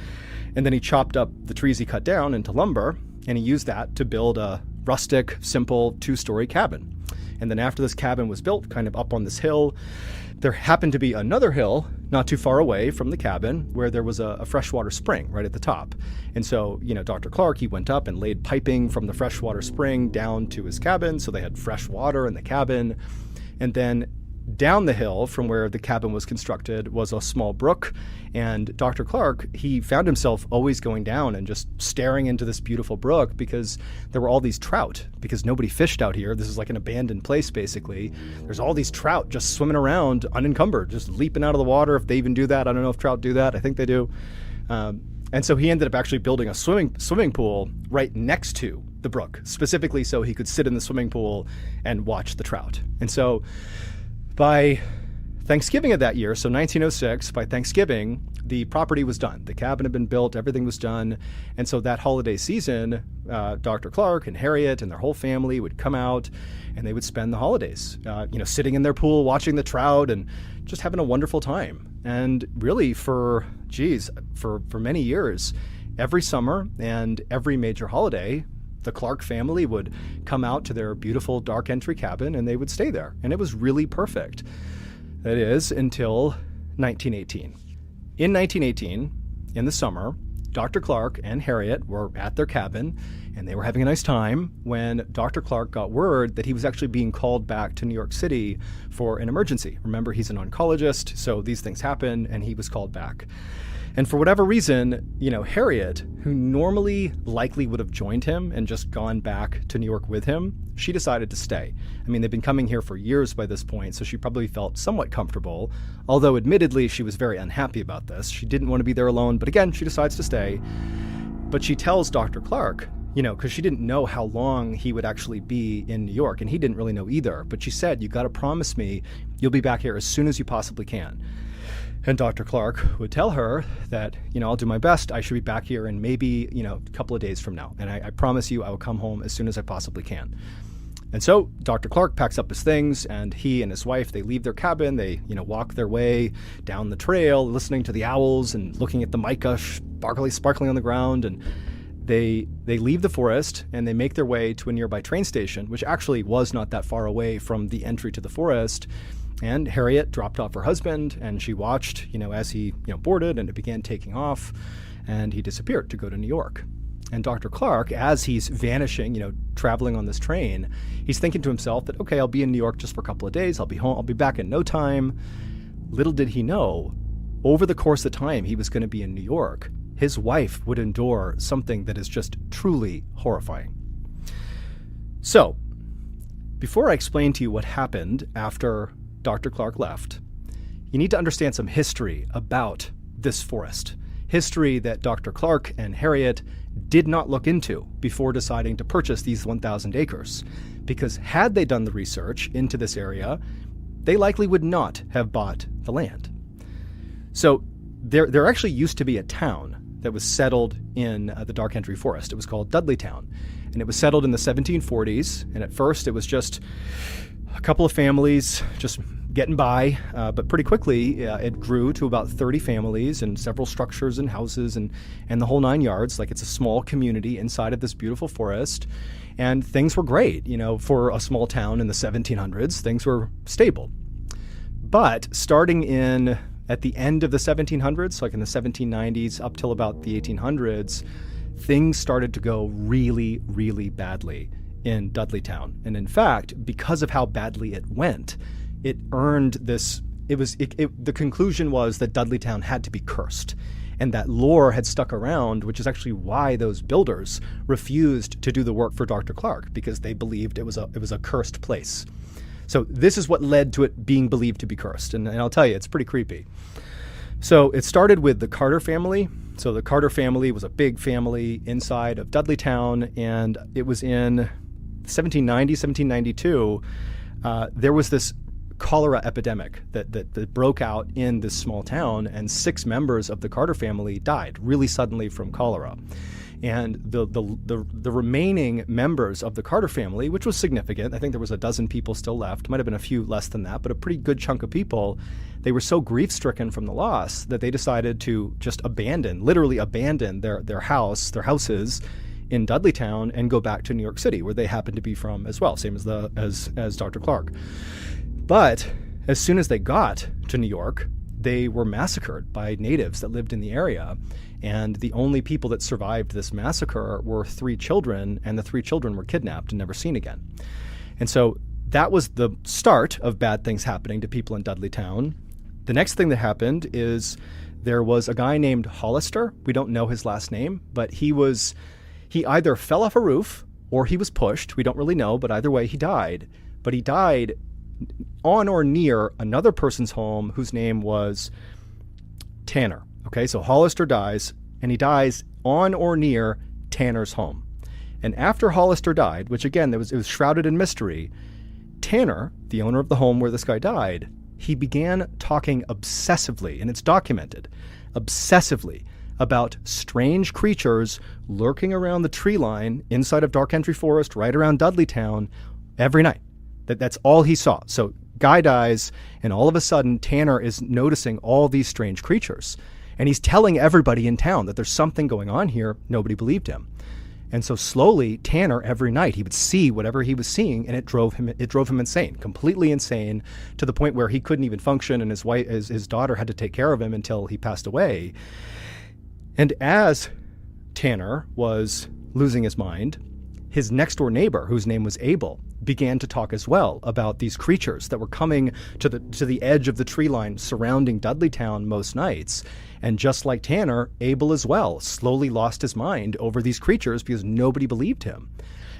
And then he chopped up the trees he cut down into lumber, and he used that to build a rustic, simple 2-story cabin. And then after this cabin was built, kind of up on this hill, there happened to be another hill not too far away from the cabin where there was a freshwater spring right at the top. And so, Dr. Clark, he went up and laid piping from the freshwater spring down to his cabin, so they had fresh water in the cabin. And then down the hill from where the cabin was constructed was a small brook, and Dr. Clark, he found himself always going down and just staring into this beautiful brook because there were all these trout, because nobody fished out here. This is like an abandoned place, basically. There's all these trout just swimming around unencumbered, just leaping out of the water. If they even do that, I don't know if trout do that. I think they do. And so he ended up actually building a swimming pool right next to the brook, specifically so he could sit in the swimming pool and watch the trout. And so by Thanksgiving of that year, so 1906, by Thanksgiving, the property was done. The cabin had been built, everything was done. And so that holiday season, Dr. Clark and Harriet and their whole family would come out and they would spend the holidays, sitting in their pool, watching the trout and just having a wonderful time. And really for many years, every summer and every major holiday, the Clark family would come out to their beautiful dark entry cabin and they would stay there. And it was really perfect. That is, until 1918. In 1918, in the summer, Dr. Clark and Harriet were at their cabin and they were having a nice time when Dr. Clark got word that he was actually being called back to New York City for an emergency. Remember, he's an oncologist, so these things happen, and he was called back. And for whatever reason, Harriet, who normally likely would have joined him and just gone back to New York with him, she decided to stay. I mean, they've been coming here for years by this point, so she probably felt somewhat comfortable, although admittedly she was very unhappy about this. She didn't want to be there alone, but again, she decides to stay. But she tells Dr. Clark, because she didn't know how long he would actually be in New York, and he didn't really know either, but she said, "You got to promise me you'll be back here as soon as you possibly can." And Dr. Clark would tell her that, I'll do my best. I should be back here in maybe, a couple of days from now. And I promise you I will come home as soon as I possibly can. And so Dr. Clark packs up his things, and he and his wife, they leave their cabin. They, walk their way down the trail, listening to the owls and looking at the mica sparkling on the ground. And they leave the forest and they make their way to a nearby train station, which actually was not that far away from the entry to the forest. And Harriet dropped off her husband, and she watched, as he, boarded, and it began taking off, and he disappeared to go to New York. And Dr. Clark, as he's vanishing, traveling on this train, he's thinking to himself that, okay, I'll be in New York just for a couple of days. I'll be home. I'll be back in no time. Little did he know, over the course of time he was going to be in New York, his wife would endure something that is just truly horrifying. So, before I explain to you what happened after Dr. Clark left, you need to understand some history about this forest. History that Dr. Clark and Harriet did not look into before deciding to purchase these 1,000 acres. Because had they done the research into this area, they likely would not have bought the land. So there actually used to be a town that was settled in the Dark Entry Forest. It was called Dudleytown. And it was settled in the 1740s. And at first it was just a couple of families just getting by, but pretty quickly it grew to about 30 families and several structures and houses and the whole nine yards. Like, it's a small community inside of this beautiful forest, and things were great. For a small town in the 1700s, things were stable. But starting at the end of the 1700s, like in the 1790s up till about the 1800s, things started to go really, really badly in Dudleytown. And in fact, because of how badly it went, it earned this. The conclusion was that Dudleytown had to be cursed, and that lore had stuck around, which is actually why those builders refused to do the work for Dr. Clark, because they believed it was a cursed place. So this is what led to it being believed to be cursed, and I'll tell you, it's pretty creepy. So it started with the Carter family. So the Carter family was a big family inside of Dudleytown, and it was in 1790, 1792. There was this cholera epidemic that broke out in this small town, and 6 members of the Carter family died really suddenly from cholera. And the remaining members of the Carter family, which was significant, I think there was a dozen people still left, might have been a few less than that, but a pretty good chunk of people, they were so grief-stricken from the loss that they decided to just literally abandon their houses in Dudleytown and go back to New York City, where they happened to be from as well, same as Dr. Clark. But as soon as they got to New York, they were massacred by natives that lived in the area. And the only people that survived this massacre were 3 children, and the 3 children were kidnapped and never seen again. And so that was the start of bad things happening to people in Dudleytown. The next thing that happened is there was a guy named Hollister. We don't know his last name, but he either fell off a roof or he was pushed. We don't really know, but either way, he died. But he died on or near another person's home whose name was Tanner. Okay, so Hollister dies, and he dies on or near Tanner's home. And after Hollister died, which again, it was shrouded in mystery, Tanner, the owner of the home where this guy died, he began talking obsessively, and it's documented, obsessively about strange creatures lurking around the tree line inside of Dark Entry Forest, right around Dudleytown, every night. That's all he saw. So guy dies, and all of a sudden Tanner is noticing all these strange creatures. And he's telling everybody in town that there's something going on here. Nobody believed him. And so slowly, Tanner, every night, he would see whatever he was seeing, and it drove him insane, completely insane, to the point where he couldn't even function, and his daughter had to take care of him until he passed away. And as Tanner was losing his mind, his next door neighbor, whose name was Abel, began to talk as well about these creatures that were coming to the edge of the tree line surrounding Dudleytown most nights. And just like Tanner, Abel as well slowly lost his mind over these creatures because nobody believed him.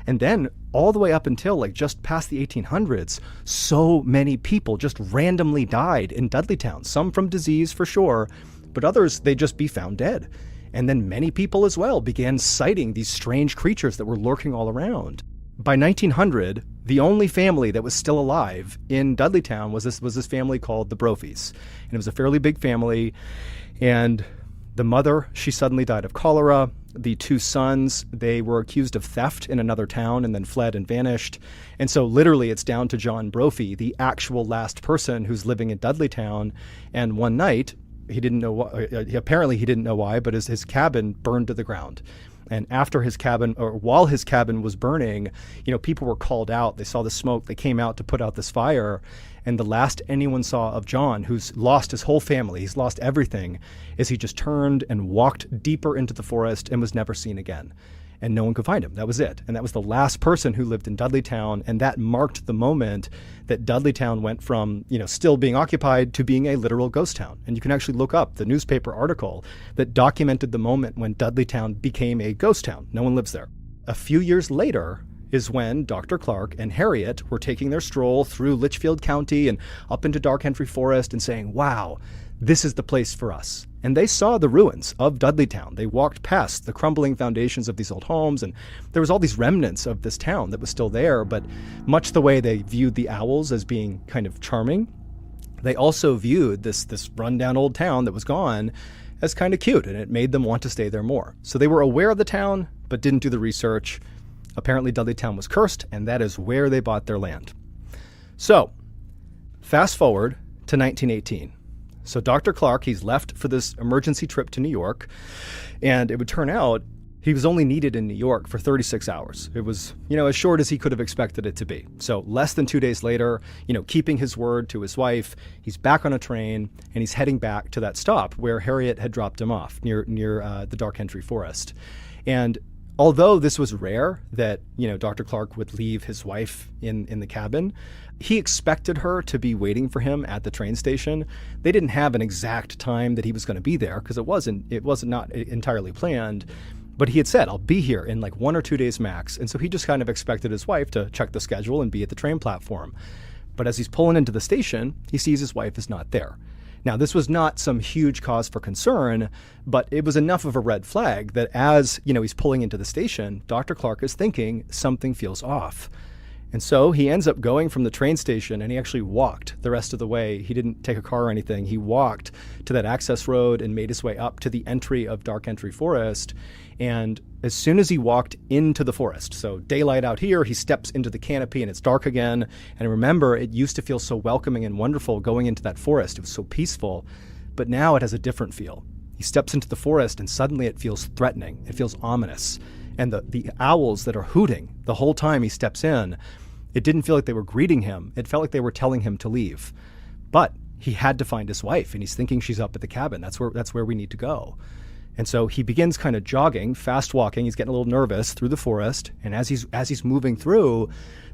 And then all the way up until just past the 1800s, so many people just randomly died in Dudleytown, some from disease for sure, but others, they'd just be found dead. And then many people as well began citing these strange creatures that were lurking all around. By 1900, the only family that was still alive in Dudleytown was this family called the Brophies. And it was a fairly big family. And the mother, she suddenly died of cholera. The 2 sons, they were accused of theft in another town and then fled and vanished. And so literally it's down to John Brophy, the actual last person who's living in Dudleytown. And one night, he didn't know why, apparently he didn't know why, but his cabin burned to the ground. And after his cabin, or while his cabin was burning, people were called out. They saw the smoke. They came out to put out this fire. And the last anyone saw of John, who's lost his whole family, he's lost everything, is he just turned and walked deeper into the forest and was never seen again. and no one could find him. That was it. And that was the last person who lived in Dudleytown. And that marked the moment that Dudleytown went from, still being occupied to being a literal ghost town. And you can actually look up the newspaper article that documented the moment when Dudleytown became a ghost town. No one lives there. A few years later is when Dr. Clark and Harriet were taking their stroll through Litchfield County and up into Dark Entry Forest and saying, wow, this is the place for us. And they saw the ruins of Dudleytown. They walked past the crumbling foundations of these old homes, and there was all these remnants of this town that was still there, but much the way they viewed the owls as being kind of charming, they also viewed this rundown old town that was gone as kind of cute, and it made them want to stay there more. So they were aware of the town, but didn't do the research. Apparently Dudleytown was cursed, and that is where they bought their land. So, fast forward to 1918. So Dr. Clark, he's left for this emergency trip to New York, and it would turn out he was only needed in New York for 36 hours. It was, as short as he could have expected it to be. So less than 2 days later, keeping his word to his wife, he's back on a train, and he's heading back to that stop where Harriet had dropped him off near the Dark Entry Forest. And although this was rare that, Dr. Clark would leave his wife in the cabin, he expected her to be waiting for him at the train station. They didn't have an exact time that he was going to be there because it wasn't not entirely planned. But he had said, I'll be here in like 1 or 2 days max. And so he just kind of expected his wife to check the schedule and be at the train platform. But as he's pulling into the station, he sees his wife is not there. Now, this was not some huge cause for concern, but it was enough of a red flag that as, he's pulling into the station, Dr. Clark is thinking something feels off. And so he ends up going from the train station, and he actually walked the rest of the way. He didn't take a car or anything. He walked to that access road and made his way up to the entry of Dark Entry Forest. And as soon as he walked into the forest, so daylight out here, he steps into the canopy and it's dark again. And remember, it used to feel so welcoming and wonderful going into that forest. It was so peaceful, but now it has a different feel. He steps into the forest and suddenly it feels threatening. It feels ominous. And the owls that are hooting the whole time he steps in, it didn't feel like they were greeting him. It felt like they were telling him to leave. But he had to find his wife, and he's thinking she's up at the cabin. That's where we need to go. And so he begins kind of jogging, fast walking. He's getting a little nervous through the forest. And as he's moving through,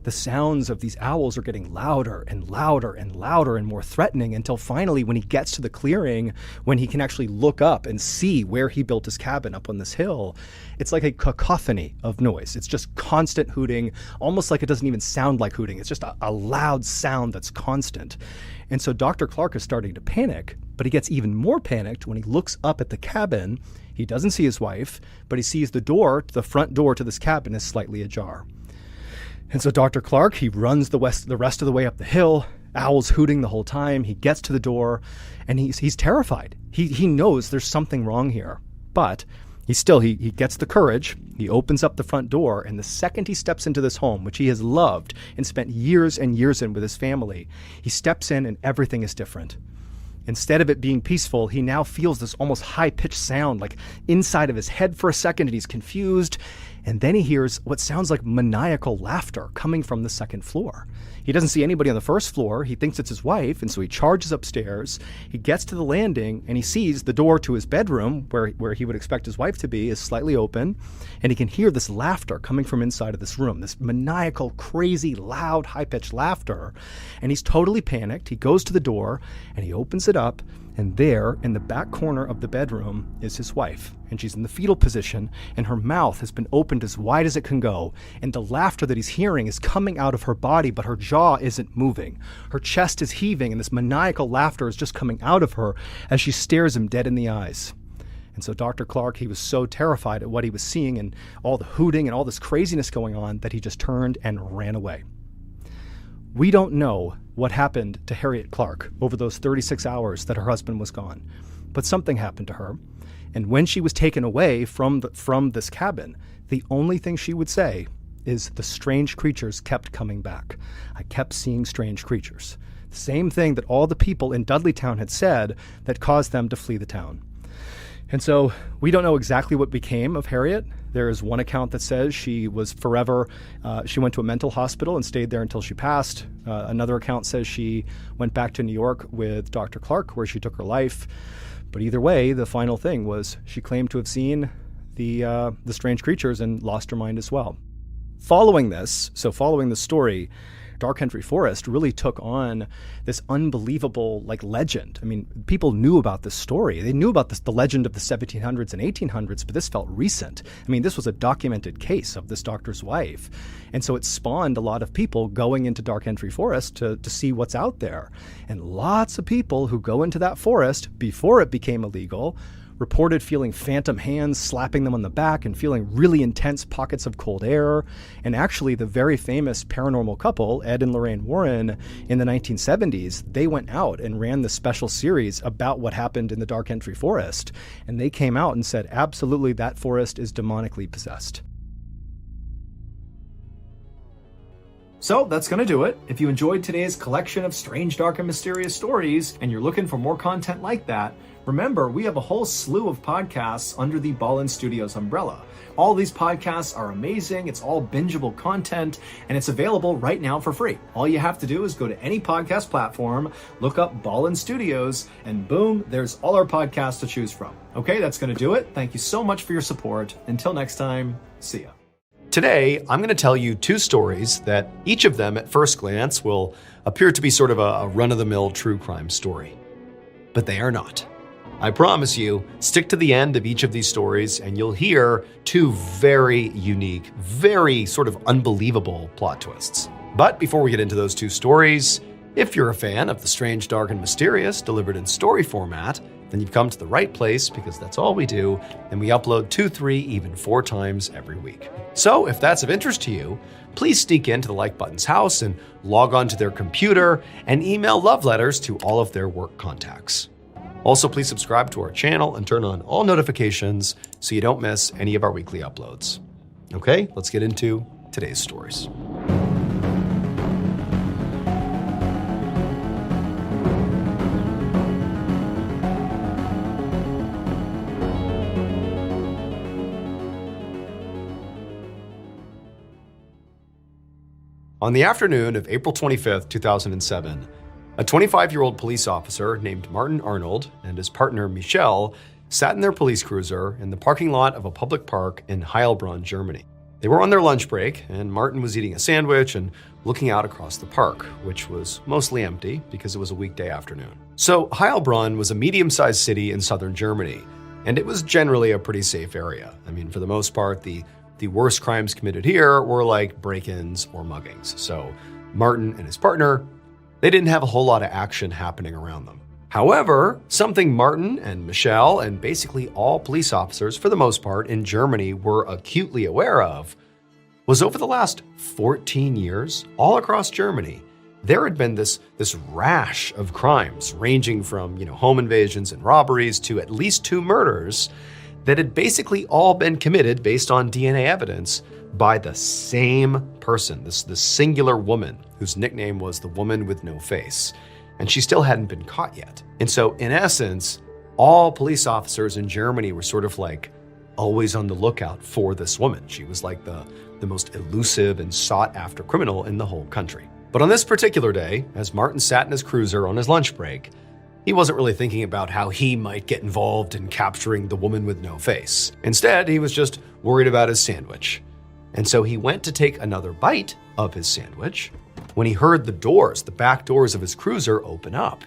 the sounds of these owls are getting louder and louder and louder and more threatening until finally when he gets to the clearing, when he can actually look up and see where he built his cabin up on this hill, it's like a cacophony of noise. It's just constant hooting, almost like it doesn't even sound like hooting. It's just a loud sound that's constant. And so Dr. Clark is starting to panic, but he gets even more panicked when he looks up at the cabin. He doesn't see his wife, but he sees the front door to this cabin is slightly ajar. And so Dr. Clark, he runs the rest of the way up the hill, owls hooting the whole time. He gets to the door, and he's terrified. He knows there's something wrong here, but he gets the courage. He opens up the front door, and the second he steps into this home, which he has loved and spent years and years in with his family, he steps in and everything is different. Instead of it being peaceful, he now feels this almost high-pitched sound, like inside of his head for a second, and he's confused. And then he hears what sounds like maniacal laughter coming from the second floor. He doesn't see anybody on the first floor. He thinks it's his wife, and so he charges upstairs. He gets to the landing, and he sees the door to his bedroom, where he would expect his wife to be, is slightly open. And he can hear this laughter coming from inside of this room, this maniacal, crazy, loud, high-pitched laughter. And he's totally panicked. He goes to the door, and he opens it up. And there, in the back corner of the bedroom, is his wife. And she's in the fetal position, and her mouth has been opened as wide as it can go. And the laughter that he's hearing is coming out of her body, but her jaw isn't moving. Her chest is heaving, and this maniacal laughter is just coming out of her as she stares him dead in the eyes. And so Dr. Clark, he was so terrified at what he was seeing and all the hooting and all this craziness going on that he just turned and ran away. We don't know what happened to Harriet Clark over those 36 hours that her husband was gone, but something happened to her. And when she was taken away from this cabin, the only thing she would say is the strange creatures kept coming back. I kept seeing strange creatures. The same thing that all the people in Dudleytown had said that caused them to flee the town. And so we don't know exactly what became of Harriet. There is one account that says she was forever, she went to a mental hospital and stayed there until she passed. Another account says she went back to New York with Dr. Clark, where she took her life. But either way, the final thing was she claimed to have seen the strange creatures and lost her mind as well. Following the story, Dark Country Forest really took on this unbelievable legend. I mean, people knew about this story. They knew about the legend of the 1700s and 1800s, but this felt recent. I mean, this was a documented case of this doctor's wife. And so it spawned a lot of people going into Dark Country Forest to see what's out there. And lots of people who go into that forest before it became illegal reported feeling phantom hands slapping them on the back and feeling really intense pockets of cold air. And actually, the very famous paranormal couple, Ed and Lorraine Warren, in the 1970s, they went out and ran this special series about what happened in the Dark Country Forest. And they came out and said, absolutely, that forest is demonically possessed. So that's going to do it. If you enjoyed today's collection of strange, dark, and mysterious stories, and you're looking for more content like that, remember, we have a whole slew of podcasts under the Ballin Studios umbrella. All these podcasts are amazing. It's all bingeable content, and it's available right now for free. All you have to do is go to any podcast platform, look up Ballin Studios, and boom, there's all our podcasts to choose from. Okay, that's going to do it. Thank you so much for your support. Until next time, see ya. Today, I'm going to tell you two stories that each of them at first glance will appear to be sort of a run-of-the-mill true crime story. But they are not. I promise you, stick to the end of each of these stories and you'll hear two very unique, very sort of unbelievable plot twists. But before we get into those two stories, if you're a fan of the strange, dark, and mysterious delivered in story format, then you've come to the right place because that's all we do, and we upload 2, 3, even 4 times every week. So if that's of interest to you, please sneak into the Like Button's house and log on to their computer and email love letters to all of their work contacts. Also, please subscribe to our channel and turn on all notifications so you don't miss any of our weekly uploads. Okay, let's get into today's stories. On the afternoon of April 25th, 2007, a 25-year-old police officer named Martin Arnold and his partner Michelle sat in their police cruiser in the parking lot of a public park in Heilbronn, Germany. They were on their lunch break, and Martin was eating a sandwich and looking out across the park, which was mostly empty because it was a weekday afternoon. So Heilbronn was a medium-sized city in southern Germany, and it was generally a pretty safe area. I mean, for the most part, the worst crimes committed here were like break-ins or muggings. So Martin and his partner, they didn't have a whole lot of action happening around them. However, something Martin and Michelle and basically all police officers, for the most part, in Germany were acutely aware of was over the last 14 years, all across Germany, there had been this rash of crimes ranging from, home invasions and robberies to at least 2 murders that had basically all been committed based on DNA evidence by the same person, this singular woman whose nickname was the woman with no face. And she still hadn't been caught yet. And so in essence, all police officers in Germany were sort of like always on the lookout for this woman. She was like the most elusive and sought after criminal in the whole country. But on this particular day, as Martin sat in his cruiser on his lunch break, he wasn't really thinking about how he might get involved in capturing the woman with no face. Instead, he was just worried about his sandwich. And so he went to take another bite of his sandwich when he heard the back doors of his cruiser open up.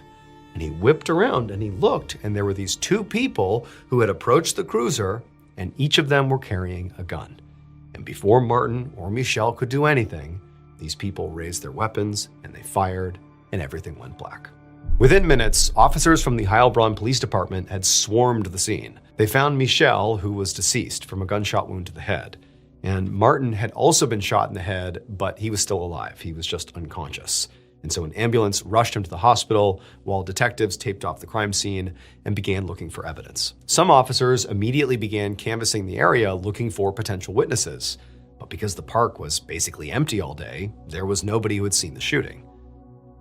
And he whipped around and he looked, and there were these 2 people who had approached the cruiser, and each of them were carrying a gun. And before Martin or Michelle could do anything, these people raised their weapons and they fired, and everything went black. Within minutes, officers from the Heilbronn Police Department had swarmed the scene. They found Michelle, who was deceased from a gunshot wound to the head. And Martin had also been shot in the head, but he was still alive. He was just unconscious. And so an ambulance rushed him to the hospital while detectives taped off the crime scene and began looking for evidence. Some officers immediately began canvassing the area looking for potential witnesses. But because the park was basically empty all day, there was nobody who had seen the shooting.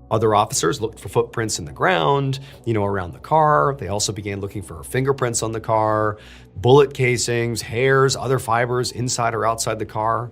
Other officers looked for footprints in the ground, around the car. They also began looking for fingerprints on the car, bullet casings, hairs, other fibers inside or outside the car.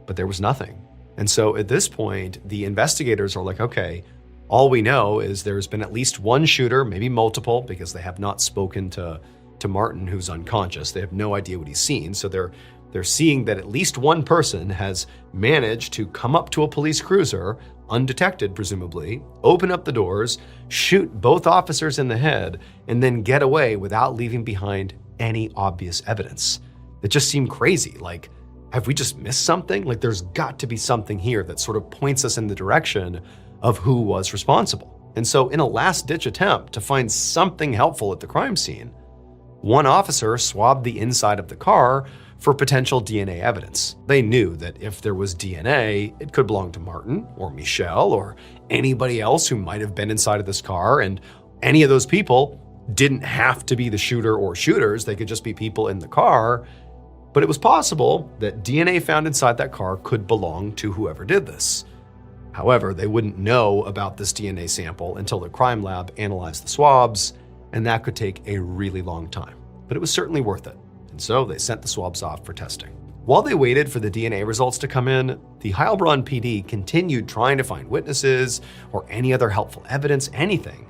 But there was nothing. And so at this point, the investigators are like, okay, all we know is there's been at least one shooter, maybe multiple, because they have not spoken to to Martin, who's unconscious. They have no idea what he's seen, so they're seeing that at least one person has managed to come up to a police cruiser, undetected presumably, open up the doors, shoot both officers in the head, and then get away without leaving behind any obvious evidence. It just seemed crazy. Like, have we just missed something? Like, there's got to be something here that sort of points us in the direction of who was responsible. And so in a last-ditch attempt to find something helpful at the crime scene, one officer swabbed the inside of the car for potential DNA evidence. They knew that if there was DNA, it could belong to Martin or Michelle or anybody else who might have been inside of this car, and any of those people didn't have to be the shooter or shooters. They could just be people in the car. But it was possible that DNA found inside that car could belong to whoever did this. However, they wouldn't know about this DNA sample until the crime lab analyzed the swabs, and that could take a really long time. But it was certainly worth it, and so they sent the swabs off for testing. While they waited for the DNA results to come in, the Heilbronn PD continued trying to find witnesses or any other helpful evidence, anything,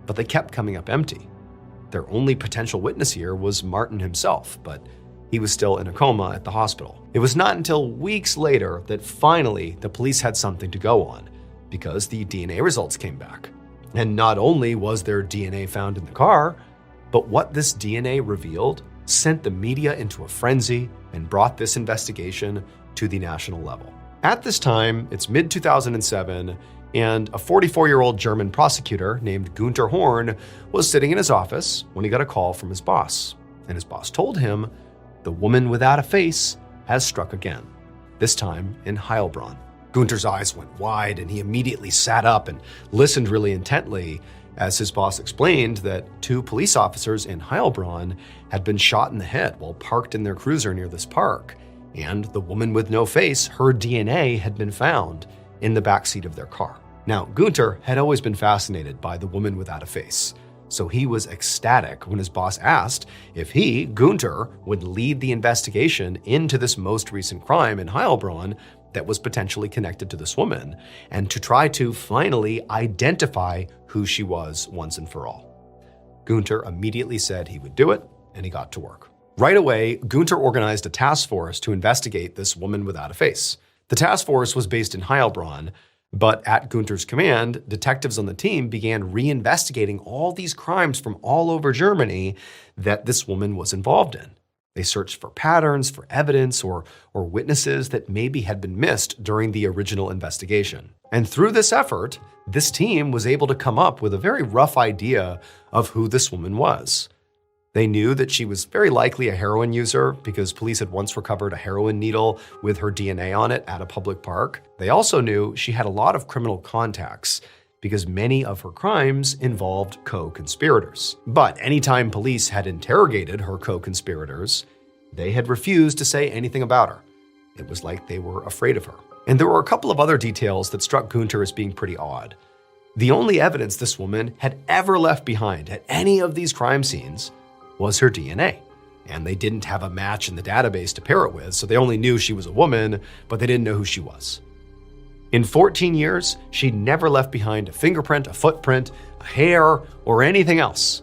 but they kept coming up empty. Their only potential witness here was Martin himself, but he was still in a coma at the hospital. It was not until weeks later that finally the police had something to go on, because the DNA results came back. And not only was there DNA found in the car, but what this DNA revealed sent the media into a frenzy and brought this investigation to the national level. At this time, it's mid-2007, and a 44-year-old German prosecutor named Gunther Horn was sitting in his office when he got a call from his boss. And his boss told him, "The woman without a face has struck again, this time in Heilbronn." Gunther's eyes went wide, and he immediately sat up and listened really intently as his boss explained that 2 police officers in Heilbronn had been shot in the head while parked in their cruiser near this park, and the woman with no face, her DNA had been found in the backseat of their car. Now, Gunther had always been fascinated by the woman without a face, so he was ecstatic when his boss asked if he, Gunther, would lead the investigation into this most recent crime in Heilbronn that was potentially connected to this woman, and to try to finally identify who she was once and for all. Gunther immediately said he would do it, and he got to work. Right away, Gunther organized a task force to investigate this woman without a face. The task force was based in Heilbronn, but at Gunther's command, detectives on the team began reinvestigating all these crimes from all over Germany that this woman was involved in. They searched for patterns, for evidence, or witnesses that maybe had been missed during the original investigation. And through this effort, this team was able to come up with a very rough idea of who this woman was. They knew that she was very likely a heroin user because police had once recovered a heroin needle with her DNA on it at a public park. They also knew she had a lot of criminal contacts because many of her crimes involved co-conspirators. But anytime police had interrogated her co-conspirators, they had refused to say anything about her. It was like they were afraid of her. And there were a couple of other details that struck Gunther as being pretty odd. The only evidence this woman had ever left behind at any of these crime scenes was her DNA. And they didn't have a match in the database to pair it with, so they only knew she was a woman, but they didn't know who she was. In 14 years, she'd never left behind a fingerprint, a footprint, a hair, or anything else.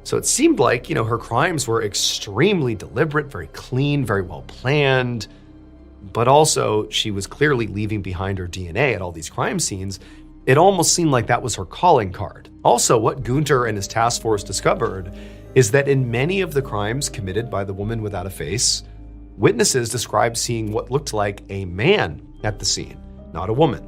So it seemed like, her crimes were extremely deliberate, very clean, very well planned, but also she was clearly leaving behind her DNA at all these crime scenes. It almost seemed like that was her calling card. Also, what Gunther and his task force discovered is that in many of the crimes committed by the woman without a face, witnesses described seeing what looked like a man at the scene, not a woman.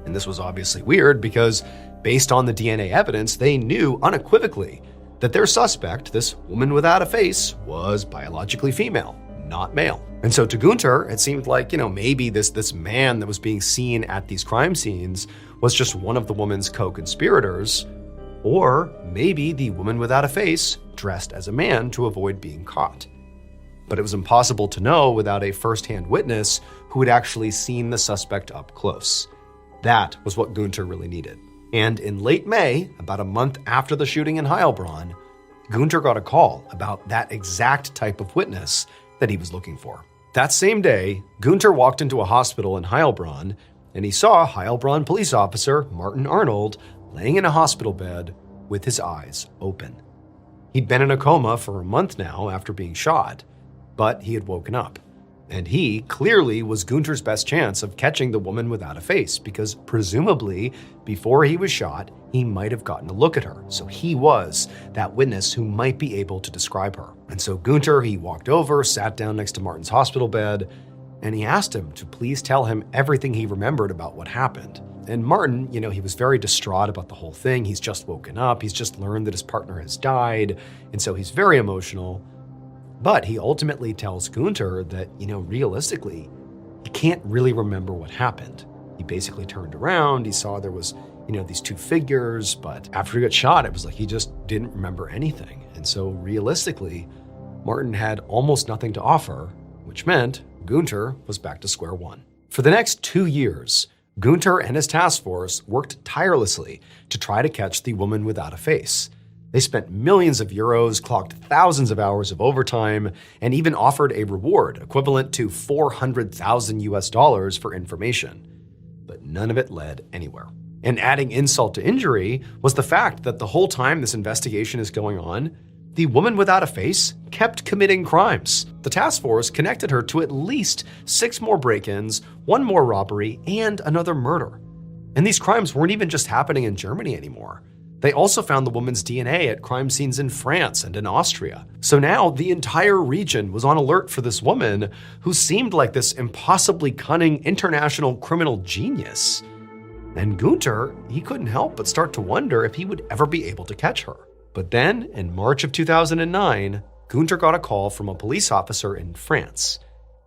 And this was obviously weird because based on the DNA evidence, they knew unequivocally that their suspect, this woman without a face, was biologically female, not male. And so to Gunther, it seemed like, maybe this man that was being seen at these crime scenes was just one of the woman's co-conspirators, or maybe the woman without a face dressed as a man to avoid being caught. But it was impossible to know without a first-hand witness who had actually seen the suspect up close. That was what Gunther really needed. And in late May, about a month after the shooting in Heilbronn, Gunther got a call about that exact type of witness that he was looking for. That same day, Gunther walked into a hospital in Heilbronn, and he saw Heilbronn police officer Martin Arnold laying in a hospital bed with his eyes open. He'd been in a coma for a month now after being shot, but he had woken up. And he clearly was Gunter's best chance of catching the woman without a face, because presumably, before he was shot, he might have gotten a look at her. So he was that witness who might be able to describe her. And so Gunter, he walked over, sat down next to Martin's hospital bed, and he asked him to please tell him everything he remembered about what happened. And Martin, he was very distraught about the whole thing. He's just woken up. He's just learned that his partner has died. And so he's very emotional. But he ultimately tells Gunter that, realistically, he can't really remember what happened. He basically turned around. He saw there was, these two figures. But after he got shot, it was like he just didn't remember anything. And so realistically, Martin had almost nothing to offer, which meant Gunter was back to square one. For the next 2 years, Gunter and his task force worked tirelessly to try to catch the woman without a face. They spent millions of euros, clocked thousands of hours of overtime, and even offered a reward equivalent to $400,000 for information. But none of it led anywhere. And adding insult to injury was the fact that the whole time this investigation is going on, the woman without a face kept committing crimes. The task force connected her to at least 6 more break-ins, 1 more robbery, and another murder. And these crimes weren't even just happening in Germany anymore. They also found the woman's DNA at crime scenes in France and in Austria. So now the entire region was on alert for this woman who seemed like this impossibly cunning international criminal genius. And Gunter, he couldn't help but start to wonder if he would ever be able to catch her. But then, in March of 2009, Gunter got a call from a police officer in France.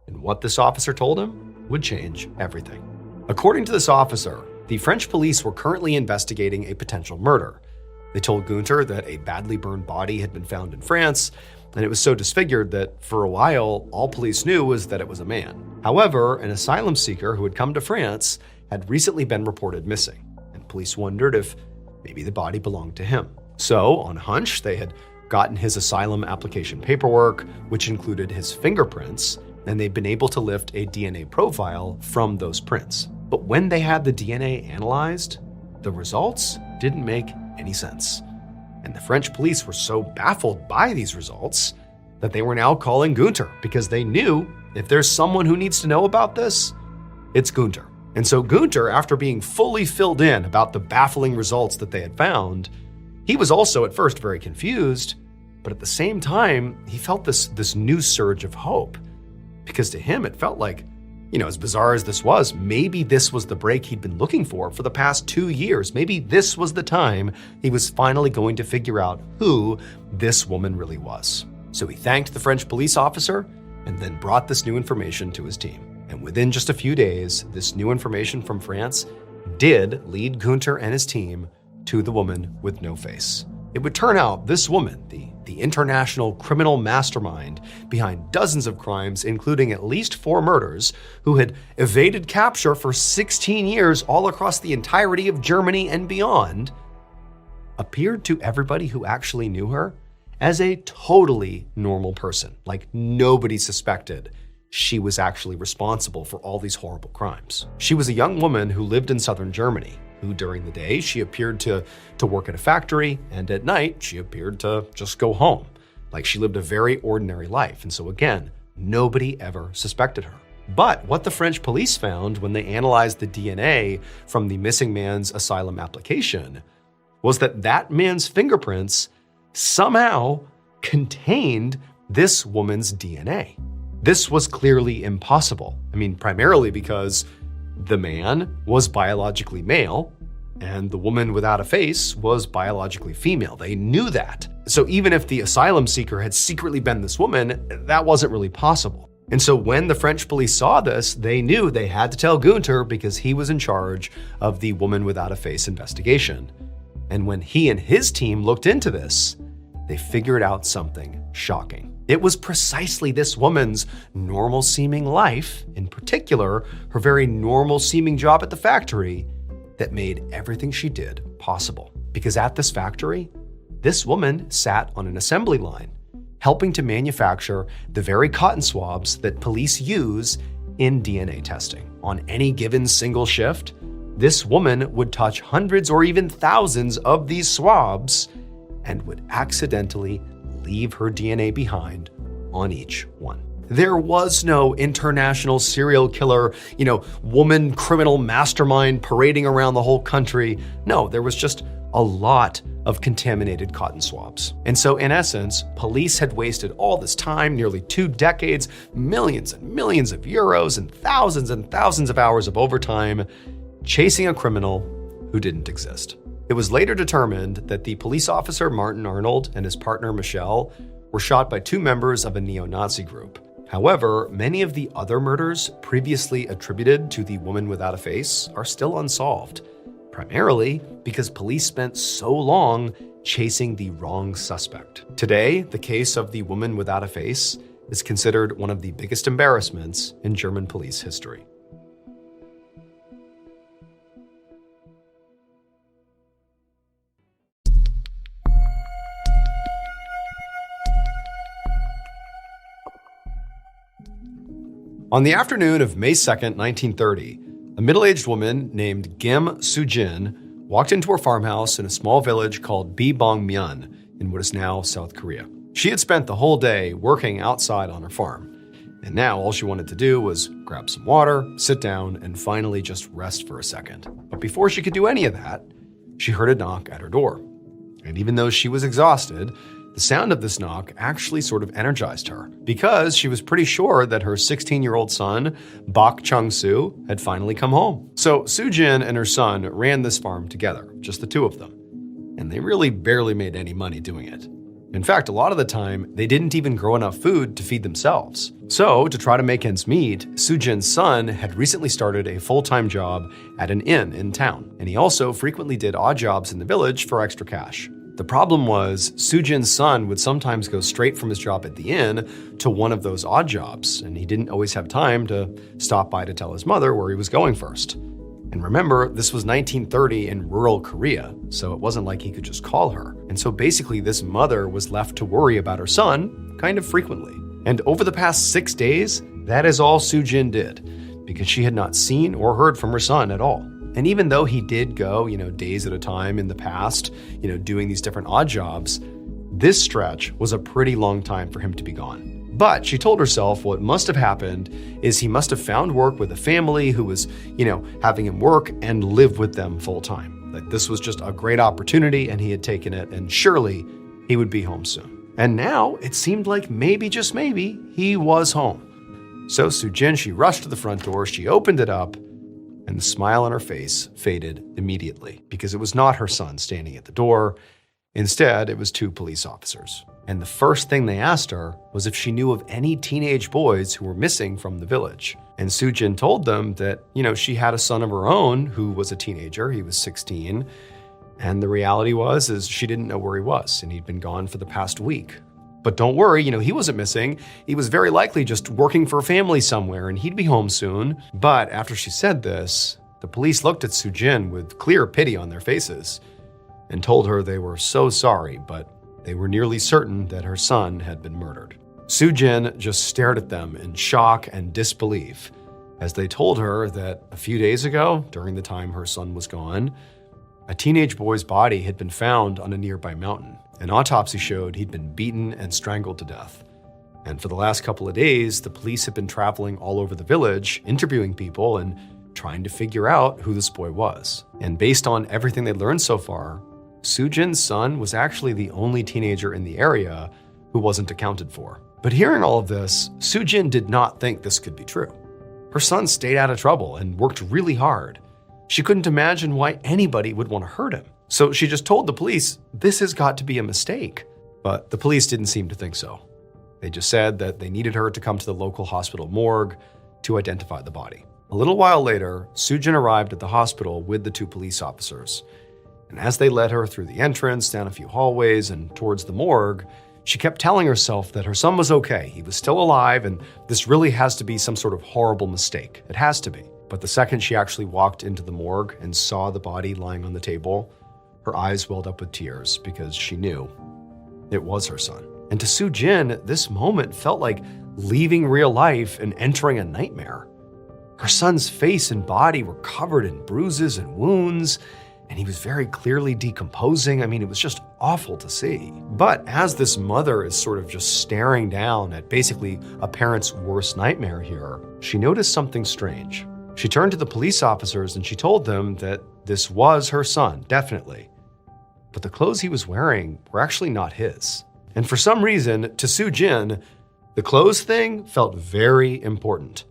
And what this officer told him would change everything. According to this officer, the French police were currently investigating a potential murder. They told Gunter that a badly burned body had been found in France, and it was so disfigured that for a while, all police knew was that it was a man. However, an asylum seeker who had come to France had recently been reported missing, and police wondered if maybe the body belonged to him. So, on a hunch, they had gotten his asylum application paperwork, which included his fingerprints, and they'd been able to lift a DNA profile from those prints. But when they had the DNA analyzed, the results didn't make any sense. And the French police were so baffled by these results that they were now calling Gunter, because they knew if there's someone who needs to know about this, it's Gunter. And so Gunter, after being fully filled in about the baffling results that they had found, he was also at first very confused, but at the same time, he felt this new surge of hope. Because to him, it felt like, as bizarre as this was, maybe this was the break he'd been looking for the past 2 years. Maybe this was the time he was finally going to figure out who this woman really was. So he thanked the French police officer and then brought this new information to his team. And within just a few days, this new information from France did lead Gunter and his team to the woman with no face. It would turn out this woman, the international criminal mastermind behind dozens of crimes, including at least 4 murders, who had evaded capture for 16 years all across the entirety of Germany and beyond, appeared to everybody who actually knew her as a totally normal person. Like nobody suspected she was actually responsible for all these horrible crimes. She was a young woman who lived in southern Germany, who during the day she appeared to work at a factory, and at night she appeared to just go home. Like she lived a very ordinary life. And so again, nobody ever suspected her. But what the French police found when they analyzed the DNA from the missing man's asylum application was that man's fingerprints somehow contained this woman's DNA. This was clearly impossible. Primarily because the man was biologically male and the woman without a face was biologically female. They knew that. So even if the asylum seeker had secretly been this woman, that wasn't really possible. And so when the French police saw this, they knew they had to tell Gunter because he was in charge of the woman without a face investigation. And when he and his team looked into this, they figured out something shocking. It was precisely this woman's normal-seeming life, in particular, her very normal-seeming job at the factory, that made everything she did possible. Because at this factory, this woman sat on an assembly line, helping to manufacture the very cotton swabs that police use in DNA testing. On any given single shift, this woman would touch hundreds or even thousands of these swabs and would accidentally leave her DNA behind on each one. There was no international serial killer, woman criminal mastermind parading around the whole country. No, there was just a lot of contaminated cotton swabs. And so in essence, police had wasted all this time, nearly 2 decades, millions and millions of euros, and thousands of hours of overtime, chasing a criminal who didn't exist. It was later determined that the police officer Martin Arnold and his partner Michelle were shot by 2 members of a neo-Nazi group. However, many of the other murders previously attributed to the woman without a face are still unsolved, primarily because police spent so long chasing the wrong suspect. Today, the case of the woman without a face is considered one of the biggest embarrassments in German police history. On the afternoon of May 2nd, 1930, a middle-aged woman named Kim Soo-jin walked into her farmhouse in a small village called Bibongmyeon in what is now South Korea. She had spent the whole day working outside on her farm, and now all she wanted to do was grab some water, sit down, and finally just rest for a second. But before she could do any of that, she heard a knock at her door. And even though she was exhausted, the sound of this knock actually sort of energized her, because she was pretty sure that her 16-year-old son, Bak Chung-soo, had finally come home. So Soo-jin and her son ran this farm together, just the 2 of them. And they really barely made any money doing it. In fact, a lot of the time, they didn't even grow enough food to feed themselves. So to try to make ends meet, Soo-jin's son had recently started a full-time job at an inn in town. And he also frequently did odd jobs in the village for extra cash. The problem was, Soo-jin's son would sometimes go straight from his job at the inn to one of those odd jobs, and he didn't always have time to stop by to tell his mother where he was going first. And remember, this was 1930 in rural Korea, so it wasn't like he could just call her. And so basically, this mother was left to worry about her son kind of frequently. And over the past 6 days, that is all Soo-jin did, because she had not seen or heard from her son at all. And even though he did go, days at a time in the past, doing these different odd jobs, this stretch was a pretty long time for him to be gone. But she told herself what must have happened is he must have found work with a family who was, having him work and live with them full time. Like this was just a great opportunity and he had taken it, and surely he would be home soon. And now it seemed like maybe, just maybe, he was home. So Soo-jin, she rushed to the front door, she opened it up, and the smile on her face faded immediately, because it was not her son standing at the door. Instead, it was 2 police officers. And the first thing they asked her was if she knew of any teenage boys who were missing from the village. And Soo-jin told them that, she had a son of her own who was a teenager. He was 16. And the reality is she didn't know where he was, and he'd been gone for the past week. But don't worry, he wasn't missing. He was very likely just working for a family somewhere, and he'd be home soon. But after she said this, the police looked at Soo-jin with clear pity on their faces and told her they were so sorry, but they were nearly certain that her son had been murdered. Soo-jin just stared at them in shock and disbelief as they told her that a few days ago, during the time her son was gone, a teenage boy's body had been found on a nearby mountain. An autopsy showed he'd been beaten and strangled to death. And for the last couple of days, the police had been traveling all over the village, interviewing people and trying to figure out who this boy was. And based on everything they learned so far, Soo-jin's son was actually the only teenager in the area who wasn't accounted for. But hearing all of this, Soo-jin did not think this could be true. Her son stayed out of trouble and worked really hard. She couldn't imagine why anybody would want to hurt him. So she just told the police, this has got to be a mistake. But the police didn't seem to think so. They just said that they needed her to come to the local hospital morgue to identify the body. A little while later, Soo-jin arrived at the hospital with the 2 police officers. And as they led her through the entrance, down a few hallways, and towards the morgue, she kept telling herself that her son was okay. He was still alive, and this really has to be some sort of horrible mistake. It has to be. But the second she actually walked into the morgue and saw the body lying on the table, her eyes welled up with tears because she knew it was her son. And to Soo-jin, this moment felt like leaving real life and entering a nightmare. Her son's face and body were covered in bruises and wounds, and he was very clearly decomposing. I mean, it was just awful to see. But as this mother is sort of just staring down at basically a parent's worst nightmare here, she noticed something strange. She turned to the police officers and she told them that this was her son, definitely. But the clothes he was wearing were actually not his. And for some reason, to Soo-jin, the clothes thing felt very important.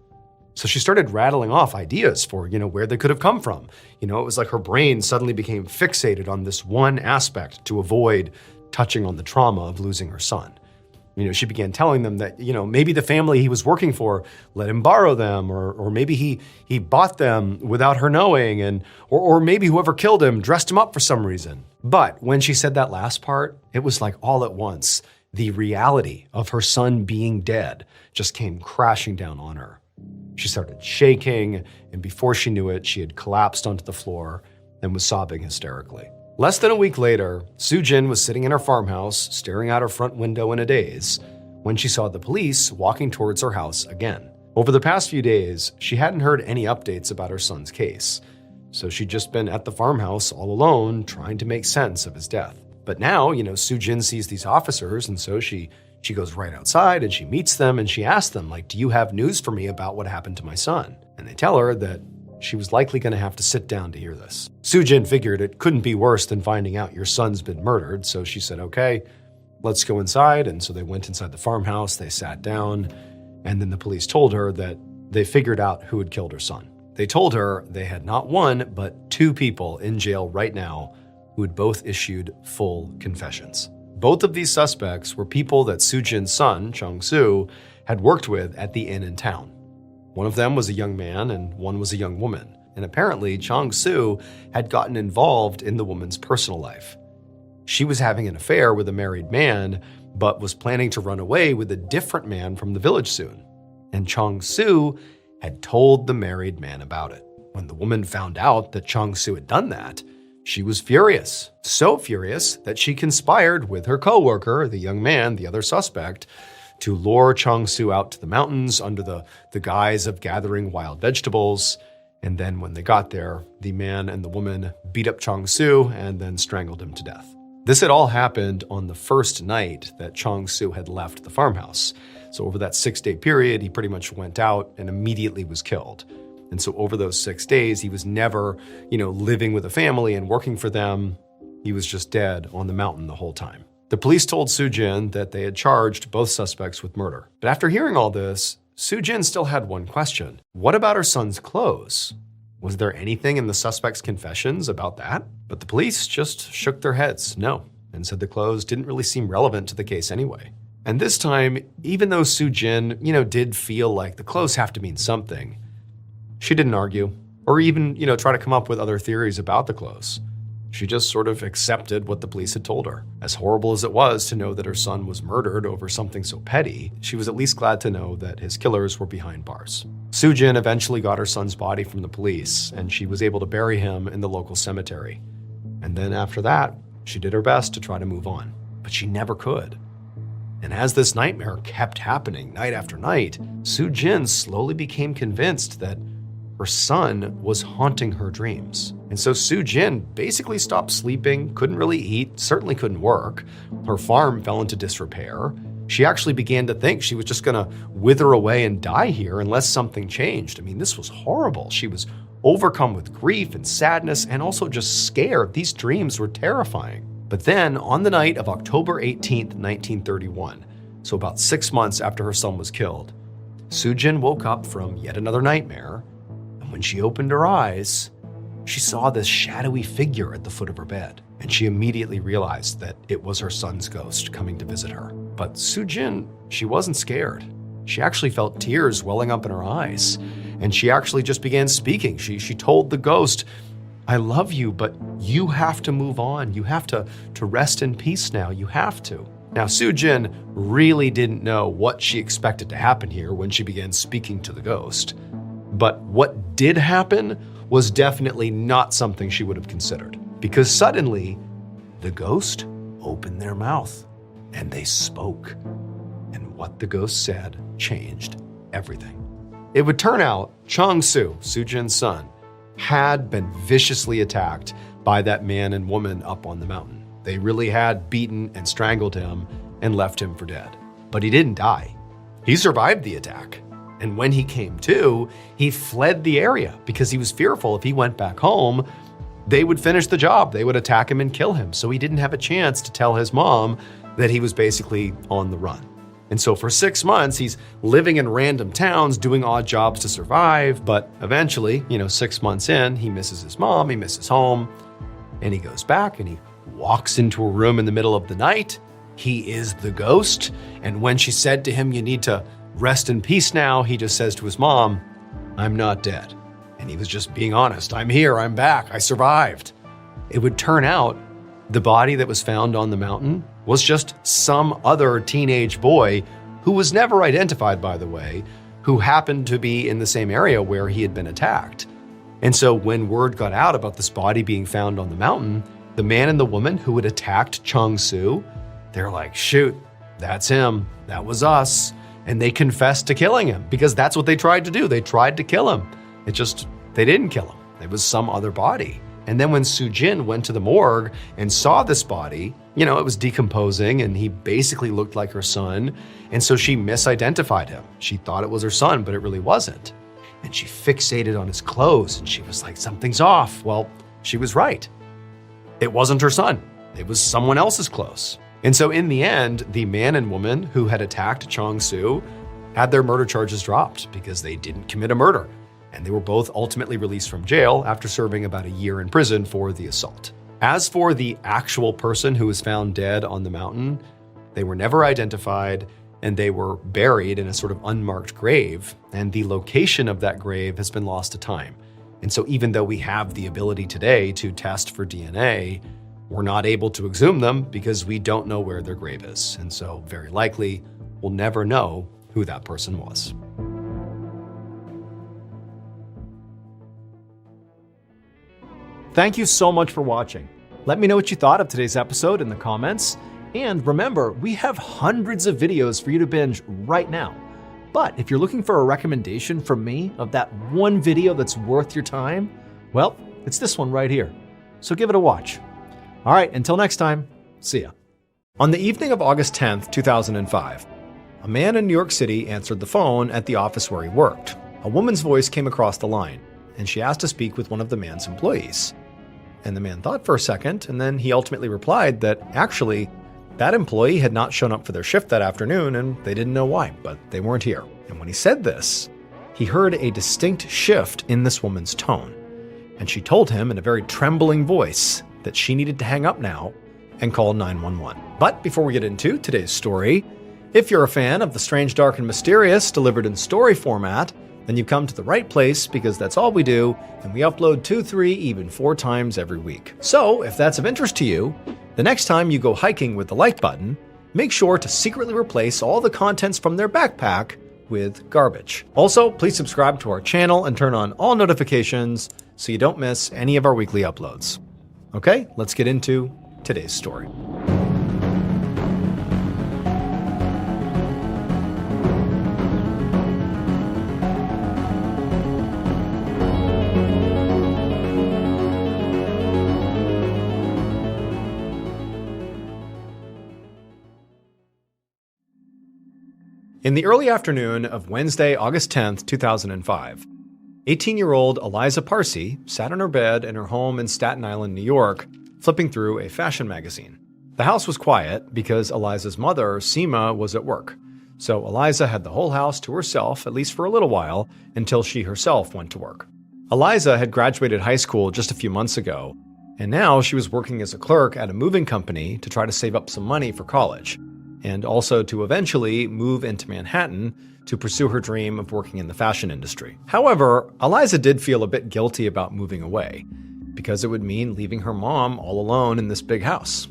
So she started rattling off ideas for, where they could have come from. It was like her brain suddenly became fixated on this one aspect to avoid touching on the trauma of losing her son. She began telling them that, maybe the family he was working for let him borrow them, or maybe he bought them without her knowing, or maybe whoever killed him dressed him up for some reason. But when she said that last part, it was like all at once, the reality of her son being dead just came crashing down on her. She started shaking, and before she knew it, she had collapsed onto the floor and was sobbing hysterically. Less than a week later, Soo-jin was sitting in her farmhouse, staring out her front window in a daze, when she saw the police walking towards her house again. Over the past few days, she hadn't heard any updates about her son's case, so she'd just been at the farmhouse all alone, trying to make sense of his death. But now, Soo-jin sees these officers, and so she goes right outside and she meets them and she asks them, do you have news for me about what happened to my son? And they tell her that she was likely going to have to sit down to hear this. Soo-jin figured it couldn't be worse than finding out your son's been murdered, so she said, okay, let's go inside. And so they went inside the farmhouse, they sat down, and then the police told her that they figured out who had killed her son. They told her they had not one, but two people in jail right now who had both issued full confessions. Both of these suspects were people that Soo-jin's son, Chung-soo, had worked with at the inn in town. One of them was a young man and one was a young woman. And apparently, Chung-soo had gotten involved in the woman's personal life. She was having an affair with a married man, but was planning to run away with a different man from the village soon. And Chung-soo had told the married man about it. When the woman found out that Chung-soo had done that, she was furious. So furious that she conspired with her coworker, the young man, the other suspect, to lure Chung-soo out to the mountains under the guise of gathering wild vegetables. And then when they got there, the man and the woman beat up Chung-soo and then strangled him to death. This had all happened on the first night that Chung-soo had left the farmhouse. So over that 6-day period, he pretty much went out and immediately was killed. And so over those 6 days, he was never, living with a family and working for them. He was just dead on the mountain the whole time. The police told Soo-jin that they had charged both suspects with murder. But after hearing all this, Soo-jin still had one question. What about her son's clothes? Was there anything in the suspect's confessions about that? But the police just shook their heads, no, and said the clothes didn't really seem relevant to the case anyway. And this time, even though Soo-jin, did feel like the clothes have to mean something, she didn't argue or even, try to come up with other theories about the clothes. She just sort of accepted what the police had told her. As horrible as it was to know that her son was murdered over something so petty, she was at least glad to know that his killers were behind bars. Soo-jin eventually got her son's body from the police, and she was able to bury him in the local cemetery. And then after that, she did her best to try to move on, but she never could. And as this nightmare kept happening night after night, Soo-jin slowly became convinced that her son was haunting her dreams. And so Soo-jin basically stopped sleeping, couldn't really eat, certainly couldn't work. Her farm fell into disrepair. She actually began to think she was just gonna wither away and die here unless something changed. I mean, this was horrible. She was overcome with grief and sadness and also just scared. These dreams were terrifying. But then on the night of October 18th, 1931, so about 6 months after her son was killed, Soo-jin woke up from yet another nightmare. When she opened her eyes, she saw this shadowy figure at the foot of her bed, and she immediately realized that it was her son's ghost coming to visit her. But Soo-jin, she wasn't scared. She actually felt tears welling up in her eyes, and she actually just began speaking. She told the ghost, "I love you, but you have to move on. You have to rest in peace now. You have to." Now, Soo-jin really didn't know what she expected to happen here when she began speaking to the ghost. But what did happen was definitely not something she would have considered, because suddenly the ghost opened their mouth and they spoke. And what the ghost said changed everything. It would turn out Chung-soo, Soo-jin's son, had been viciously attacked by that man and woman up on the mountain. They really had beaten and strangled him and left him for dead. But he didn't die. He survived the attack. And when he came to, he fled the area because he was fearful if he went back home, they would finish the job. They would attack him and kill him. So he didn't have a chance to tell his mom that he was basically on the run. And so for 6 months, he's living in random towns, doing odd jobs to survive. But eventually, 6 months in, he misses his mom, he misses home, and he goes back and he walks into a room in the middle of the night. He is the ghost. And when she said to him, "You need to rest in peace now," he just says to his mom, "I'm not dead." And he was just being honest. "I'm here, I'm back, I survived." It would turn out the body that was found on the mountain was just some other teenage boy who was never identified, by the way, who happened to be in the same area where he had been attacked. And so when word got out about this body being found on the mountain, the man and the woman who had attacked Chung Soo, they're like, "Shoot, that's him, that was us." And they confessed to killing him because that's what they tried to do. They tried to kill him. They didn't kill him. It was some other body. And then when Soo Jin went to the morgue and saw this body, it was decomposing and he basically looked like her son. And so she misidentified him. She thought it was her son, but it really wasn't. And she fixated on his clothes and she was like, "Something's off." Well, she was right. It wasn't her son. It was someone else's clothes. And so in the end, the man and woman who had attacked Chung Soo had their murder charges dropped because they didn't commit a murder. And they were both ultimately released from jail after serving about a year in prison for the assault. As for the actual person who was found dead on the mountain, they were never identified and they were buried in a sort of unmarked grave. And the location of that grave has been lost to time. And so even though we have the ability today to test for DNA, we're not able to exhume them because we don't know where their grave is. And so very likely we'll never know who that person was. Thank you so much for watching. Let me know what you thought of today's episode in the comments. And remember, we have hundreds of videos for you to binge right now. But if you're looking for a recommendation from me of that one video that's worth your time, well, it's this one right here. So give it a watch. All right, until next time, see ya. On the evening of August 10th, 2005, a man in New York City answered the phone at the office where he worked. A woman's voice came across the line, and she asked to speak with one of the man's employees. And the man thought for a second, and then he ultimately replied that actually, that employee had not shown up for their shift that afternoon, and they didn't know why, but they weren't here. And when he said this, he heard a distinct shift in this woman's tone. And she told him in a very trembling voice that she needed to hang up now and call 911. But before we get into today's story, if you're a fan of the strange, dark, and mysterious delivered in story format, then you've come to the right place because that's all we do, and we upload 2, 3, even 4 times every week. So if that's of interest to you, the next time you go hiking with the like button, make sure to secretly replace all the contents from their backpack with garbage. Also, please subscribe to our channel and turn on all notifications so you don't miss any of our weekly uploads. Okay, let's get into today's story. In the early afternoon of Wednesday, August 10th, 2005, 18-year-old Eliza Parsi sat in her bed in her home in Staten Island, New York, flipping through a fashion magazine. The house was quiet because Eliza's mother, Seema, was at work. So Eliza had the whole house to herself, at least for a little while, until she herself went to work. Eliza had graduated high school just a few months ago, and now she was working as a clerk at a moving company to try to save up some money for college, and also to eventually move into Manhattan to pursue her dream of working in the fashion industry. However, Eliza did feel a bit guilty about moving away, because it would mean leaving her mom all alone in this big house.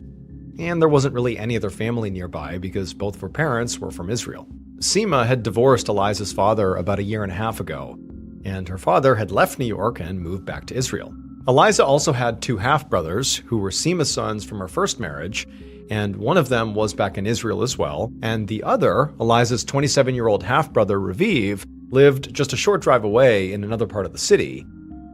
And there wasn't really any other family nearby because both of her parents were from Israel. Seema had divorced Eliza's father about a year and a half ago, and her father had left New York and moved back to Israel. Eliza also had 2 half-brothers who were Seema's sons from her first marriage, and one of them was back in Israel as well, and the other, Eliza's 27-year-old half-brother Raviv, lived just a short drive away in another part of the city.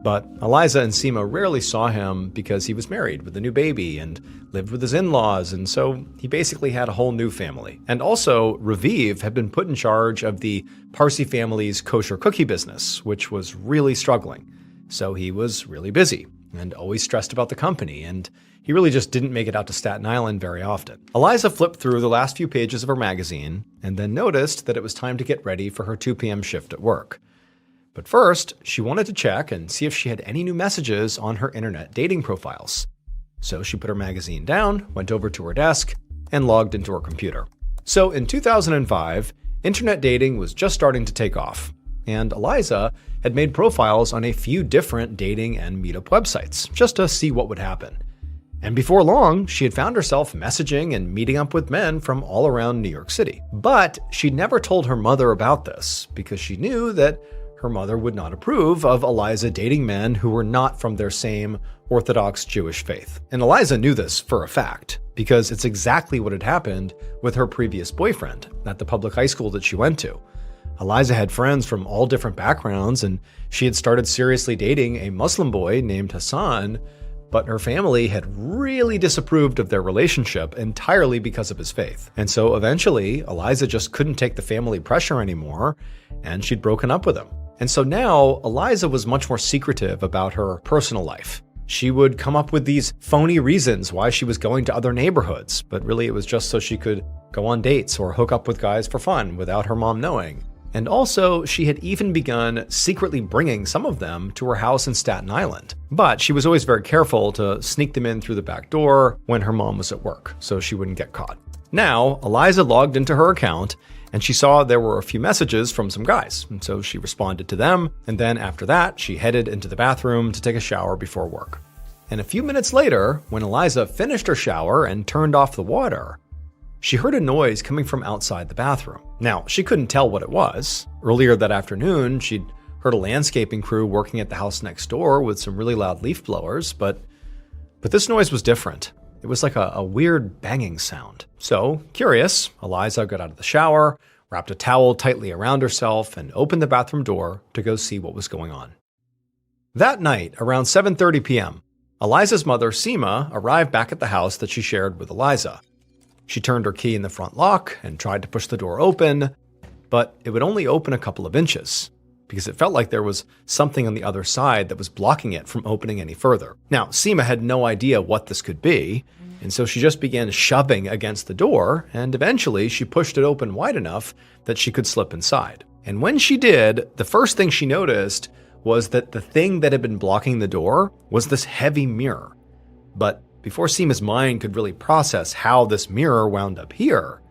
But Eliza and Seema rarely saw him because he was married with a new baby and lived with his in-laws, and so he basically had a whole new family. And also, Raviv had been put in charge of the Parsi family's kosher cookie business, which was really struggling. So he was really busy and always stressed about the company, and he really just didn't make it out to Staten Island very often. Eliza flipped through the last few pages of her magazine and then noticed that it was time to get ready for her 2 p.m. shift at work. But first, she wanted to check and see if she had any new messages on her internet dating profiles. So she put her magazine down, went over to her desk, and logged into her computer. So in 2005, internet dating was just starting to take off, and Eliza had made profiles on a few different dating and meetup websites just to see what would happen. And before long, she had found herself messaging and meeting up with men from all around New York City. But she'd never told her mother about this because she knew that her mother would not approve of Eliza dating men who were not from their same Orthodox Jewish faith. And Eliza knew this for a fact, because it's exactly what had happened with her previous boyfriend at the public high school that she went to. Eliza had friends from all different backgrounds, and she had started seriously dating a Muslim boy named Hassan, but her family had really disapproved of their relationship entirely because of his faith. And so eventually, Eliza just couldn't take the family pressure anymore, and she'd broken up with him. And so now, Eliza was much more secretive about her personal life. She would come up with these phony reasons why she was going to other neighborhoods, but really it was just so she could go on dates or hook up with guys for fun without her mom knowing. And also, she had even begun secretly bringing some of them to her house in Staten Island. But she was always very careful to sneak them in through the back door when her mom was at work, so she wouldn't get caught. Now, Eliza logged into her account, and she saw there were a few messages from some guys, and so she responded to them, and then after that, she headed into the bathroom to take a shower before work. And a few minutes later, when Eliza finished her shower and turned off the water, she heard a noise coming from outside the bathroom. Now, she couldn't tell what it was. Earlier that afternoon, she'd heard a landscaping crew working at the house next door with some really loud leaf blowers, but this noise was different. It was like a weird banging sound. So, curious, Eliza got out of the shower, wrapped a towel tightly around herself, and opened the bathroom door to go see what was going on. That night, around 7:30 p.m., Eliza's mother, Seema, arrived back at the house that she shared with Eliza. She turned her key in the front lock and tried to push the door open, but it would only open a couple of inches because it felt like there was something on the other side that was blocking it from opening any further. Now, Seema had no idea what this could be, and so she just began shoving against the door, and eventually she pushed it open wide enough that she could slip inside. And when she did, the first thing she noticed was that the thing that had been blocking the door was this heavy mirror. But before Seema's mind could really process how this mirror wound up here,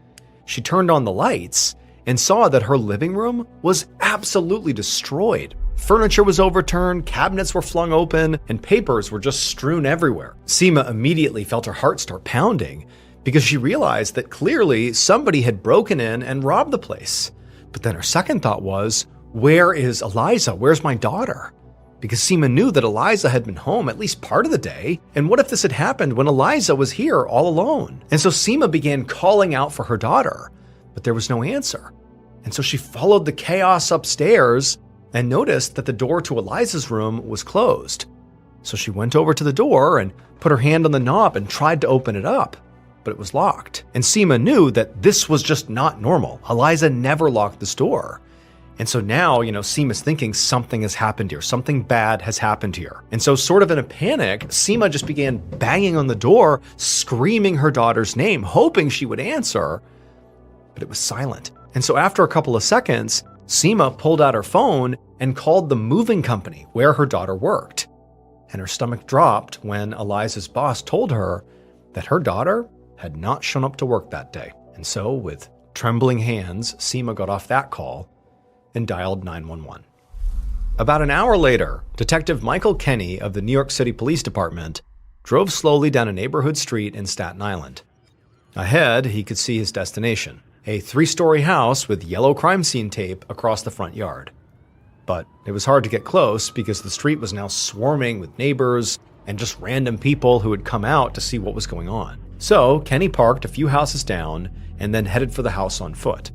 she turned on the lights and saw that her living room was absolutely destroyed. Furniture was overturned, cabinets were flung open, and papers were just strewn everywhere. Seema immediately felt her heart start pounding because she realized that clearly somebody had broken in and robbed the place. But then her second thought was, where is Eliza? Where's my daughter? Because Seema knew that Eliza had been home at least part of the day, and what if this had happened when Eliza was here all alone? And so Seema began calling out for her daughter, but there was no answer. And so she followed the chaos upstairs and noticed that the door to Eliza's room was closed. So she went over to the door and put her hand on the knob and tried to open it up, but it was locked. And Seema knew that this was just not normal. Eliza never locked this door. And so now, Seema's thinking something has happened here. Something bad has happened here. And so sort of in a panic, Seema just began banging on the door, screaming her daughter's name, hoping she would answer, but it was silent. And so after a couple of seconds, Seema pulled out her phone and called the moving company where her daughter worked. And her stomach dropped when Eliza's boss told her that her daughter had not shown up to work that day. And so with trembling hands, Seema got off that call and dialed 911. About an hour later, Detective Michael Kenny of the New York City Police Department drove slowly down a neighborhood street in Staten Island. Ahead, he could see his destination, a 3-story house with yellow crime scene tape across the front yard. But it was hard to get close because the street was now swarming with neighbors and just random people who had come out to see what was going on. So Kenny parked a few houses down and then headed for the house on foot.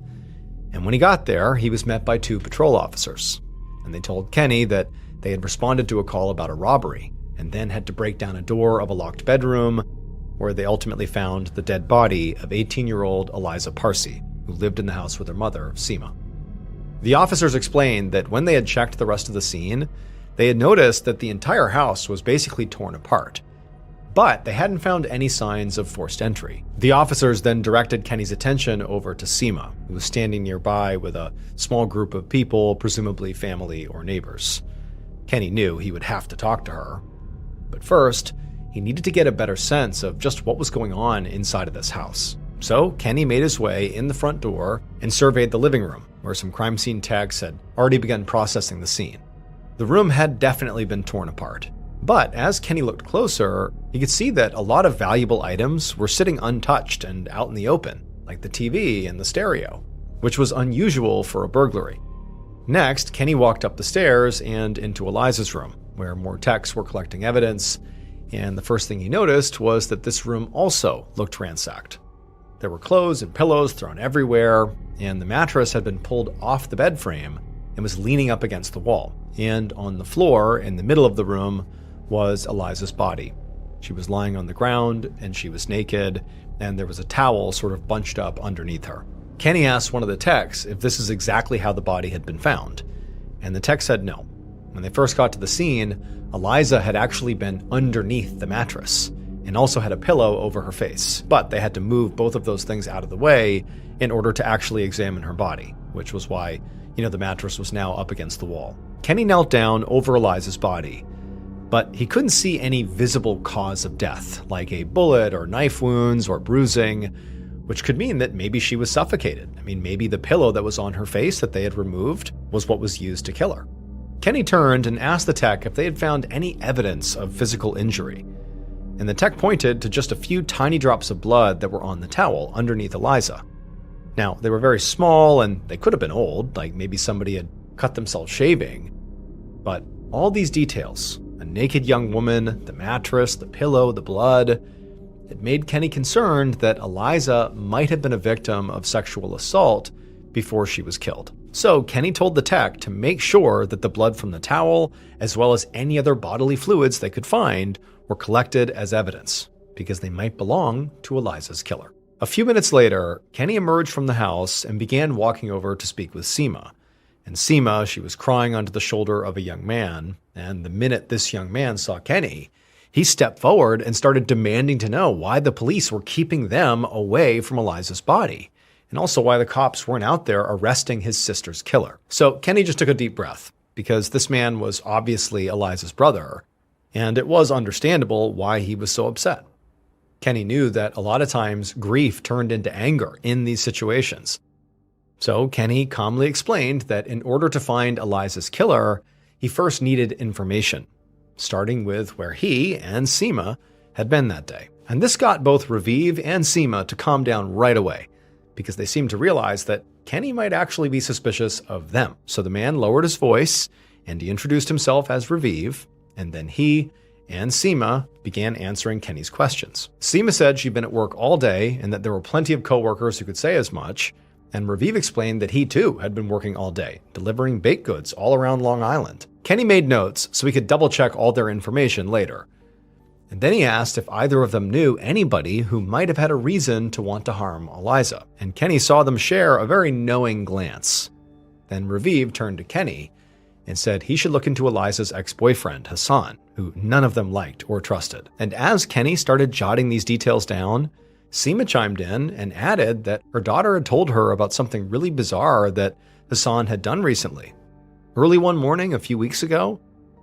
And when he got there, he was met by 2 patrol officers. and they told Kenny that they had responded to a call about a robbery and then had to break down a door of a locked bedroom where they ultimately found the dead body of 18-year-old Eliza Parsi, who lived in the house with her mother, Seema. The officers explained that when they had checked the rest of the scene, they had noticed that the entire house was basically torn apart, but they hadn't found any signs of forced entry. The officers then directed Kenny's attention over to Seema, who was standing nearby with a small group of people, presumably family or neighbors. Kenny knew he would have to talk to her, but first, he needed to get a better sense of just what was going on inside of this house. So Kenny made his way in the front door and surveyed the living room, where some crime scene techs had already begun processing the scene. The room had definitely been torn apart, but as Kenny looked closer, he could see that a lot of valuable items were sitting untouched and out in the open, like the TV and the stereo, which was unusual for a burglary. Next, Kenny walked up the stairs and into Eliza's room, where more techs were collecting evidence, and the first thing he noticed was that this room also looked ransacked. There were clothes and pillows thrown everywhere, and the mattress had been pulled off the bed frame and was leaning up against the wall. And on the floor in the middle of the room was Eliza's body. She was lying on the ground, and she was naked, and there was a towel sort of bunched up underneath her. Kenny asked one of the techs if this is exactly how the body had been found, and the tech said no. When they first got to the scene, Eliza had actually been underneath the mattress and also had a pillow over her face, but they had to move both of those things out of the way in order to actually examine her body, which was why, the mattress was now up against the wall. Kenny knelt down over Eliza's body, but he couldn't see any visible cause of death, like a bullet or knife wounds or bruising, which could mean that maybe she was suffocated. Maybe the pillow that was on her face that they had removed was what was used to kill her. Kenny turned and asked the tech if they had found any evidence of physical injury, and the tech pointed to just a few tiny drops of blood that were on the towel underneath Eliza. Now, they were very small and they could have been old, like maybe somebody had cut themselves shaving, but all these details, a naked young woman, the mattress, the pillow, the blood, it made Kenny concerned that Eliza might have been a victim of sexual assault before she was killed. So Kenny told the tech to make sure that the blood from the towel, as well as any other bodily fluids they could find, were collected as evidence, because they might belong to Eliza's killer. A few minutes later, Kenny emerged from the house and began walking over to speak with Seema. And Seema, she was crying onto the shoulder of a young man, and the minute this young man saw Kenny, he stepped forward and started demanding to know why the police were keeping them away from Eliza's body, and also why the cops weren't out there arresting his sister's killer. So Kenny just took a deep breath, because this man was obviously Eliza's brother, and it was understandable why he was so upset. Kenny knew that a lot of times grief turned into anger in these situations. So Kenny calmly explained that in order to find Eliza's killer, he first needed information, starting with where he and Seema had been that day. And this got both Raviv and Seema to calm down right away, because they seemed to realize that Kenny might actually be suspicious of them. So the man lowered his voice, and he introduced himself as Raviv, and then he and Seema began answering Kenny's questions. Seema said she'd been at work all day and that there were plenty of coworkers who could say as much, and Raviv explained that he too had been working all day, delivering baked goods all around Long Island. Kenny made notes so he could double-check all their information later. And then he asked if either of them knew anybody who might have had a reason to want to harm Eliza, and Kenny saw them share a very knowing glance. Then Raviv turned to Kenny and said he should look into Eliza's ex-boyfriend, Hassan, who none of them liked or trusted. And as Kenny started jotting these details down, Seema chimed in and added that her daughter had told her about something really bizarre that Hassan had done recently. Early one morning a few weeks ago,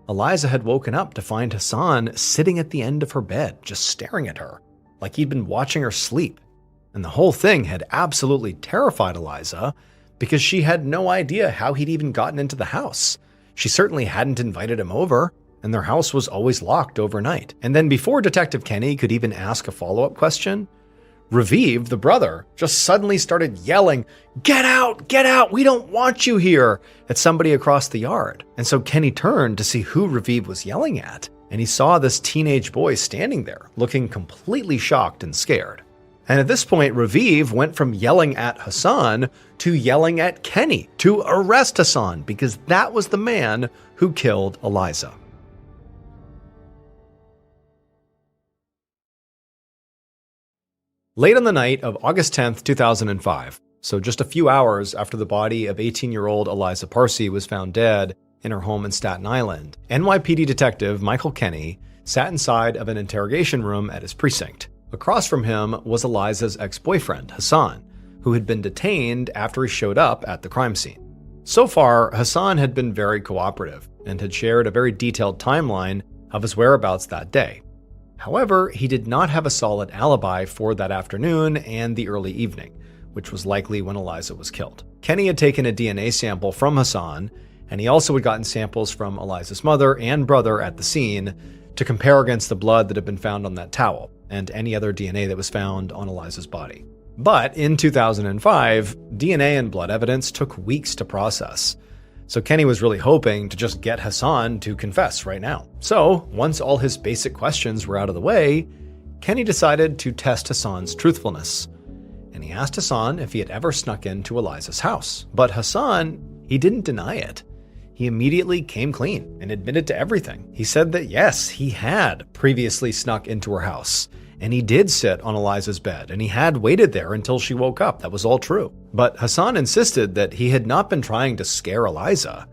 Eliza had woken up to find Hassan sitting at the end of her bed, just staring at her, like he'd been watching her sleep. And the whole thing had absolutely terrified Eliza because she had no idea how he'd even gotten into the house. She certainly hadn't invited him over, and their house was always locked overnight. And then before Detective Kenny could even ask a follow-up question, Raviv, the brother, just suddenly started yelling, get out, we don't want you here," at somebody across the yard. And so Kenny turned to see who Raviv was yelling at, and he saw this teenage boy standing there, looking completely shocked and scared. And at this point, Raviv went from yelling at Hassan to yelling at Kenny to arrest Hassan because that was the man who killed Eliza. Late on the night of August 10th, 2005, so just a few hours after the body of 18-year-old Eliza Parsi was found dead in her home in Staten Island, NYPD detective Michael Kenny sat inside of an interrogation room at his precinct. Across from him was Eliza's ex-boyfriend, Hassan, who had been detained after he showed up at the crime scene. So far, Hassan had been very cooperative and had shared a very detailed timeline of his whereabouts that day. However, he did not have a solid alibi for that afternoon and the early evening, which was likely when Eliza was killed. Kenny had taken a DNA sample from Hassan, and he also had gotten samples from Eliza's mother and brother at the scene to compare against the blood that had been found on that towel and any other DNA that was found on Eliza's body. But in 2005, DNA and blood evidence took weeks to process. So Kenny was really hoping to just get Hassan to confess right now. So once all his basic questions were out of the way, Kenny decided to test Hassan's truthfulness. And he asked Hassan if he had ever snuck into Eliza's house. But Hassan, he didn't deny it. He immediately came clean and admitted to everything. He said that yes, he had previously snuck into her house. And he did sit on Eliza's bed, and he had waited there until she woke up. That was all true. But Hassan insisted that he had not been trying to scare Eliza.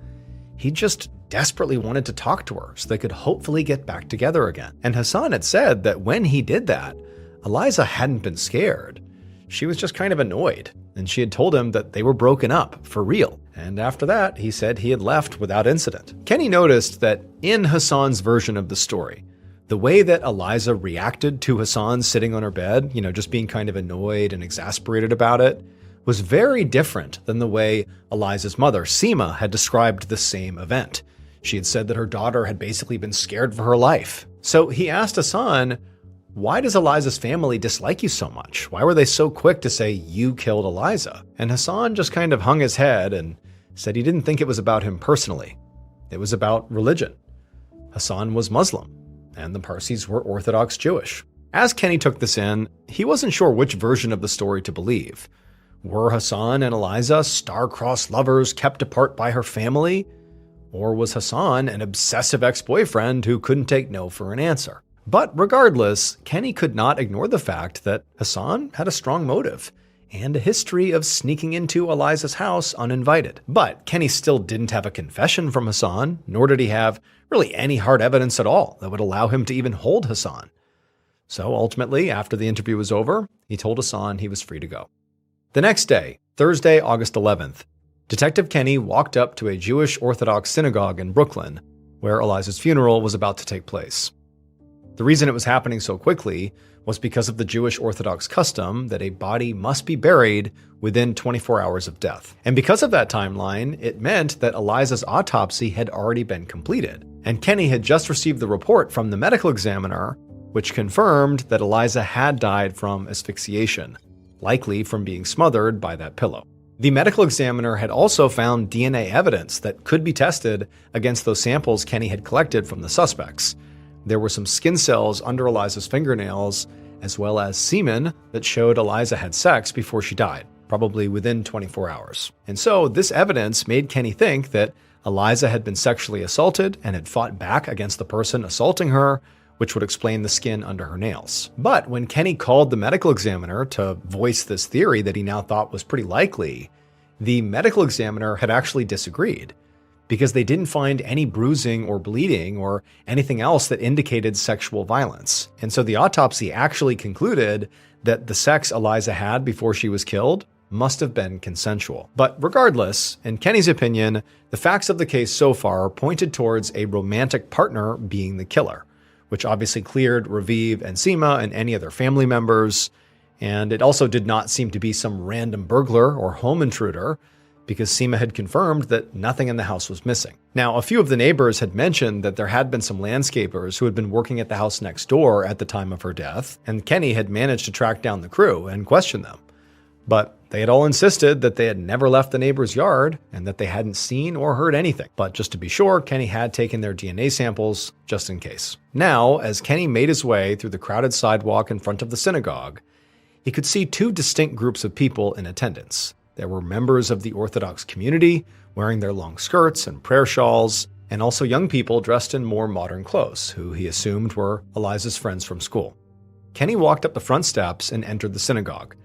He just desperately wanted to talk to her so they could hopefully get back together again. And Hassan had said that when he did that, Eliza hadn't been scared. She was just kind of annoyed, and she had told him that they were broken up for real. And after that, he said he had left without incident. Kenny noticed that in Hassan's version of the story, the way that Eliza reacted to Hassan sitting on her bed, just being kind of annoyed and exasperated about it, was very different than the way Eliza's mother, Seema, had described the same event. She had said that her daughter had basically been scared for her life. So he asked Hassan, why does Eliza's family dislike you so much? Why were they so quick to say you killed Eliza? And Hassan just kind of hung his head and said he didn't think it was about him personally. It was about religion. Hassan was Muslim, and the Parsis were Orthodox Jewish. As Kenny took this in, he wasn't sure which version of the story to believe. Were Hassan and Eliza star-crossed lovers kept apart by her family? Or was Hassan an obsessive ex-boyfriend who couldn't take no for an answer? But regardless, Kenny could not ignore the fact that Hassan had a strong motive and a history of sneaking into Eliza's house uninvited. But Kenny still didn't have a confession from Hassan, nor did he have really any hard evidence at all that would allow him to even hold Hassan. So ultimately, after the interview was over, he told Hassan he was free to go. The next day, Thursday, August 11th, Detective Kenny walked up to a Jewish Orthodox synagogue in Brooklyn, where Eliza's funeral was about to take place. The reason it was happening so quickly was because of the Jewish Orthodox custom that a body must be buried within 24 hours of death. And because of that timeline, it meant that Eliza's autopsy had already been completed. And Kenny had just received the report from the medical examiner, which confirmed that Eliza had died from asphyxiation, likely from being smothered by that pillow. The medical examiner had also found DNA evidence that could be tested against those samples Kenny had collected from the suspects. There were some skin cells under Eliza's fingernails, as well as semen that showed Eliza had sex before she died, probably within 24 hours. And so this evidence made Kenny think that Eliza had been sexually assaulted and had fought back against the person assaulting her, which would explain the skin under her nails. But when Kenny called the medical examiner to voice this theory that he now thought was pretty likely, the medical examiner had actually disagreed, because they didn't find any bruising or bleeding or anything else that indicated sexual violence. And so the autopsy actually concluded that the sex Eliza had before she was killed must have been consensual. But regardless, in Kenny's opinion, the facts of the case so far pointed towards a romantic partner being the killer, which obviously cleared Raviv and Seema and any other family members. And it also did not seem to be some random burglar or home intruder, because Seema had confirmed that nothing in the house was missing. Now, a few of the neighbors had mentioned that there had been some landscapers who had been working at the house next door at the time of her death, and Kenny had managed to track down the crew and question them. But they had all insisted that they had never left the neighbor's yard and that they hadn't seen or heard anything. But just to be sure, Kenny had taken their DNA samples just in case. Now, as Kenny made his way through the crowded sidewalk in front of the synagogue, he could see two distinct groups of people in attendance. There were members of the Orthodox community wearing their long skirts and prayer shawls, and also young people dressed in more modern clothes, who he assumed were Eliza's friends from school. Kenny walked up the front steps and entered the synagogue,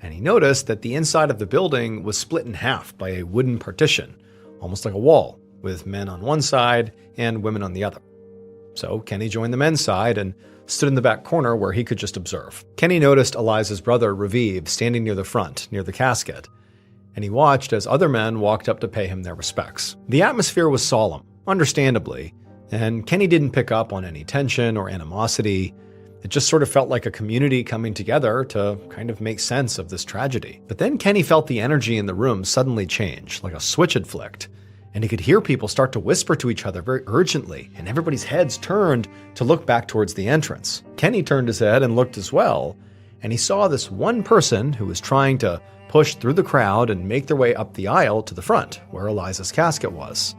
and he noticed that the inside of the building was split in half by a wooden partition, almost like a wall, with men on one side and women on the other. So Kenny joined the men's side and stood in the back corner where he could just observe. Kenny noticed Eliza's brother, Raviv, standing near the front, near the casket, and he watched as other men walked up to pay him their respects. The atmosphere was solemn, understandably, and Kenny didn't pick up on any tension or animosity. It just sort of felt like a community coming together to kind of make sense of this tragedy. But then Kenny felt the energy in the room suddenly change, like a switch had flicked, and he could hear people start to whisper to each other very urgently, and everybody's heads turned to look back towards the entrance. Kenny turned his head and looked as well, and he saw this one person who was trying to push through the crowd and make their way up the aisle to the front, where Eliza's casket was.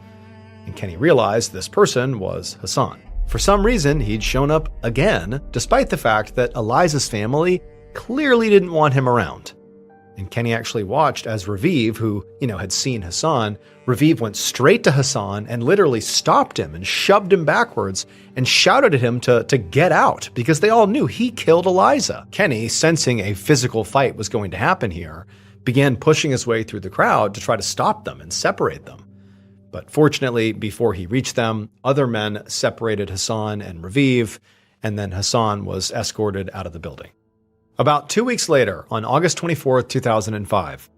And Kenny realized this person was Hassan. For some reason, he'd shown up again, despite the fact that Eliza's family clearly didn't want him around. And Kenny actually watched as Raviv, who, had seen Hassan, Raviv went straight to Hassan and literally stopped him and shoved him backwards and shouted at him to get out, because they all knew he killed Eliza. Kenny, sensing a physical fight was going to happen here, began pushing his way through the crowd to try to stop them and separate them. But fortunately, before he reached them, other men separated Hassan and Raviv, and then Hassan was escorted out of the building. About 2 weeks later, on August 24, 2005,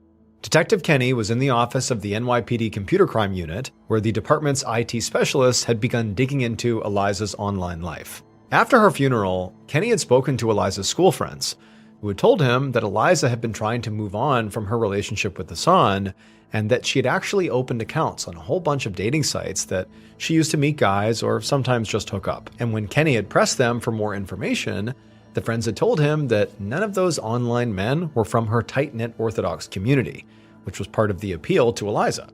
Detective Kenny was in the office of the NYPD Computer Crime Unit, where the department's IT specialists had begun digging into Eliza's online life. After her funeral, Kenny had spoken to Eliza's school friends, who had told him that Eliza had been trying to move on from her relationship with Hassan, and that she had actually opened accounts on a whole bunch of dating sites that she used to meet guys or sometimes just hook up. And when Kenny had pressed them for more information, the friends had told him that none of those online men were from her tight-knit Orthodox community, which was part of the appeal to Eliza.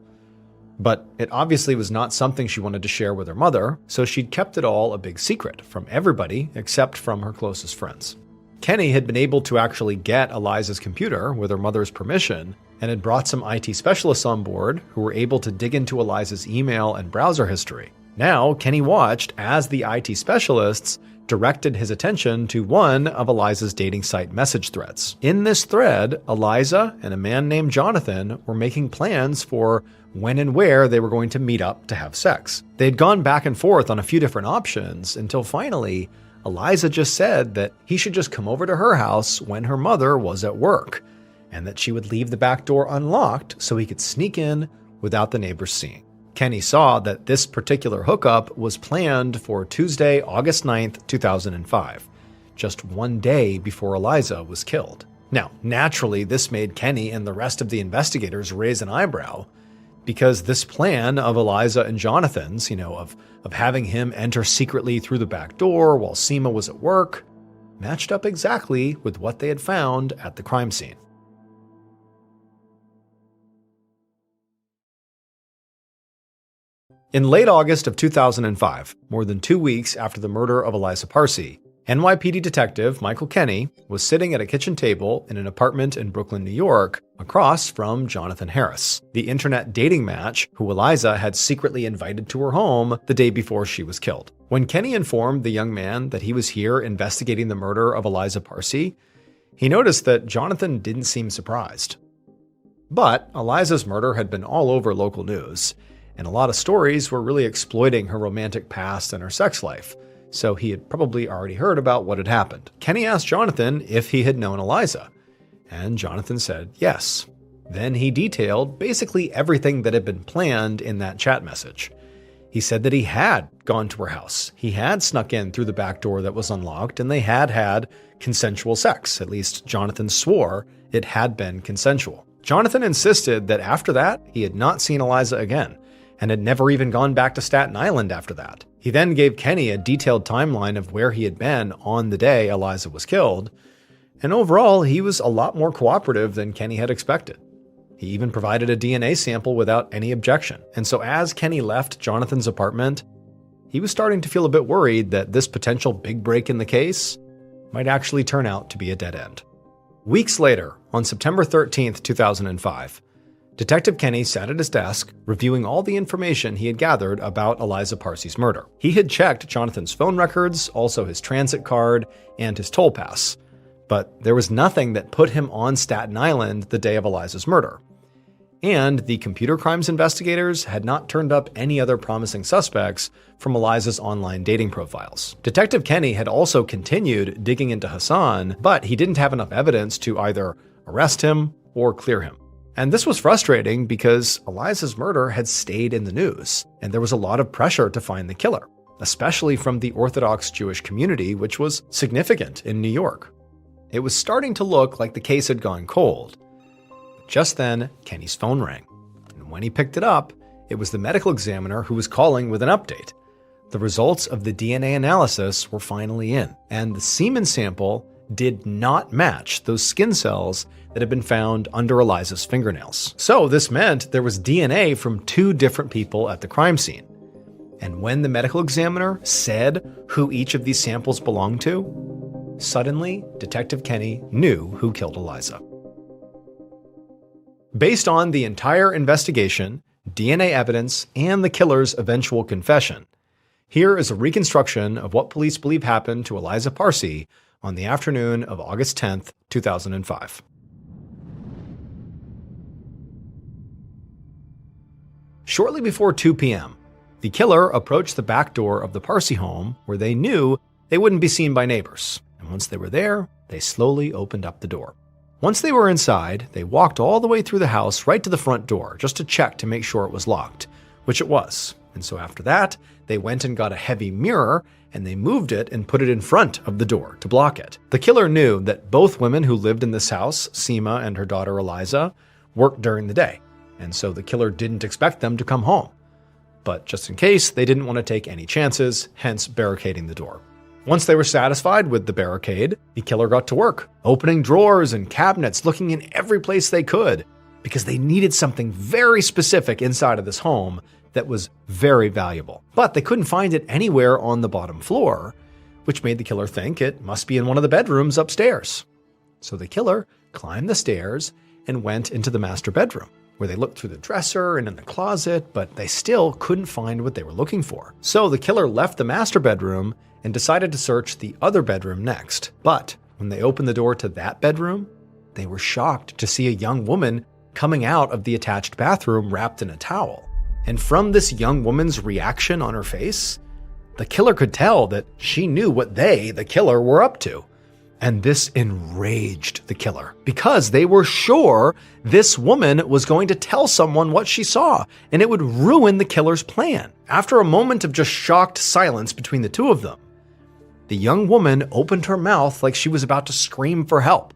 But it obviously was not something she wanted to share with her mother, so she'd kept it all a big secret from everybody except from her closest friends. Kenny had been able to actually get Eliza's computer with her mother's permission and had brought some IT specialists on board who were able to dig into Eliza's email and browser history. Now, Kenny watched as the IT specialists directed his attention to one of Eliza's dating site message threads. In this thread, Eliza and a man named Jonathan were making plans for when and where they were going to meet up to have sex. They had gone back and forth on a few different options until finally, Eliza just said that he should just come over to her house when her mother was at work, and that she would leave the back door unlocked so he could sneak in without the neighbors seeing. Kenny saw that this particular hookup was planned for Tuesday, August 9th, 2005, just one day before Eliza was killed. Now, naturally, this made Kenny and the rest of the investigators raise an eyebrow, because this plan of Eliza and Jonathan's, of having him enter secretly through the back door while Seema was at work, matched up exactly with what they had found at the crime scene. In late August of 2005, more than 2 weeks after the murder of Eliza Parsi, NYPD detective Michael Kenny was sitting at a kitchen table in an apartment in Brooklyn, New York, across from Jonathan Harris, the internet dating match who Eliza had secretly invited to her home the day before she was killed. When Kenny informed the young man that he was here investigating the murder of Eliza Parsi, he noticed that Jonathan didn't seem surprised. But Eliza's murder had been all over local news, and a lot of stories were really exploiting her romantic past and her sex life, so he had probably already heard about what had happened. Kenny asked Jonathan if he had known Eliza, and Jonathan said yes. Then he detailed basically everything that had been planned in that chat message. He said that he had gone to her house. He had snuck in through the back door that was unlocked, and they had had consensual sex. At least Jonathan swore it had been consensual. Jonathan insisted that after that, he had not seen Eliza again, and had never even gone back to Staten Island after that. He then gave Kenny a detailed timeline of where he had been on the day Eliza was killed, and overall, he was a lot more cooperative than Kenny had expected. He even provided a DNA sample without any objection. And so as Kenny left Jonathan's apartment, he was starting to feel a bit worried that this potential big break in the case might actually turn out to be a dead end. Weeks later, on September 13th, 2005, Detective Kenny sat at his desk, reviewing all the information he had gathered about Eliza Parcy's murder. He had checked Jonathan's phone records, also his transit card, and his toll pass. But there was nothing that put him on Staten Island the day of Eliza's murder. And the computer crimes investigators had not turned up any other promising suspects from Eliza's online dating profiles. Detective Kenny had also continued digging into Hassan, but he didn't have enough evidence to either arrest him or clear him. And this was frustrating because Eliza's murder had stayed in the news, and there was a lot of pressure to find the killer, especially from the Orthodox Jewish community, which was significant in New York. It was starting to look like the case had gone cold. Just then, Kenny's phone rang, and when he picked it up, it was the medical examiner who was calling with an update. The results of the DNA analysis were finally in, and the semen sample did not match those skin cells that had been found under Eliza's fingernails. So this meant there was DNA from 2 different people at the crime scene. And when the medical examiner said who each of these samples belonged to, suddenly Detective Kenny knew who killed Eliza. Based on the entire investigation, DNA evidence, and the killer's eventual confession, here is a reconstruction of what police believe happened to Eliza Parcy on the afternoon of August 10th, 2005. Shortly before 2 p.m., the killer approached the back door of the Parcy home where they knew they wouldn't be seen by neighbors. And once they were there, they slowly opened up the door. Once they were inside, they walked all the way through the house right to the front door just to check to make sure it was locked, which it was. And so after that, they went and got a heavy mirror and they moved it and put it in front of the door to block it. The killer knew that both women who lived in this house, Seema and her daughter Eliza, worked during the day. And so the killer didn't expect them to come home. But just in case, they didn't want to take any chances, hence barricading the door. Once they were satisfied with the barricade, the killer got to work, opening drawers and cabinets, looking in every place they could, because they needed something very specific inside of this home that was very valuable. But they couldn't find it anywhere on the bottom floor, which made the killer think it must be in one of the bedrooms upstairs. So the killer climbed the stairs and went into the master bedroom, where they looked through the dresser and in the closet, but they still couldn't find what they were looking for. So the killer left the master bedroom and decided to search the other bedroom next. But when they opened the door to that bedroom, they were shocked to see a young woman coming out of the attached bathroom wrapped in a towel. And from this young woman's reaction on her face, the killer could tell that she knew what they, the killer, were up to. And this enraged the killer because they were sure this woman was going to tell someone what she saw, and it would ruin the killer's plan. After a moment of just shocked silence between the two of them, the young woman opened her mouth like she was about to scream for help.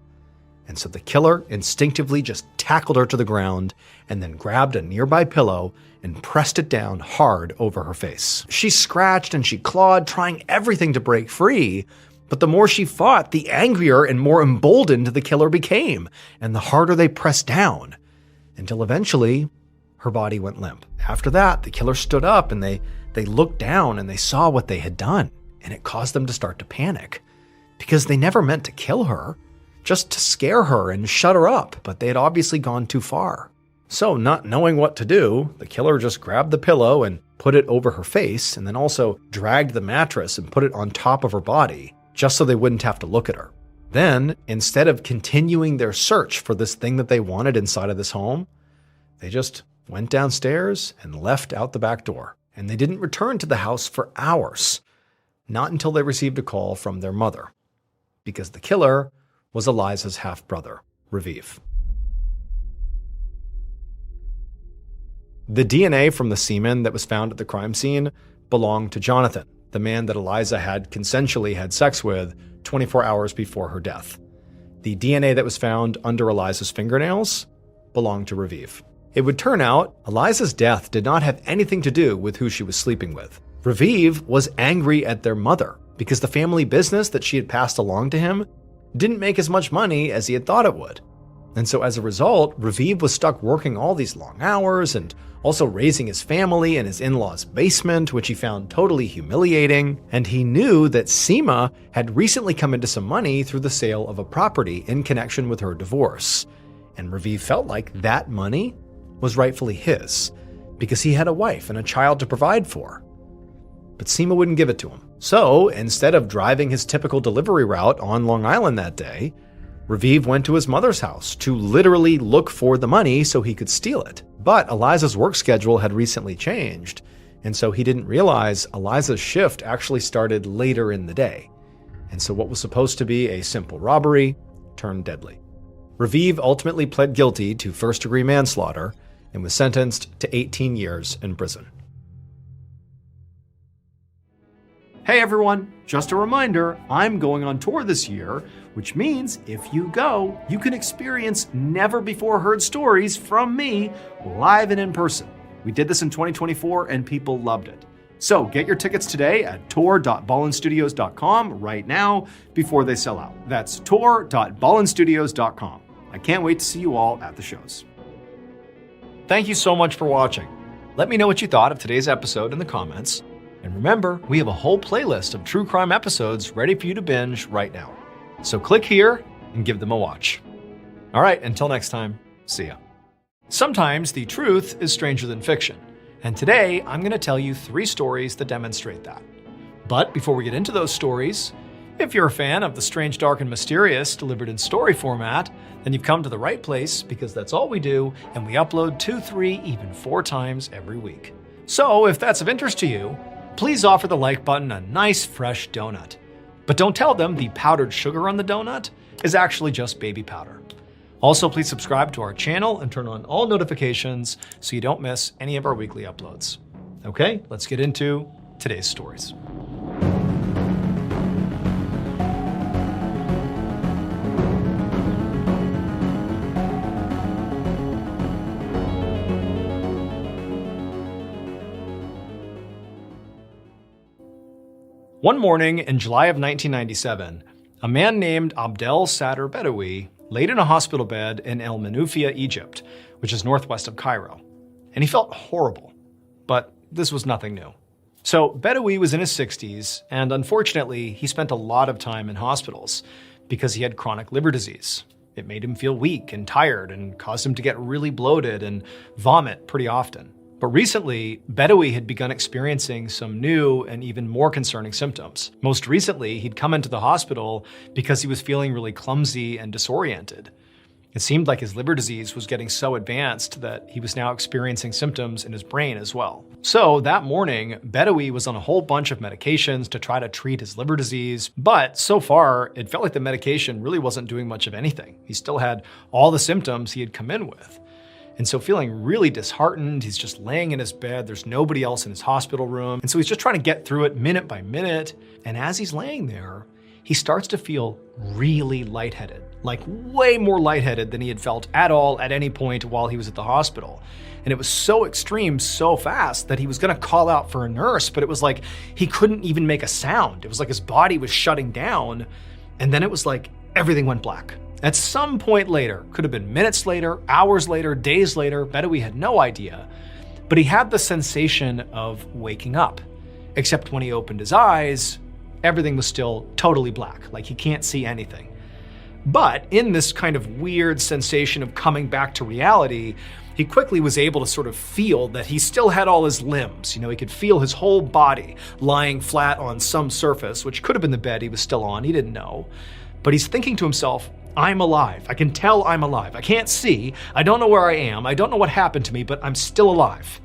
And so the killer instinctively just tackled her to the ground and then grabbed a nearby pillow and pressed it down hard over her face. She scratched and she clawed, trying everything to break free. But the more she fought, the angrier and more emboldened the killer became, and the harder they pressed down, until eventually her body went limp. After that, the killer stood up and they looked down and they saw what they had done, and it caused them to start to panic, because they never meant to kill her, just to scare her and shut her up, but they had obviously gone too far. So, not knowing what to do, the killer just grabbed the pillow and put it over her face, and then also dragged the mattress and put it on top of her body, just so they wouldn't have to look at her. Then, instead of continuing their search for this thing that they wanted inside of this home, they just went downstairs and left out the back door. And they didn't return to the house for hours, not until they received a call from their mother, because the killer was Eliza's half-brother, Raviv. The DNA from the semen that was found at the crime scene belonged to Jonathan, the man that Eliza had consensually had sex with 24 hours before her death. The DNA that was found under Eliza's fingernails belonged to Raviv. It would turn out Eliza's death did not have anything to do with who she was sleeping with. Raviv was angry at their mother because the family business that she had passed along to him didn't make as much money as he had thought it would. And so as a result, Raviv was stuck working all these long hours and also raising his family in his in-laws' basement, which he found totally humiliating. And he knew that Seema had recently come into some money through the sale of a property in connection with her divorce. And Raviv felt like that money was rightfully his, because he had a wife and a child to provide for. But Seema wouldn't give it to him. So instead of driving his typical delivery route on Long Island that day, Raviv went to his mother's house to literally look for the money so he could steal it. But Eliza's work schedule had recently changed, and so he didn't realize Eliza's shift actually started later in the day. And so what was supposed to be a simple robbery turned deadly. Raviv ultimately pled guilty to first-degree manslaughter and was sentenced to 18 years in prison. Hey everyone, just a reminder, I'm going on tour this year, which means if you go, you can experience never-before-heard stories from me live and in person. We did this in 2024 and people loved it. So get your tickets today at tour.ballenstudios.com right now before they sell out. That's tour.ballenstudios.com. I can't wait to see you all at the shows. Thank you so much for watching. Let me know what you thought of today's episode in the comments. And remember, we have a whole playlist of true crime episodes ready for you to binge right now. So click here and give them a watch. All right, until next time, see ya. Sometimes the truth is stranger than fiction. And today, I'm going to tell you 3 stories that demonstrate that. But before we get into those stories, if you're a fan of the strange, dark, and mysterious delivered in story format, then you've come to the right place because that's all we do, and we upload 2, 3, even 4 times every week. So if that's of interest to you, please offer the like button a nice fresh donut. But don't tell them the powdered sugar on the donut is actually just baby powder. Also, please subscribe to our channel and turn on all notifications so you don't miss any of our weekly uploads. Okay, let's get into today's stories. One morning in July of 1997, a man named Abdel Sadr Bedawi laid in a hospital bed in El Menouphia, Egypt, which is northwest of Cairo. And he felt horrible, but this was nothing new. So Bedawi was in his 60s, and unfortunately, he spent a lot of time in hospitals because he had chronic liver disease. It made him feel weak and tired and caused him to get really bloated and vomit pretty often. But recently, Bedawi had begun experiencing some new and even more concerning symptoms. Most recently, he'd come into the hospital because he was feeling really clumsy and disoriented. It seemed like his liver disease was getting so advanced that he was now experiencing symptoms in his brain as well. So that morning, Bedawi was on a whole bunch of medications to try to treat his liver disease, but so far, it felt like the medication really wasn't doing much of anything. He still had all the symptoms he had come in with. And so feeling really disheartened, he's just laying in his bed. There's nobody else in his hospital room. And so he's just trying to get through it minute by minute. And as he's laying there, he starts to feel really lightheaded, like way more lightheaded than he had felt at all at any point while he was at the hospital. And it was so extreme, so fast that he was gonna call out for a nurse, but it was like he couldn't even make a sound. It was like his body was shutting down. And then it was like everything went black. At some point later, could have been minutes later, hours later, days later, Bedawi had no idea, but he had the sensation of waking up. Except when he opened his eyes, everything was still totally black, like he can't see anything. But in this kind of weird sensation of coming back to reality, he quickly was able to sort of feel that he still had all his limbs. He could feel his whole body lying flat on some surface, which could have been the bed he was still on, he didn't know. But he's thinking to himself, I'm alive. I can tell I'm alive. I can't see. I don't know where I am. I don't know what happened to me, but I'm still alive.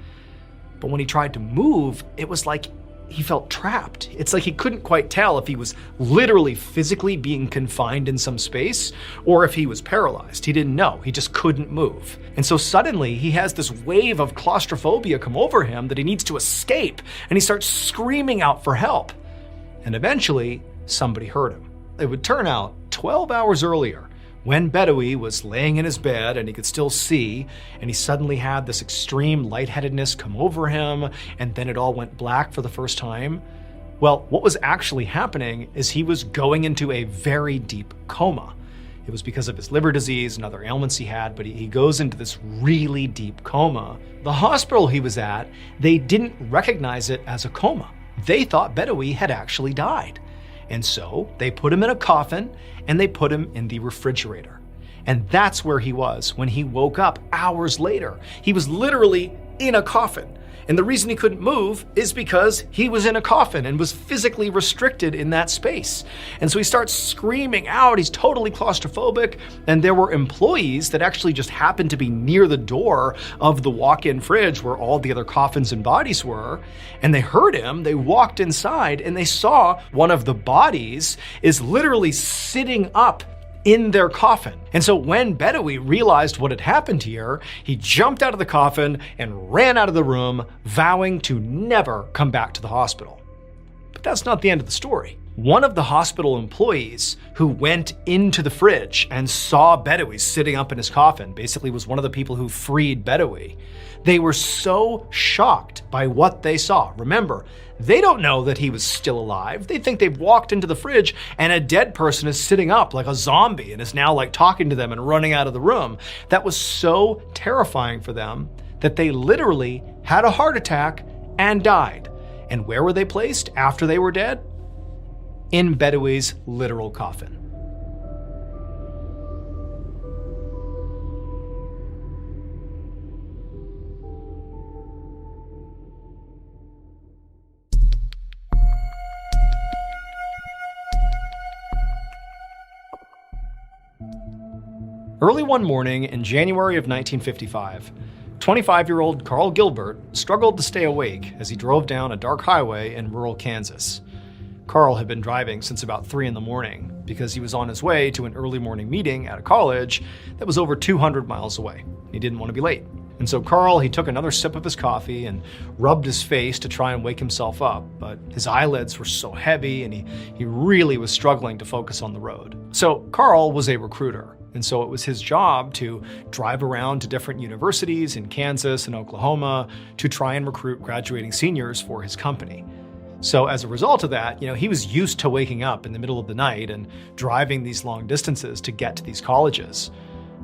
But when he tried to move, it was like he felt trapped. It's like he couldn't quite tell if he was literally physically being confined in some space or if he was paralyzed. He didn't know. He just couldn't move. And so suddenly he has this wave of claustrophobia come over him that he needs to escape, and he starts screaming out for help. And eventually, somebody heard him. It would turn out 12 hours earlier, when Bedawi was laying in his bed and he could still see, and he suddenly had this extreme lightheadedness come over him, and then it all went black for the first time. Well, what was actually happening is he was going into a very deep coma. It was because of his liver disease and other ailments he had, but he goes into this really deep coma. The hospital he was at, they didn't recognize it as a coma. They thought Bedoui had actually died. And so they put him in a coffin and they put him in the refrigerator. And that's where he was when he woke up hours later. He was literally in a coffin. And the reason he couldn't move is because he was in a coffin and was physically restricted in that space. And so he starts screaming out. He's totally claustrophobic. And there were employees that actually just happened to be near the door of the walk-in fridge where all the other coffins and bodies were. And they heard him. They walked inside and they saw one of the bodies is literally sitting up in their coffin. And so when Bedoui realized what had happened here, he jumped out of the coffin and ran out of the room, vowing to never come back to the hospital. But that's not the end of the story. One of the hospital employees who went into the fridge and saw Bedoui sitting up in his coffin, basically was one of the people who freed Bedoui. They were so shocked by what they saw. Remember, they don't know that he was still alive. They think they've walked into the fridge and a dead person is sitting up like a zombie and is now like talking to them and running out of the room. That was so terrifying for them that they literally had a heart attack and died. And where were they placed after they were dead? In Bedoui's literal coffin. Early one morning in January of 1955, 25-year-old Carl Gilbert struggled to stay awake as he drove down a dark highway in rural Kansas. Carl had been driving since about 3 a.m. because he was on his way to an early morning meeting at a college that was over 200 miles away. He didn't want to be late. And so Carl, he took another sip of his coffee and rubbed his face to try and wake himself up, but his eyelids were so heavy and he really was struggling to focus on the road. So Carl was a recruiter. And so it was his job to drive around to different universities in Kansas and Oklahoma to try and recruit graduating seniors for his company. So as a result of that, he was used to waking up in the middle of the night and driving these long distances to get to these colleges.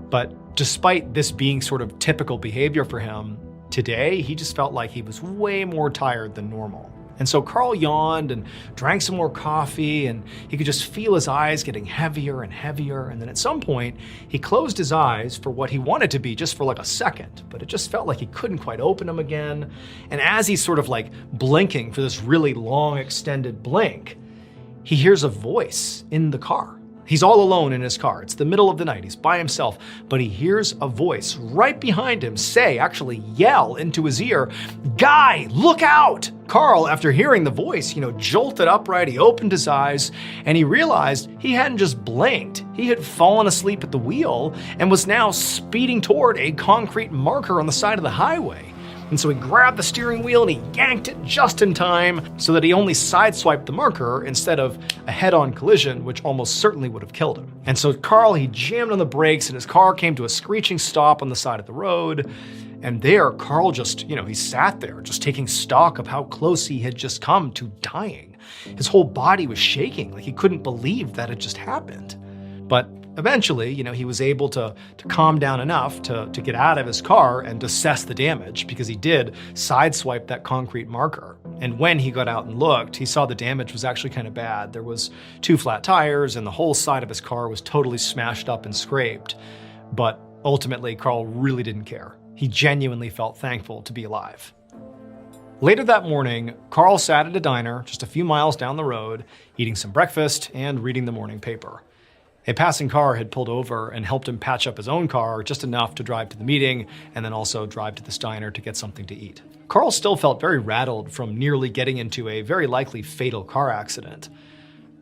But despite this being sort of typical behavior for him, today he just felt like he was way more tired than normal. And so Carl yawned and drank some more coffee, and he could just feel his eyes getting heavier and heavier. And then at some point, he closed his eyes for what he wanted to be just for like a second, but it just felt like he couldn't quite open them again. And as he's sort of like blinking for this really long extended blink, he hears a voice in the car. He's all alone in his car. It's the middle of the night. He's by himself, but he hears a voice right behind him actually yell into his ear, "Guy, look out!" Carl, after hearing the voice, jolted upright. He opened his eyes and he realized he hadn't just blinked. He had fallen asleep at the wheel and was now speeding toward a concrete marker on the side of the highway. And so he grabbed the steering wheel and he yanked it just in time so that he only sideswiped the marker instead of a head-on collision, which almost certainly would have killed him. And so Carl, he jammed on the brakes and his car came to a screeching stop on the side of the road. And there, Carl just, he sat there just taking stock of how close he had just come to dying. His whole body was shaking, like he couldn't believe that had just happened. But eventually, he was able to calm down enough to get out of his car and assess the damage, because he did sideswipe that concrete marker. And when he got out and looked, he saw the damage was actually kind of bad. There was 2 flat tires and the whole side of his car was totally smashed up and scraped. But ultimately, Carl really didn't care. He genuinely felt thankful to be alive. Later that morning, Carl sat at a diner just a few miles down the road, eating some breakfast and reading the morning paper. A passing car had pulled over and helped him patch up his own car just enough to drive to the meeting and then also drive to the diner to get something to eat. Carl still felt very rattled from nearly getting into a very likely fatal car accident.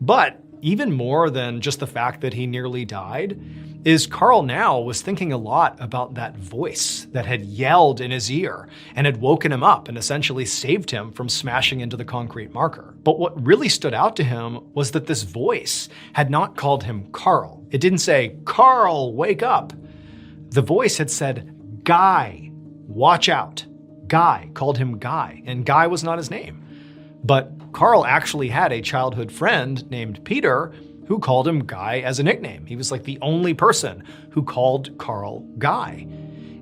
But even more than just the fact that he nearly died, is Carl now was thinking a lot about that voice that had yelled in his ear and had woken him up and essentially saved him from smashing into the concrete marker. But what really stood out to him was that this voice had not called him Carl. It didn't say, "Carl, wake up." The voice had said, "Guy, watch out." Guy, called him Guy, and Guy was not his name. But Carl actually had a childhood friend named Peter who called him Guy as a nickname. He was like the only person who called Carl Guy.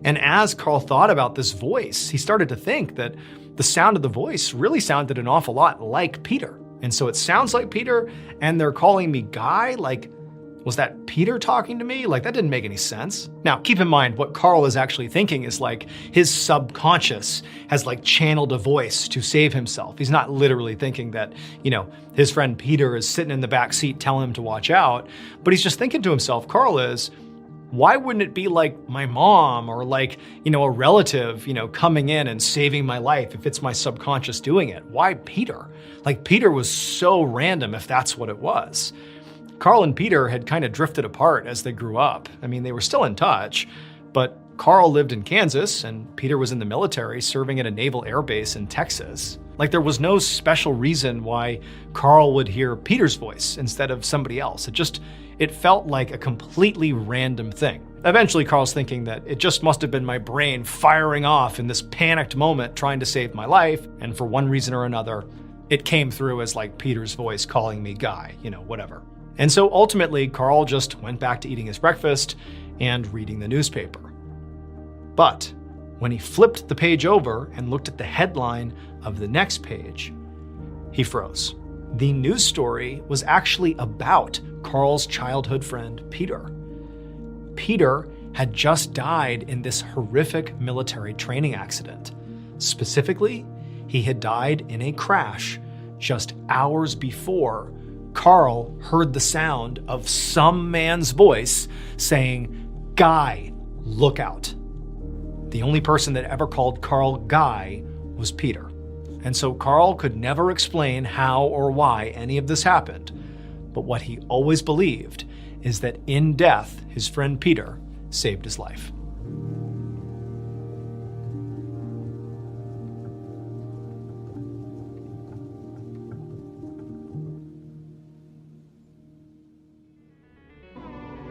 And as Carl thought about this voice, he started to think that the sound of the voice really sounded an awful lot like Peter. And so it sounds like Peter, and they're calling me Guy? Like, was that Peter talking to me? Like, that didn't make any sense. Now, keep in mind, what Carl is actually thinking is like his subconscious has like channeled a voice to save himself. He's not literally thinking that, his friend Peter is sitting in the back seat telling him to watch out, but he's just thinking to himself, Carl is, why wouldn't it be like my mom or like, a relative, coming in and saving my life if it's my subconscious doing it? Why Peter? Like, Peter was so random if that's what it was. Carl and Peter had kind of drifted apart as they grew up. I mean, they were still in touch, but Carl lived in Kansas and Peter was in the military serving at a naval air base in Texas. Like, there was no special reason why Carl would hear Peter's voice instead of somebody else. It felt like a completely random thing. Eventually, Carl's thinking that it just must have been my brain firing off in this panicked moment trying to save my life, and for one reason or another, it came through as like Peter's voice calling me Guy, whatever. And so ultimately, Carl just went back to eating his breakfast and reading the newspaper. But when he flipped the page over and looked at the headline of the next page, he froze. The news story was actually about Carl's childhood friend, Peter. Peter had just died in this horrific military training accident. Specifically, he had died in a crash just hours before Carl heard the sound of some man's voice saying, Guy, look out. The only person that ever called Carl Guy was Peter. And so Carl could never explain how or why any of this happened. But what he always believed is that in death, his friend Peter saved his life.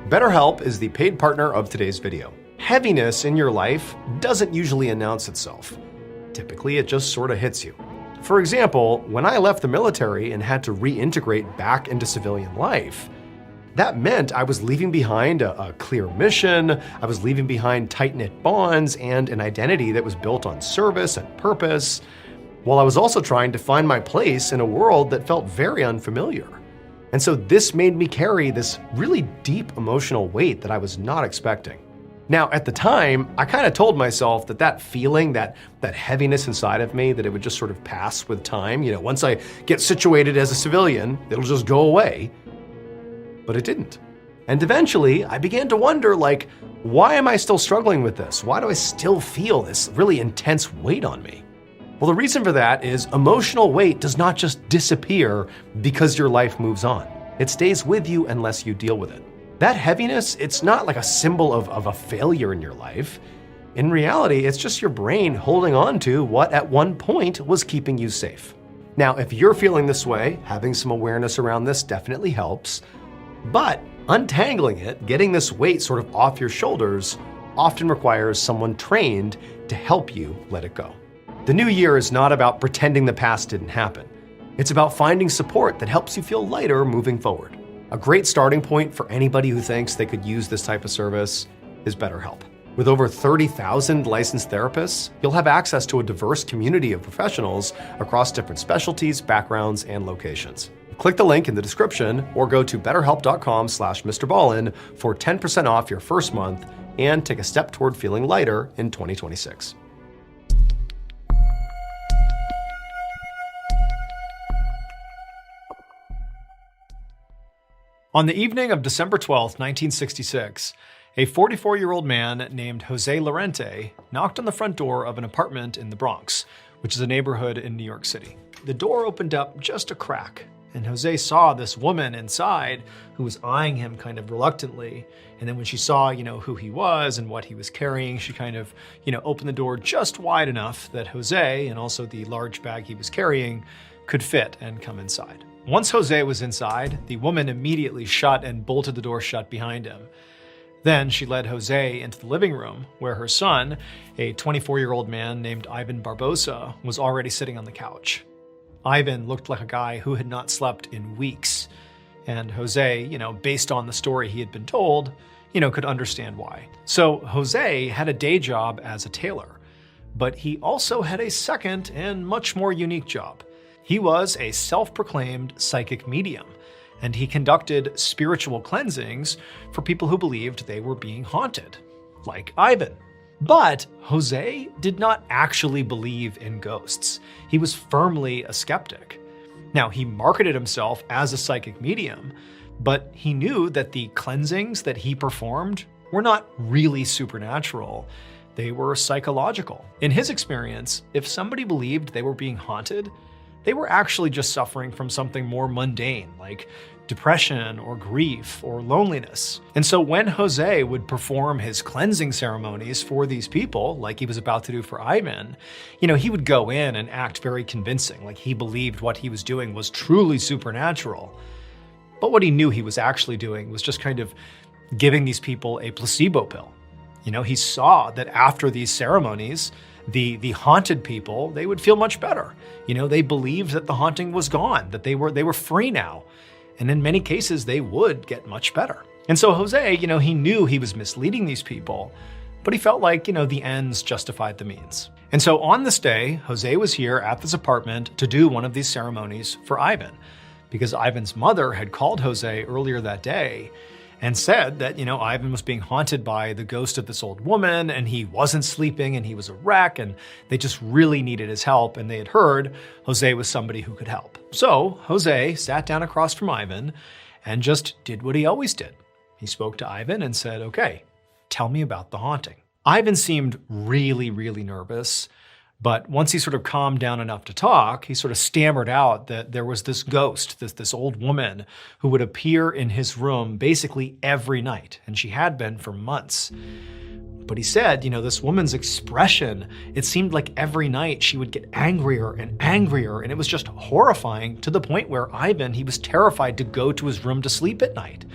BetterHelp is the paid partner of today's video. Heaviness in your life doesn't usually announce itself. Typically, it just sort of hits you. For example, when I left the military and had to reintegrate back into civilian life, that meant I was leaving behind a clear mission, I was leaving behind tight-knit bonds, and an identity that was built on service and purpose, while I was also trying to find my place in a world that felt very unfamiliar. And so this made me carry this really deep emotional weight that I was not expecting. Now, at the time, I kind of told myself that feeling, that heaviness inside of me, that it would just sort of pass with time. Once I get situated as a civilian, it'll just go away. But it didn't. And eventually, I began to wonder, why am I still struggling with this? Why do I still feel this really intense weight on me? Well, the reason for that is emotional weight does not just disappear because your life moves on. It stays with you unless you deal with it. That heaviness, it's not like a symbol of a failure in your life. In reality, it's just your brain holding on to what at one point was keeping you safe. Now, if you're feeling this way, having some awareness around this definitely helps. But untangling it, getting this weight sort of off your shoulders, often requires someone trained to help you let it go. The new year is not about pretending the past didn't happen. It's about finding support that helps you feel lighter moving forward. A great starting point for anybody who thinks they could use this type of service is BetterHelp. With over 30,000 licensed therapists, you'll have access to a diverse community of professionals across different specialties, backgrounds, and locations. Click the link in the description or go to betterhelp.com/MrBallen for 10% off your first month and take a step toward feeling lighter in 2026. On the evening of December 12, 1966, a 44-year-old man named Jose Lorente knocked on the front door of an apartment in the Bronx, which is a neighborhood in New York City. The door opened up just a crack, and Jose saw this woman inside who was eyeing him kind of reluctantly. And then when she saw, who he was and what he was carrying, she kind of, opened the door just wide enough that Jose, and also the large bag he was carrying, could fit and come inside. Once Jose was inside, the woman immediately shut and bolted the door shut behind him. Then she led Jose into the living room, where her son, a 24-year-old man named Ivan Barbosa, was already sitting on the couch. Ivan looked like a guy who had not slept in weeks. And Jose, based on the story he had been told, could understand why. So Jose had a day job as a tailor, but he also had a second and much more unique job. He was a self-proclaimed psychic medium, and he conducted spiritual cleansings for people who believed they were being haunted, like Ivan. But Jose did not actually believe in ghosts. He was firmly a skeptic. Now, he marketed himself as a psychic medium, but he knew that the cleansings that he performed were not really supernatural. They were psychological. In his experience, if somebody believed they were being haunted, they were actually just suffering from something more mundane, like depression or grief or loneliness. And so when Jose would perform his cleansing ceremonies for these people, like he was about to do for Ivan, he would go in and act very convincing, like he believed what he was doing was truly supernatural. But what he knew he was actually doing was just kind of giving these people a placebo pill. He saw that after these ceremonies, the haunted people, they would feel much better. They believed that the haunting was gone, that they were free now. And in many cases, they would get much better. And so Jose, he knew he was misleading these people, but he felt like, the ends justified the means. And so on this day, Jose was here at this apartment to do one of these ceremonies for Ivan, because Ivan's mother had called Jose earlier that day and said that, Ivan was being haunted by the ghost of this old woman, and he wasn't sleeping, and he was a wreck, and they just really needed his help, and they had heard Jose was somebody who could help. So Jose sat down across from Ivan and just did what he always did. He spoke to Ivan and said, "Okay, tell me about the haunting." Ivan seemed really, really nervous, but once he sort of calmed down enough to talk, he sort of stammered out that there was this ghost, this old woman who would appear in his room basically every night, and she had been for months. But he said, this woman's expression, it seemed like every night she would get angrier and angrier, and it was just horrifying to the point where Ivan, he was terrified to go to his room to sleep at night.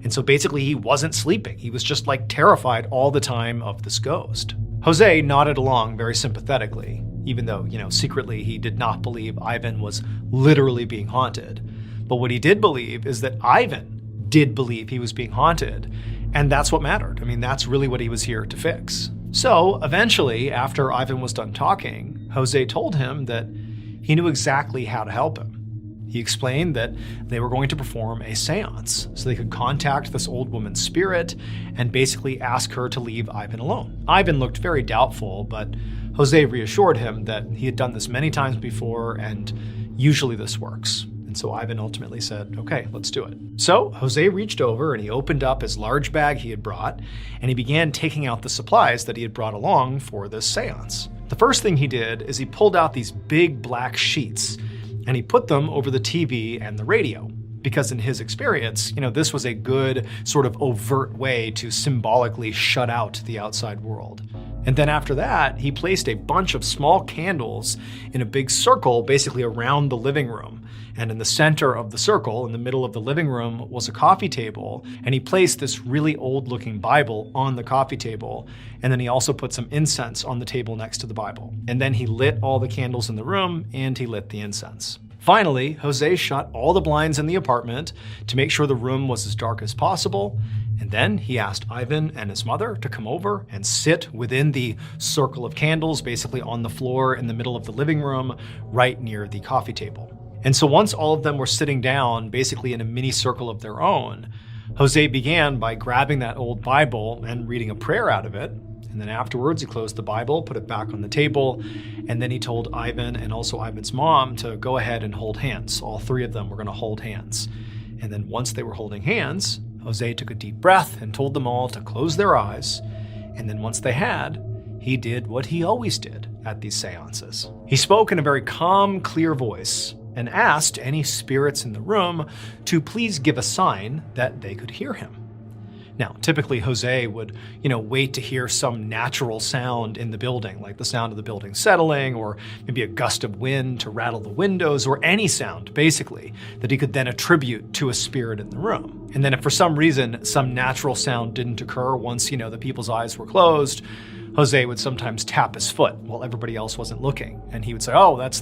And so basically he wasn't sleeping. He was just terrified all the time of this ghost. Jose nodded along very sympathetically, even though, secretly he did not believe Ivan was literally being haunted. But what he did believe is that Ivan did believe he was being haunted, and that's what mattered. I mean, that's really what he was here to fix. So eventually, after Ivan was done talking, Jose told him that he knew exactly how to help him. He explained that they were going to perform a seance so they could contact this old woman's spirit and basically ask her to leave Ivan alone. Ivan looked very doubtful, but Jose reassured him that he had done this many times before and usually this works. And so Ivan ultimately said, "Okay, let's do it." So Jose reached over and he opened up his large bag he had brought, and he began taking out the supplies that he had brought along for this seance. The first thing he did is he pulled out these big black sheets and he put them over the TV and the radio, because in his experience, this was a good sort of overt way to symbolically shut out the outside world. And then after that, he placed a bunch of small candles in a big circle basically around the living room. And in the center of the circle, in the middle of the living room, was a coffee table, and he placed this really old-looking Bible on the coffee table, and then he also put some incense on the table next to the Bible. And then he lit all the candles in the room, and he lit the incense. Finally, Jose shut all the blinds in the apartment to make sure the room was as dark as possible, and then he asked Ivan and his mother to come over and sit within the circle of candles, basically on the floor in the middle of the living room, right near the coffee table. And so once all of them were sitting down, basically in a mini circle of their own, Jose began by grabbing that old Bible and reading a prayer out of it. And then afterwards, he closed the Bible, put it back on the table, and then he told Ivan and also Ivan's mom to go ahead and hold hands. All three of them were going to hold hands. And then once they were holding hands, Jose took a deep breath and told them all to close their eyes. And then once they had, he did what he always did at these seances. He spoke in a very calm, clear voice and asked any spirits in the room to please give a sign that they could hear him. Now, typically Jose would, wait to hear some natural sound in the building, like the sound of the building settling, or maybe a gust of wind to rattle the windows, or any sound, basically, that he could then attribute to a spirit in the room. And then if for some reason some natural sound didn't occur once, the people's eyes were closed, Jose would sometimes tap his foot while everybody else wasn't looking. And he would say, "Oh, that's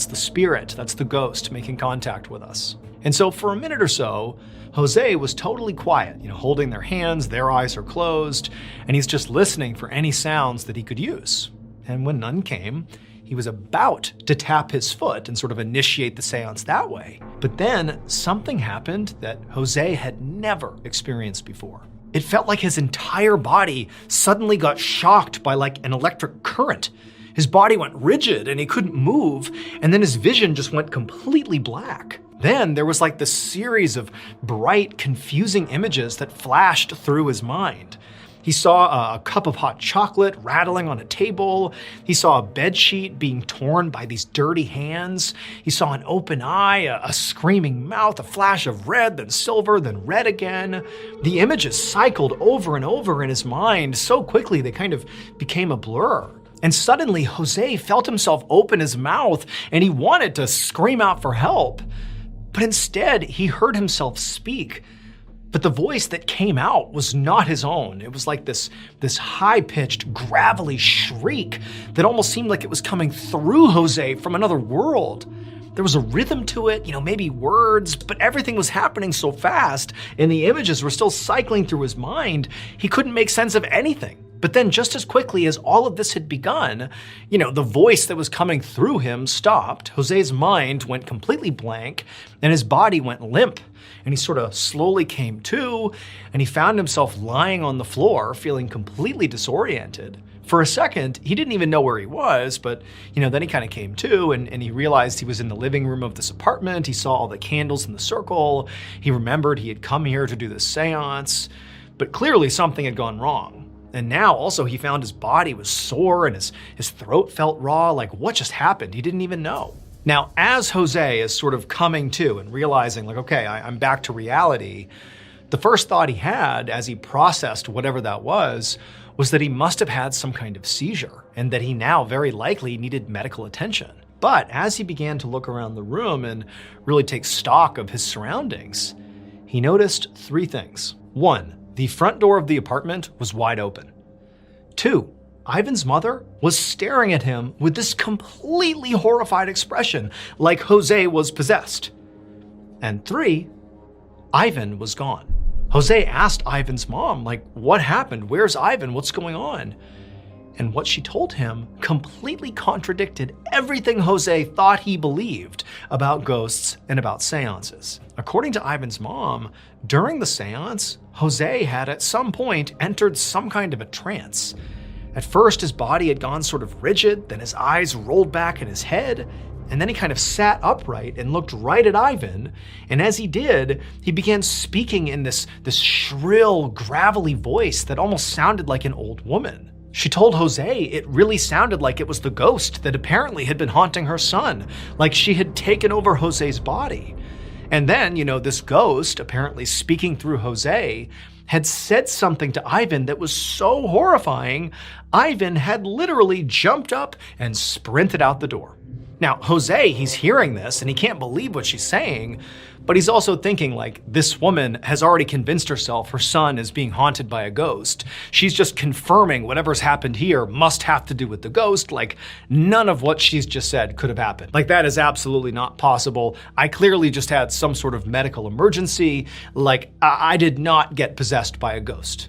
the spirit, that's the ghost making contact with us." And so for a minute or so, Jose was totally quiet, holding their hands, their eyes are closed, and he's just listening for any sounds that he could use. And when none came, he was about to tap his foot and sort of initiate the seance that way. But then something happened that Jose had never experienced before. It felt like his entire body suddenly got shocked by like an electric current. His body went rigid and he couldn't move, and then his vision just went completely black. Then there was like this series of bright, confusing images that flashed through his mind. He saw a cup of hot chocolate rattling on a table. He saw a bedsheet being torn by these dirty hands. He saw an open eye, a screaming mouth, a flash of red, then silver, then red again. The images cycled over and over in his mind so quickly they kind of became a blur. And suddenly Jose felt himself open his mouth and he wanted to scream out for help. But instead, he heard himself speak. But the voice that came out was not his own. It was like this high-pitched, gravelly shriek that almost seemed like it was coming through Jose from another world. There was a rhythm to it, maybe words, but everything was happening so fast, and the images were still cycling through his mind, he couldn't make sense of anything. But then just as quickly as all of this had begun, the voice that was coming through him stopped, Jose's mind went completely blank, and his body went limp. And he sort of slowly came to, and he found himself lying on the floor, feeling completely disoriented. For a second, he didn't even know where he was, but then he kind of came to, and he realized he was in the living room of this apartment. He saw all the candles in the circle. He remembered he had come here to do this seance, but clearly something had gone wrong. And now also he found his body was sore and his throat felt raw, like what just happened? He didn't even know. Now, as Jose is sort of coming to and realizing like, okay, I'm back to reality, the first thought he had as he processed whatever that was that he must have had some kind of seizure and that he now very likely needed medical attention. But as he began to look around the room and really take stock of his surroundings, he noticed three things. 1, the front door of the apartment was wide open. 2, Ivan's mother was staring at him with this completely horrified expression, like Jose was possessed. And 3, Ivan was gone. Jose asked Ivan's mom, like, what happened? Where's Ivan? What's going on? And what she told him completely contradicted everything Jose thought he believed about ghosts and about seances. According to Ivan's mom, during the seance, Jose had at some point entered some kind of a trance. At first, his body had gone sort of rigid, then his eyes rolled back in his head, and then he kind of sat upright and looked right at Ivan. And as he did, he began speaking in this shrill, gravelly voice that almost sounded like an old woman. She told Jose it really sounded like it was the ghost that apparently had been haunting her son, like she had taken over Jose's body. And then, this ghost, apparently speaking through Jose, had said something to Ivan that was so horrifying, Ivan had literally jumped up and sprinted out the door. Now, Jose, he's hearing this and he can't believe what she's saying, but he's also thinking like, this woman has already convinced herself her son is being haunted by a ghost. She's just confirming whatever's happened here must have to do with the ghost. Like, none of what she's just said could have happened. Like, that is absolutely not possible. I clearly just had some sort of medical emergency. Like, I did not get possessed by a ghost.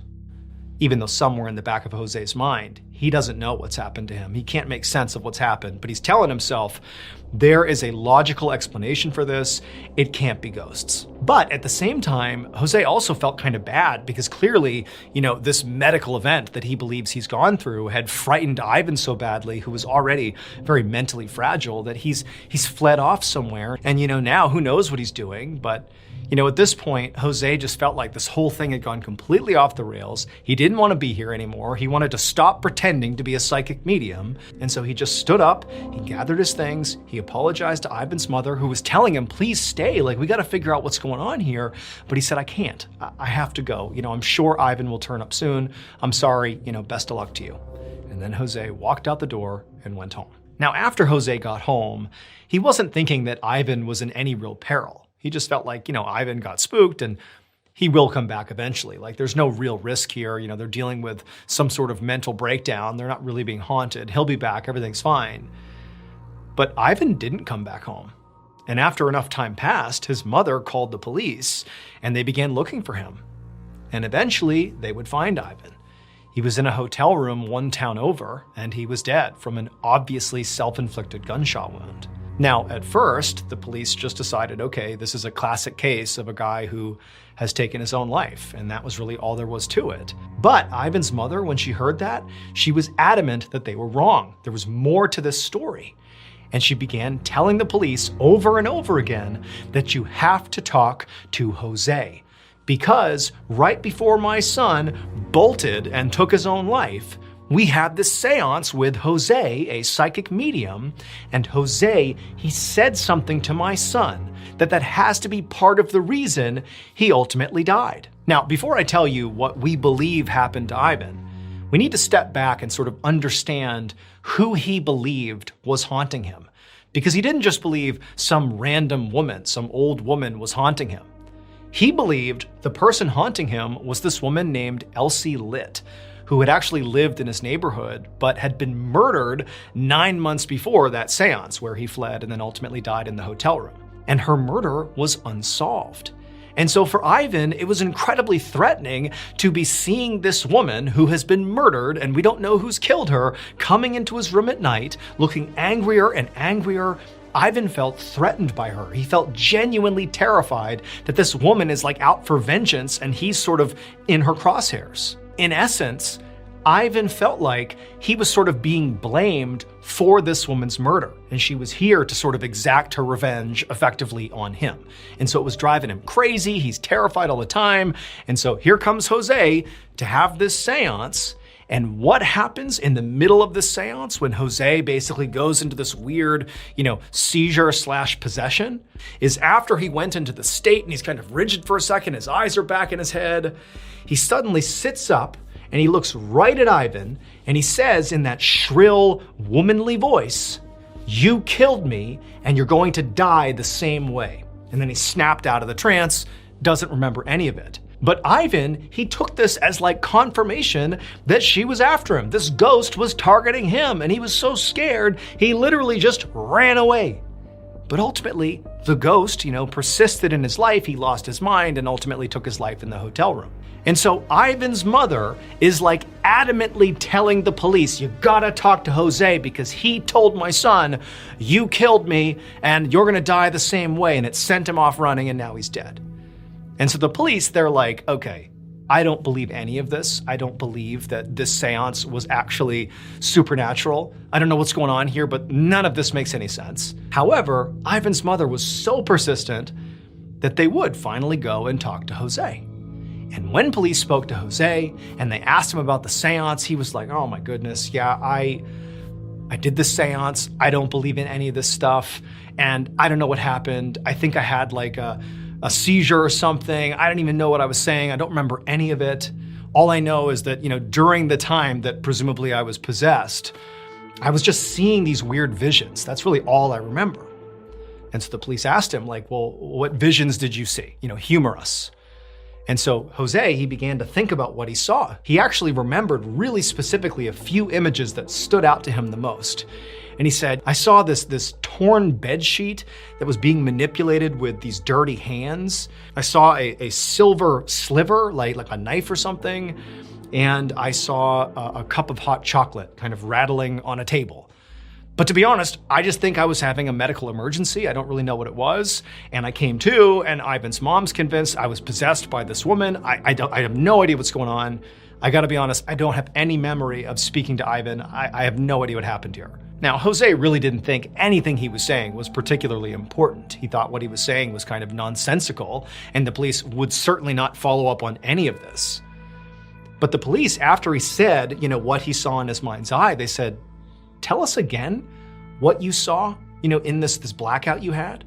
Even though somewhere in the back of Jose's mind, he doesn't know what's happened to him. He can't make sense of what's happened, but he's telling himself there is a logical explanation for this. It can't be ghosts. But at the same time, Jose also felt kind of bad because clearly, this medical event that he believes he's gone through had frightened Ivan so badly, who was already very mentally fragile, that he's fled off somewhere. And now who knows what he's doing, but at this point, Jose just felt like this whole thing had gone completely off the rails. He didn't want to be here anymore. He wanted to stop pretending to be a psychic medium. And so he just stood up, he gathered his things, he apologized to Ivan's mother, who was telling him, please stay, like we got to figure out what's going on here. But he said, I can't, I have to go. I'm sure Ivan will turn up soon. I'm sorry, best of luck to you. And then Jose walked out the door and went home. Now, after Jose got home, he wasn't thinking that Ivan was in any real peril. He just felt like, Ivan got spooked and he will come back eventually. Like, there's no real risk here. They're dealing with some sort of mental breakdown. They're not really being haunted. He'll be back. Everything's fine. But Ivan didn't come back home. And after enough time passed, his mother called the police and they began looking for him. And eventually they would find Ivan. He was in a hotel room one town over, and he was dead from an obviously self-inflicted gunshot wound. Now, at first, the police just decided, okay, this is a classic case of a guy who has taken his own life, and that was really all there was to it. But Ivan's mother, when she heard that, she was adamant that they were wrong. There was more to this story. And she began telling the police over and over again that you have to talk to Jose. Because right before my son bolted and took his own life, we had this seance with Jose, a psychic medium, and Jose, he said something to my son that has to be part of the reason he ultimately died. Now, before I tell you what we believe happened to Ivan, we need to step back and sort of understand who he believed was haunting him. Because he didn't just believe some random woman, some old woman was haunting him. He believed the person haunting him was this woman named Elsie Litt, who had actually lived in his neighborhood, but had been murdered 9 months before that seance where he fled and then ultimately died in the hotel room. And her murder was unsolved. And so for Ivan, it was incredibly threatening to be seeing this woman who has been murdered, and we don't know who's killed her, coming into his room at night, looking angrier and angrier. Ivan felt threatened by her. He felt genuinely terrified that this woman is like out for vengeance and he's sort of in her crosshairs. In essence, Ivan felt like he was sort of being blamed for this woman's murder, and she was here to sort of exact her revenge effectively on him. And so it was driving him crazy. He's terrified all the time. And so here comes Jose to have this seance. And what happens in the middle of this seance when Jose basically goes into this weird, seizure/possession is after he went into the state and he's kind of rigid for a second, his eyes are back in his head, he suddenly sits up and he looks right at Ivan and he says in that shrill, womanly voice, "You killed me and you're going to die the same way." And then he snapped out of the trance, doesn't remember any of it. But Ivan, he took this as like confirmation that she was after him. This ghost was targeting him and he was so scared, he literally just ran away. But ultimately, the ghost, persisted in his life. He lost his mind and ultimately took his life in the hotel room. And so Ivan's mother is like adamantly telling the police, you gotta talk to Jose because he told my son, you killed me and you're gonna die the same way. And it sent him off running and now he's dead. And so the police, they're like, okay, I don't believe any of this. I don't believe that this seance was actually supernatural. I don't know what's going on here, but none of this makes any sense. However, Ivan's mother was so persistent that they would finally go and talk to Jose. And when police spoke to Jose and they asked him about the seance, he was like, oh my goodness, yeah, I did this seance. I don't believe in any of this stuff. And I don't know what happened. I think I had like a seizure or something. I don't even know what I was saying. I don't remember any of it. All I know is that, during the time that presumably I was possessed, I was just seeing these weird visions. That's really all I remember. And so the police asked him, like, well, what visions did you see? Humor us. And so Jose, he began to think about what he saw. He actually remembered really specifically a few images that stood out to him the most. And he said, I saw this torn bed sheet that was being manipulated with these dirty hands. I saw a silver sliver, like a knife or something. And I saw a cup of hot chocolate kind of rattling on a table. But to be honest, I just think I was having a medical emergency. I don't really know what it was. And I came to, and Ivan's mom's convinced I was possessed by this woman. I have no idea what's going on. I gotta be honest, I don't have any memory of speaking to Ivan. I have no idea what happened here. Now, Jose really didn't think anything he was saying was particularly important. He thought what he was saying was kind of nonsensical, and the police would certainly not follow up on any of this. But the police, after he said, what he saw in his mind's eye, they said, tell us again what you saw, in this blackout you had.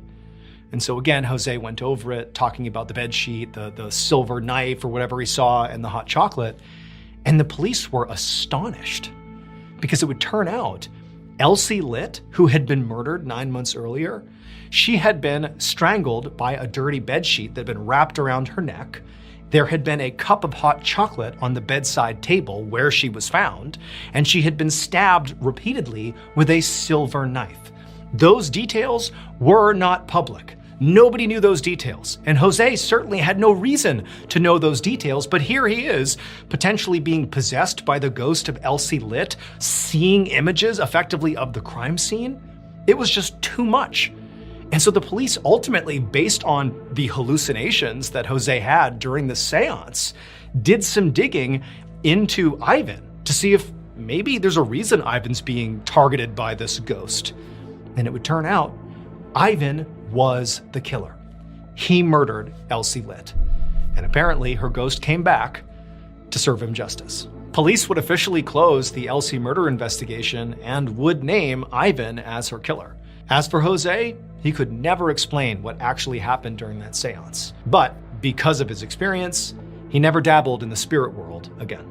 And so again, Jose went over it, talking about the bed sheet, the silver knife or whatever he saw, and the hot chocolate. And the police were astonished because it would turn out Elsie Litt, who had been murdered 9 months earlier, she had been strangled by a dirty bed sheet that had been wrapped around her neck. There had been a cup of hot chocolate on the bedside table where she was found, and she had been stabbed repeatedly with a silver knife. Those details were not public. Nobody knew those details, and Jose certainly had no reason to know those details, but here he is, potentially being possessed by the ghost of Elsie Litt, seeing images effectively of the crime scene. It was just too much. And so the police ultimately, based on the hallucinations that Jose had during the seance, did some digging into Ivan to see if maybe there's a reason Ivan's being targeted by this ghost. And it would turn out Ivan was the killer. He murdered Elsie Litt. And apparently her ghost came back to serve him justice. Police would officially close the Elsie murder investigation and would name Ivan as her killer. As for Jose, he could never explain what actually happened during that seance. But because of his experience, he never dabbled in the spirit world again.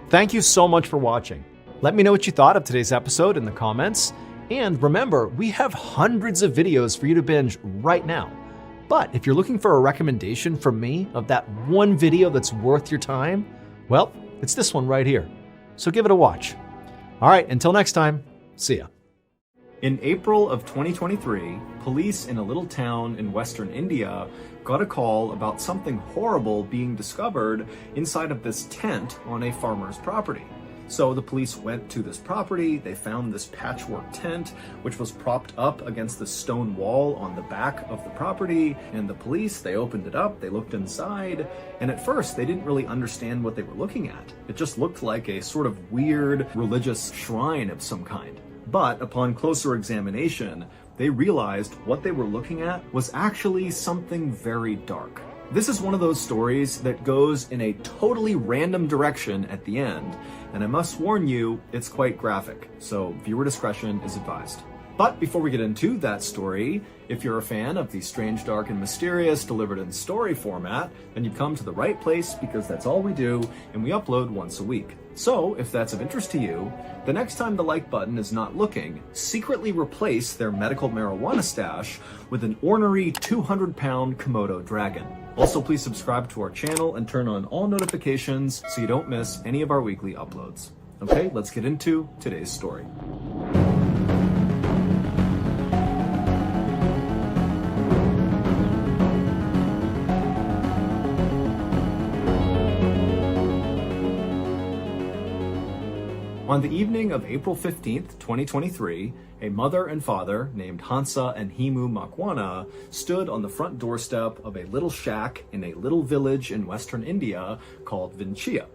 Thank you so much for watching. Let me know what you thought of today's episode in the comments. And remember, we have hundreds of videos for you to binge right now. But if you're looking for a recommendation from me of that one video that's worth your time, well, it's this one right here. So give it a watch. All right, until next time, see ya. In April of 2023, police in a little town in western India got a call about something horrible being discovered inside of this tent on a farmer's property. So the police went to this property, they found this patchwork tent, which was propped up against the stone wall on the back of the property, and the police, they opened it up, they looked inside, and at first they didn't really understand what they were looking at. It just looked like a sort of weird religious shrine of some kind. But upon closer examination, they realized what they were looking at was actually something very dark. This is one of those stories that goes in a totally random direction at the end, and I must warn you, it's quite graphic, so viewer discretion is advised. But before we get into that story, if you're a fan of the strange, dark, and mysterious delivered in story format, then you've come to the right place because that's all we do, and we upload once a week. So, if that's of interest to you, the next time the like button is not looking, secretly replace their medical marijuana stash with an ornery 200-pound Komodo dragon. Also, please subscribe to our channel and turn on all notifications so you don't miss any of our weekly uploads. Okay, let's get into today's story. On the evening of April 15th, 2023, a mother and father named Hansa and Himu Makwana stood on the front doorstep of a little shack in a little village in western India called Vinchia.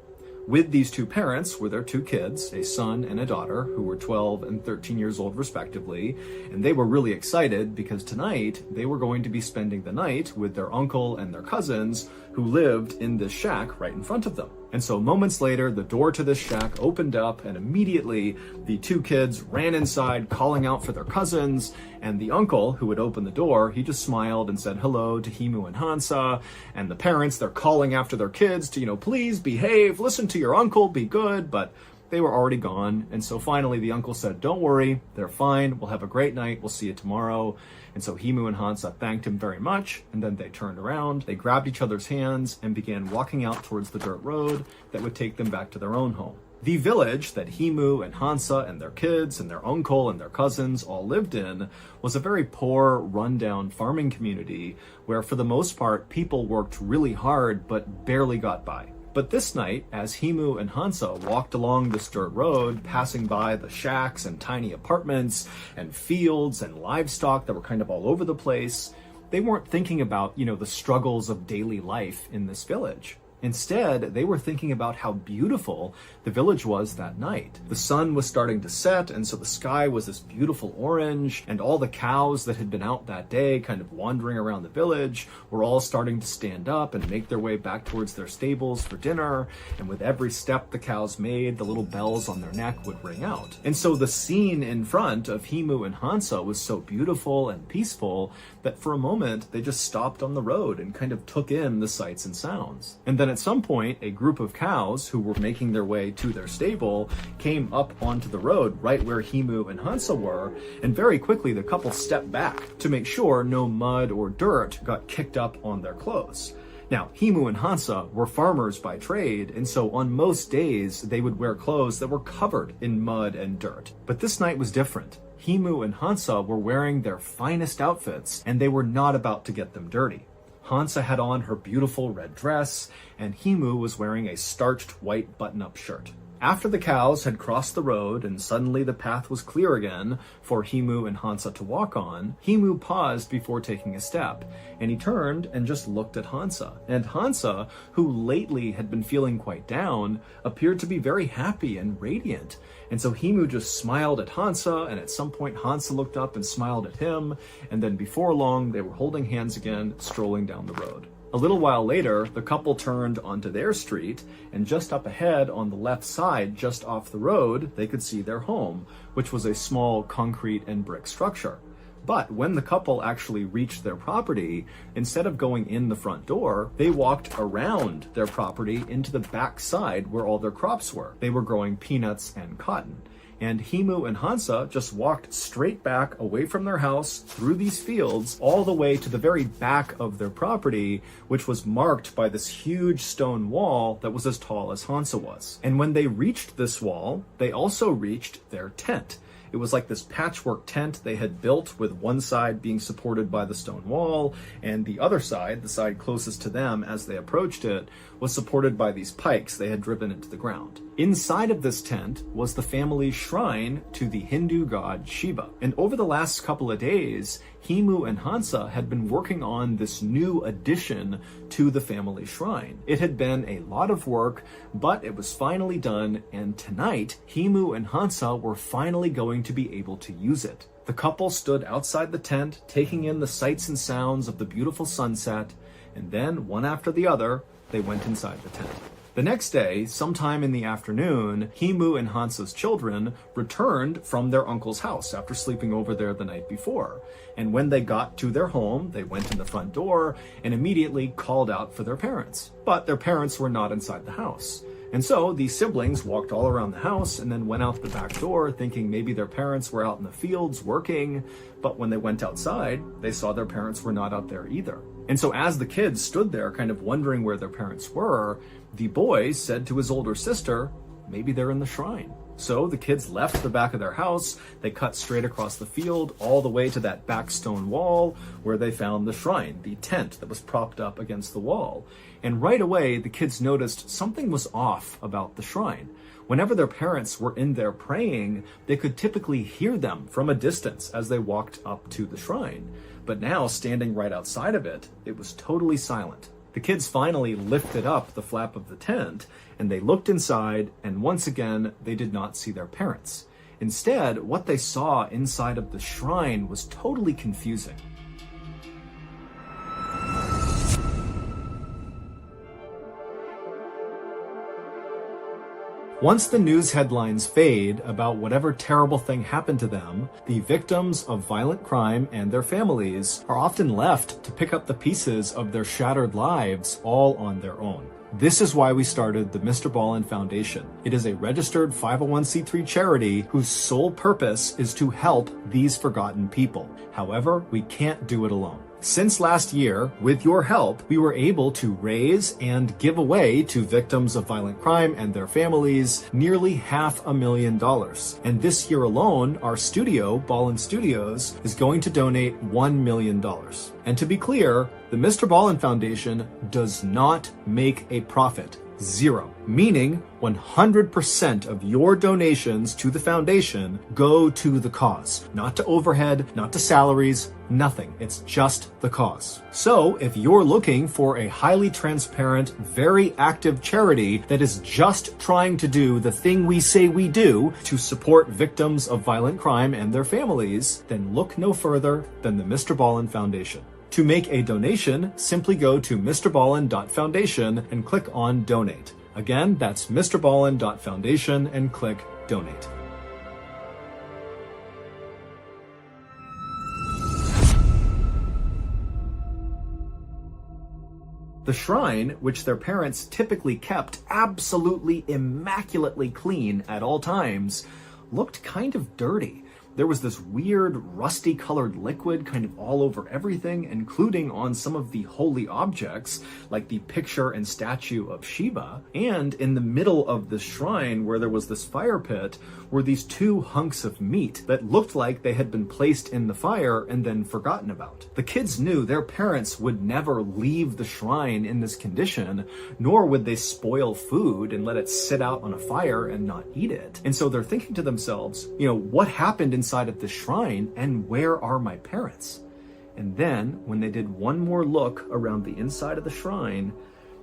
With these two parents were their two kids, a son and a daughter, who were 12 and 13 years old respectively, and they were really excited because tonight they were going to be spending the night with their uncle and their cousins who lived in this shack right in front of them. And so moments later, the door to this shack opened up, and immediately the two kids ran inside calling out for their cousins, and the uncle who had opened the door, he just smiled and said hello to Himu and Hansa, and the parents, they're calling after their kids to, please behave, listen to your uncle, be good, but they were already gone. And so finally the uncle said, don't worry, they're fine, we'll have a great night, we'll see you tomorrow. And so Himu and Hansa thanked him very much, and then they turned around, they grabbed each other's hands, and began walking out towards the dirt road that would take them back to their own home. The village that Himu and Hansa and their kids and their uncle and their cousins all lived in was a very poor, rundown farming community where for the most part people worked really hard but barely got by. But this night, as Himu and Hansa walked along this dirt road, passing by the shacks and tiny apartments and fields and livestock that were kind of all over the place, they weren't thinking about, the struggles of daily life in this village. Instead, they were thinking about how beautiful the village was that night. The sun was starting to set, and so the sky was this beautiful orange, and all the cows that had been out that day kind of wandering around the village were all starting to stand up and make their way back towards their stables for dinner, and with every step the cows made, the little bells on their neck would ring out. And so the scene in front of Himu and Hansa was so beautiful and peaceful that for a moment they just stopped on the road and kind of took in the sights and sounds. And then at some point, a group of cows who were making their way to their stable came up onto the road right where Himu and Hansa were, and very quickly the couple stepped back to make sure no mud or dirt got kicked up on their clothes. Now, Himu and Hansa were farmers by trade, and so on most days they would wear clothes that were covered in mud and dirt. But this night was different. Himu and Hansa were wearing their finest outfits, and they were not about to get them dirty. Hansa had on her beautiful red dress, and Himu was wearing a starched white button-up shirt. After the cows had crossed the road and suddenly the path was clear again for Himu and Hansa to walk on, Himu paused before taking a step, and he turned and just looked at Hansa. And Hansa, who lately had been feeling quite down, appeared to be very happy and radiant. And so Himu just smiled at Hansa, and at some point Hansa looked up and smiled at him, and then before long they were holding hands again, strolling down the road. A little while later, the couple turned onto their street, and just up ahead on the left side, just off the road, they could see their home, which was a small concrete and brick structure. But when the couple actually reached their property, instead of going in the front door, they walked around their property into the back side where all their crops were. They were growing peanuts and cotton. And Himu and Hansa just walked straight back away from their house through these fields all the way to the very back of their property, which was marked by this huge stone wall that was as tall as Hansa was. And when they reached this wall, they also reached their tent. It was like this patchwork tent they had built, with one side being supported by the stone wall, and the other side, the side closest to them as they approached it, was supported by these pikes they had driven into the ground. Inside of this tent was the family's shrine to the Hindu god Shiva. And over the last couple of days, Himu and Hansa had been working on this new addition to the family shrine. It had been a lot of work, but it was finally done, and tonight, Himu and Hansa were finally going to be able to use it. The couple stood outside the tent, taking in the sights and sounds of the beautiful sunset, and then, one after the other, they went inside the tent. The next day, sometime in the afternoon, Himu and Hansa's children returned from their uncle's house after sleeping over there the night before. And when they got to their home, they went in the front door and immediately called out for their parents. But their parents were not inside the house. And so these siblings walked all around the house and then went out the back door thinking maybe their parents were out in the fields working. But when they went outside, they saw their parents were not out there either. And so as the kids stood there kind of wondering where their parents were, the boy said to his older sister, maybe they're in the shrine. So the kids left the back of their house, they cut straight across the field all the way to that back stone wall where they found the shrine, the tent that was propped up against the wall. And right away, the kids noticed something was off about the shrine. Whenever their parents were in there praying, they could typically hear them from a distance as they walked up to the shrine. But now, standing right outside of it, it was totally silent. The kids finally lifted up the flap of the tent, and they looked inside, and once again, they did not see their parents. Instead, what they saw inside of the shrine was totally confusing. Once the news headlines fade about whatever terrible thing happened to them, the victims of violent crime and their families are often left to pick up the pieces of their shattered lives all on their own. This is why we started the MrBallen's Foundation. It is a registered 501c3 charity whose sole purpose is to help these forgotten people. However, we can't do it alone. Since last year, with your help, we were able to raise and give away to victims of violent crime and their families nearly $500,000. And this year alone, our studio, Ballen Studios, is going to donate $1 million. And to be clear, the MrBallen's Foundation does not make a profit. Zero. Meaning 100% of your donations to the foundation go to the cause. Not to overhead, not to salaries, nothing. It's just the cause. So if you're looking for a highly transparent, very active charity that is just trying to do the thing we say we do to support victims of violent crime and their families, then look no further than the MrBallen's Foundation. To make a donation, simply go to mrballen.foundation and click on Donate. Again, that's mrballen.foundation and click Donate. The shrine, which their parents typically kept absolutely immaculately clean at all times, looked kind of dirty. there was this weird rusty colored liquid kind of all over everything, including on some of the holy objects like the picture and statue of Shiva. And in the middle of the shrine where there was this fire pit were these two hunks of meat that looked like they had been placed in the fire and then forgotten about. The kids knew their parents would never leave the shrine in this condition, nor would they spoil food and let it sit out on a fire and not eat it. And so they're thinking to themselves, what happened inside of the shrine and where are my parents? And then when they did one more look around the inside of the shrine,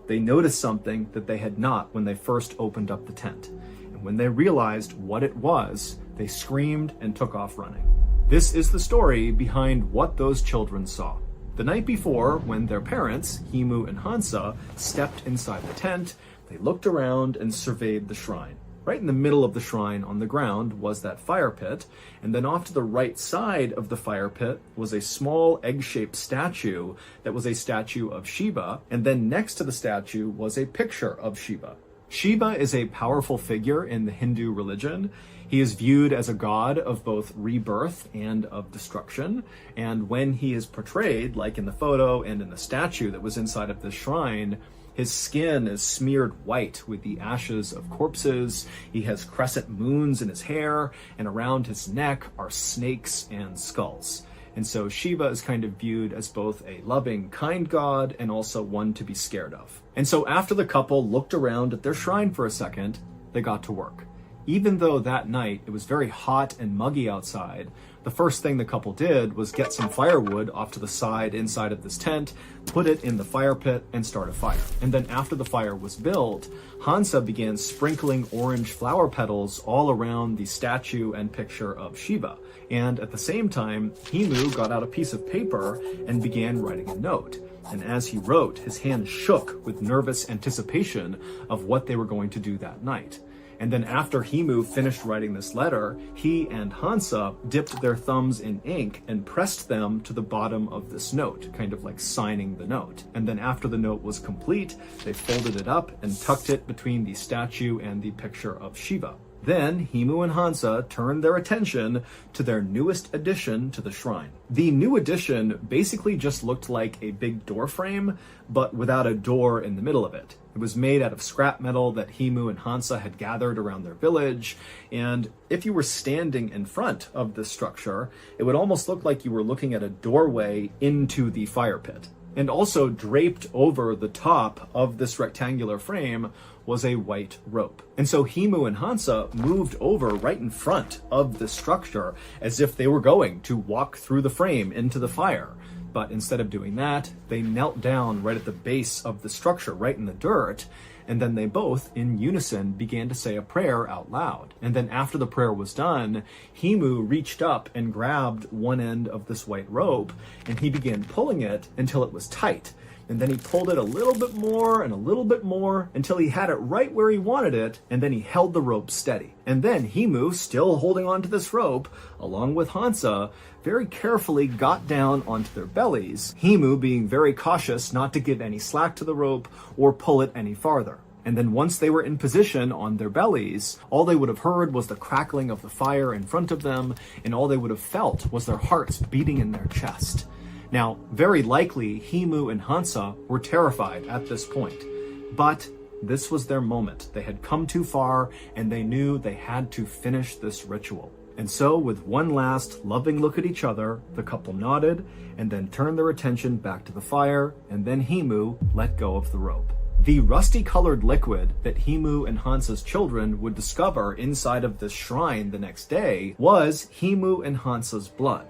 they noticed something that they had not when they first opened up the tent. And when they realized what it was, they screamed and took off running. This is the story behind what those children saw. The night before, when their parents, Himu and Hansa, stepped inside the tent, they looked around and surveyed the shrine. Right in the middle of the shrine on the ground was that fire pit, and then off to the right side of the fire pit was a small egg-shaped statue that was a statue of Shiva, and then next to the statue was a picture of Shiva. Shiva is a powerful figure in the Hindu religion. He is viewed as a god of both rebirth and of destruction, and when he is portrayed, like in the photo and in the statue that was inside of the shrine, his skin is smeared white with the ashes of corpses. He has crescent moons in his hair, and around his neck are snakes and skulls. And so Shiva is kind of viewed as both a loving, kind god and also one to be scared of. And so after the couple looked around at their shrine for a second, they got to work. Even though that night it was very hot and muggy outside, the first thing the couple did was get some firewood off to the side inside of this tent, put it in the fire pit, and start a fire. And then after the fire was built, Hansa began sprinkling orange flower petals all around the statue and picture of Shiva. And at the same time, Himu got out a piece of paper and began writing a note. And as he wrote, his hand shook with nervous anticipation of what they were going to do that night. And then after Himu finished writing this letter, he and Hansa dipped their thumbs in ink and pressed them to the bottom of this note, kind of like signing the note. And then after the note was complete, they folded it up and tucked it between the statue and the picture of Shiva. Then Himu and Hansa turned their attention to their newest addition to the shrine. The new addition basically just looked like a big door frame, but without a door in the middle of it. It was made out of scrap metal that Himu and Hansa had gathered around their village, and if you were standing in front of this structure, it would almost look like you were looking at a doorway into the fire pit. And also draped over the top of this rectangular frame was a white rope. And so Himu and Hansa moved over right in front of the structure as if they were going to walk through the frame into the fire. But instead of doing that, they knelt down right at the base of the structure, right in the dirt, and then they both, in unison, began to say a prayer out loud. And then after the prayer was done, Himu reached up and grabbed one end of this white rope, and he began pulling it until it was tight. And then he pulled it a little bit more and a little bit more until he had it right where he wanted it, and then he held the rope steady. And then Himu, still holding on to this rope, along with Hansa, very carefully got down onto their bellies, Himu being very cautious not to give any slack to the rope or pull it any farther. And then once they were in position on their bellies, all they would have heard was the crackling of the fire in front of them, and all they would have felt was their hearts beating in their chest. Now, very likely, Himu and Hansa were terrified at this point, but this was their moment. They had come too far, and they knew they had to finish this ritual. And so, with one last loving look at each other, the couple nodded, and then turned their attention back to the fire, and then Himu let go of the rope. The rusty-colored liquid that Himu and Hansa's children would discover inside of this shrine the next day was Himu and Hansa's blood.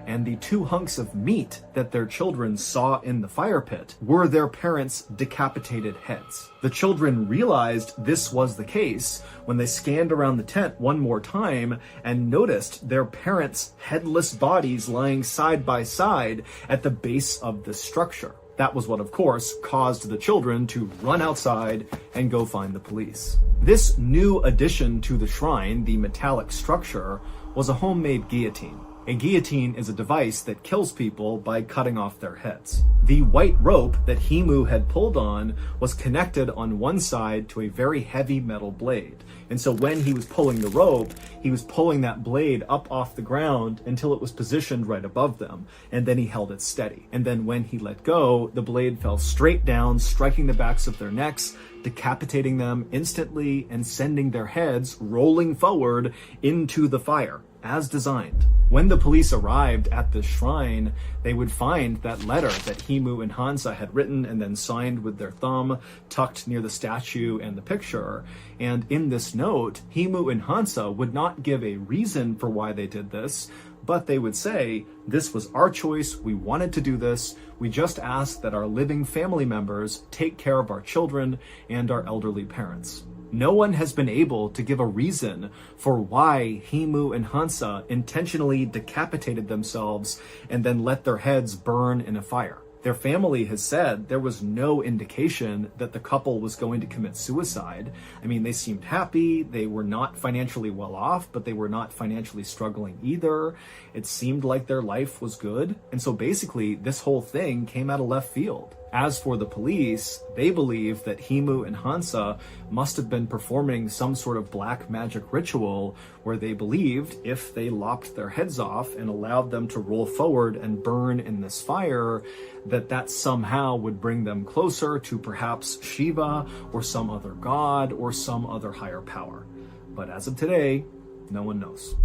And the two hunks of meat that their children saw in the fire pit were their parents' decapitated heads. The children realized this was the case when they scanned around the tent one more time and noticed their parents' headless bodies lying side by side at the base of the structure. That was what, of course, caused the children to run outside and go find the police. This new addition to the shrine, the metallic structure, was a homemade guillotine. A guillotine is a device that kills people by cutting off their heads. The white rope that Himu had pulled on was connected on one side to a very heavy metal blade. And so when he was pulling the rope, he was pulling that blade up off the ground until it was positioned right above them. And then he held it steady. And then when he let go, the blade fell straight down, striking the backs of their necks, decapitating them instantly and sending their heads rolling forward into the fire, as designed. When the police arrived at the shrine, they would find that letter that Himu and Hansa had written and then signed with their thumb, tucked near the statue and the picture. And in this note, Himu and Hansa would not give a reason for why they did this, but they would say, "This was our choice, we wanted to do this, we just ask that our living family members take care of our children and our elderly parents." No one has been able to give a reason for why Himu and Hansa intentionally decapitated themselves and then let their heads burn in a fire. Their family has said there was no indication that the couple was going to commit suicide. I mean, they seemed happy. They were not financially well off, but they were not financially struggling either. It seemed like their life was good. And so basically, this whole thing came out of left field. As for the police, they believe that Himu and Hansa must have been performing some sort of black magic ritual where they believed if they lopped their heads off and allowed them to roll forward and burn in this fire, that somehow would bring them closer to perhaps Shiva or some other god or some other higher power. But as of today, no one knows.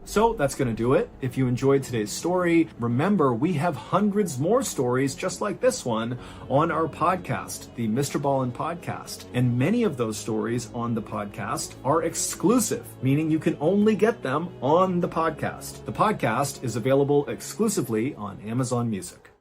So that's going to do it. If you enjoyed today's story, remember we have hundreds more stories just like this one on our podcast, the MrBallen's podcast. And many of those stories on the podcast are exclusive, meaning you can only get them on the podcast. The podcast is available exclusively on Amazon Music.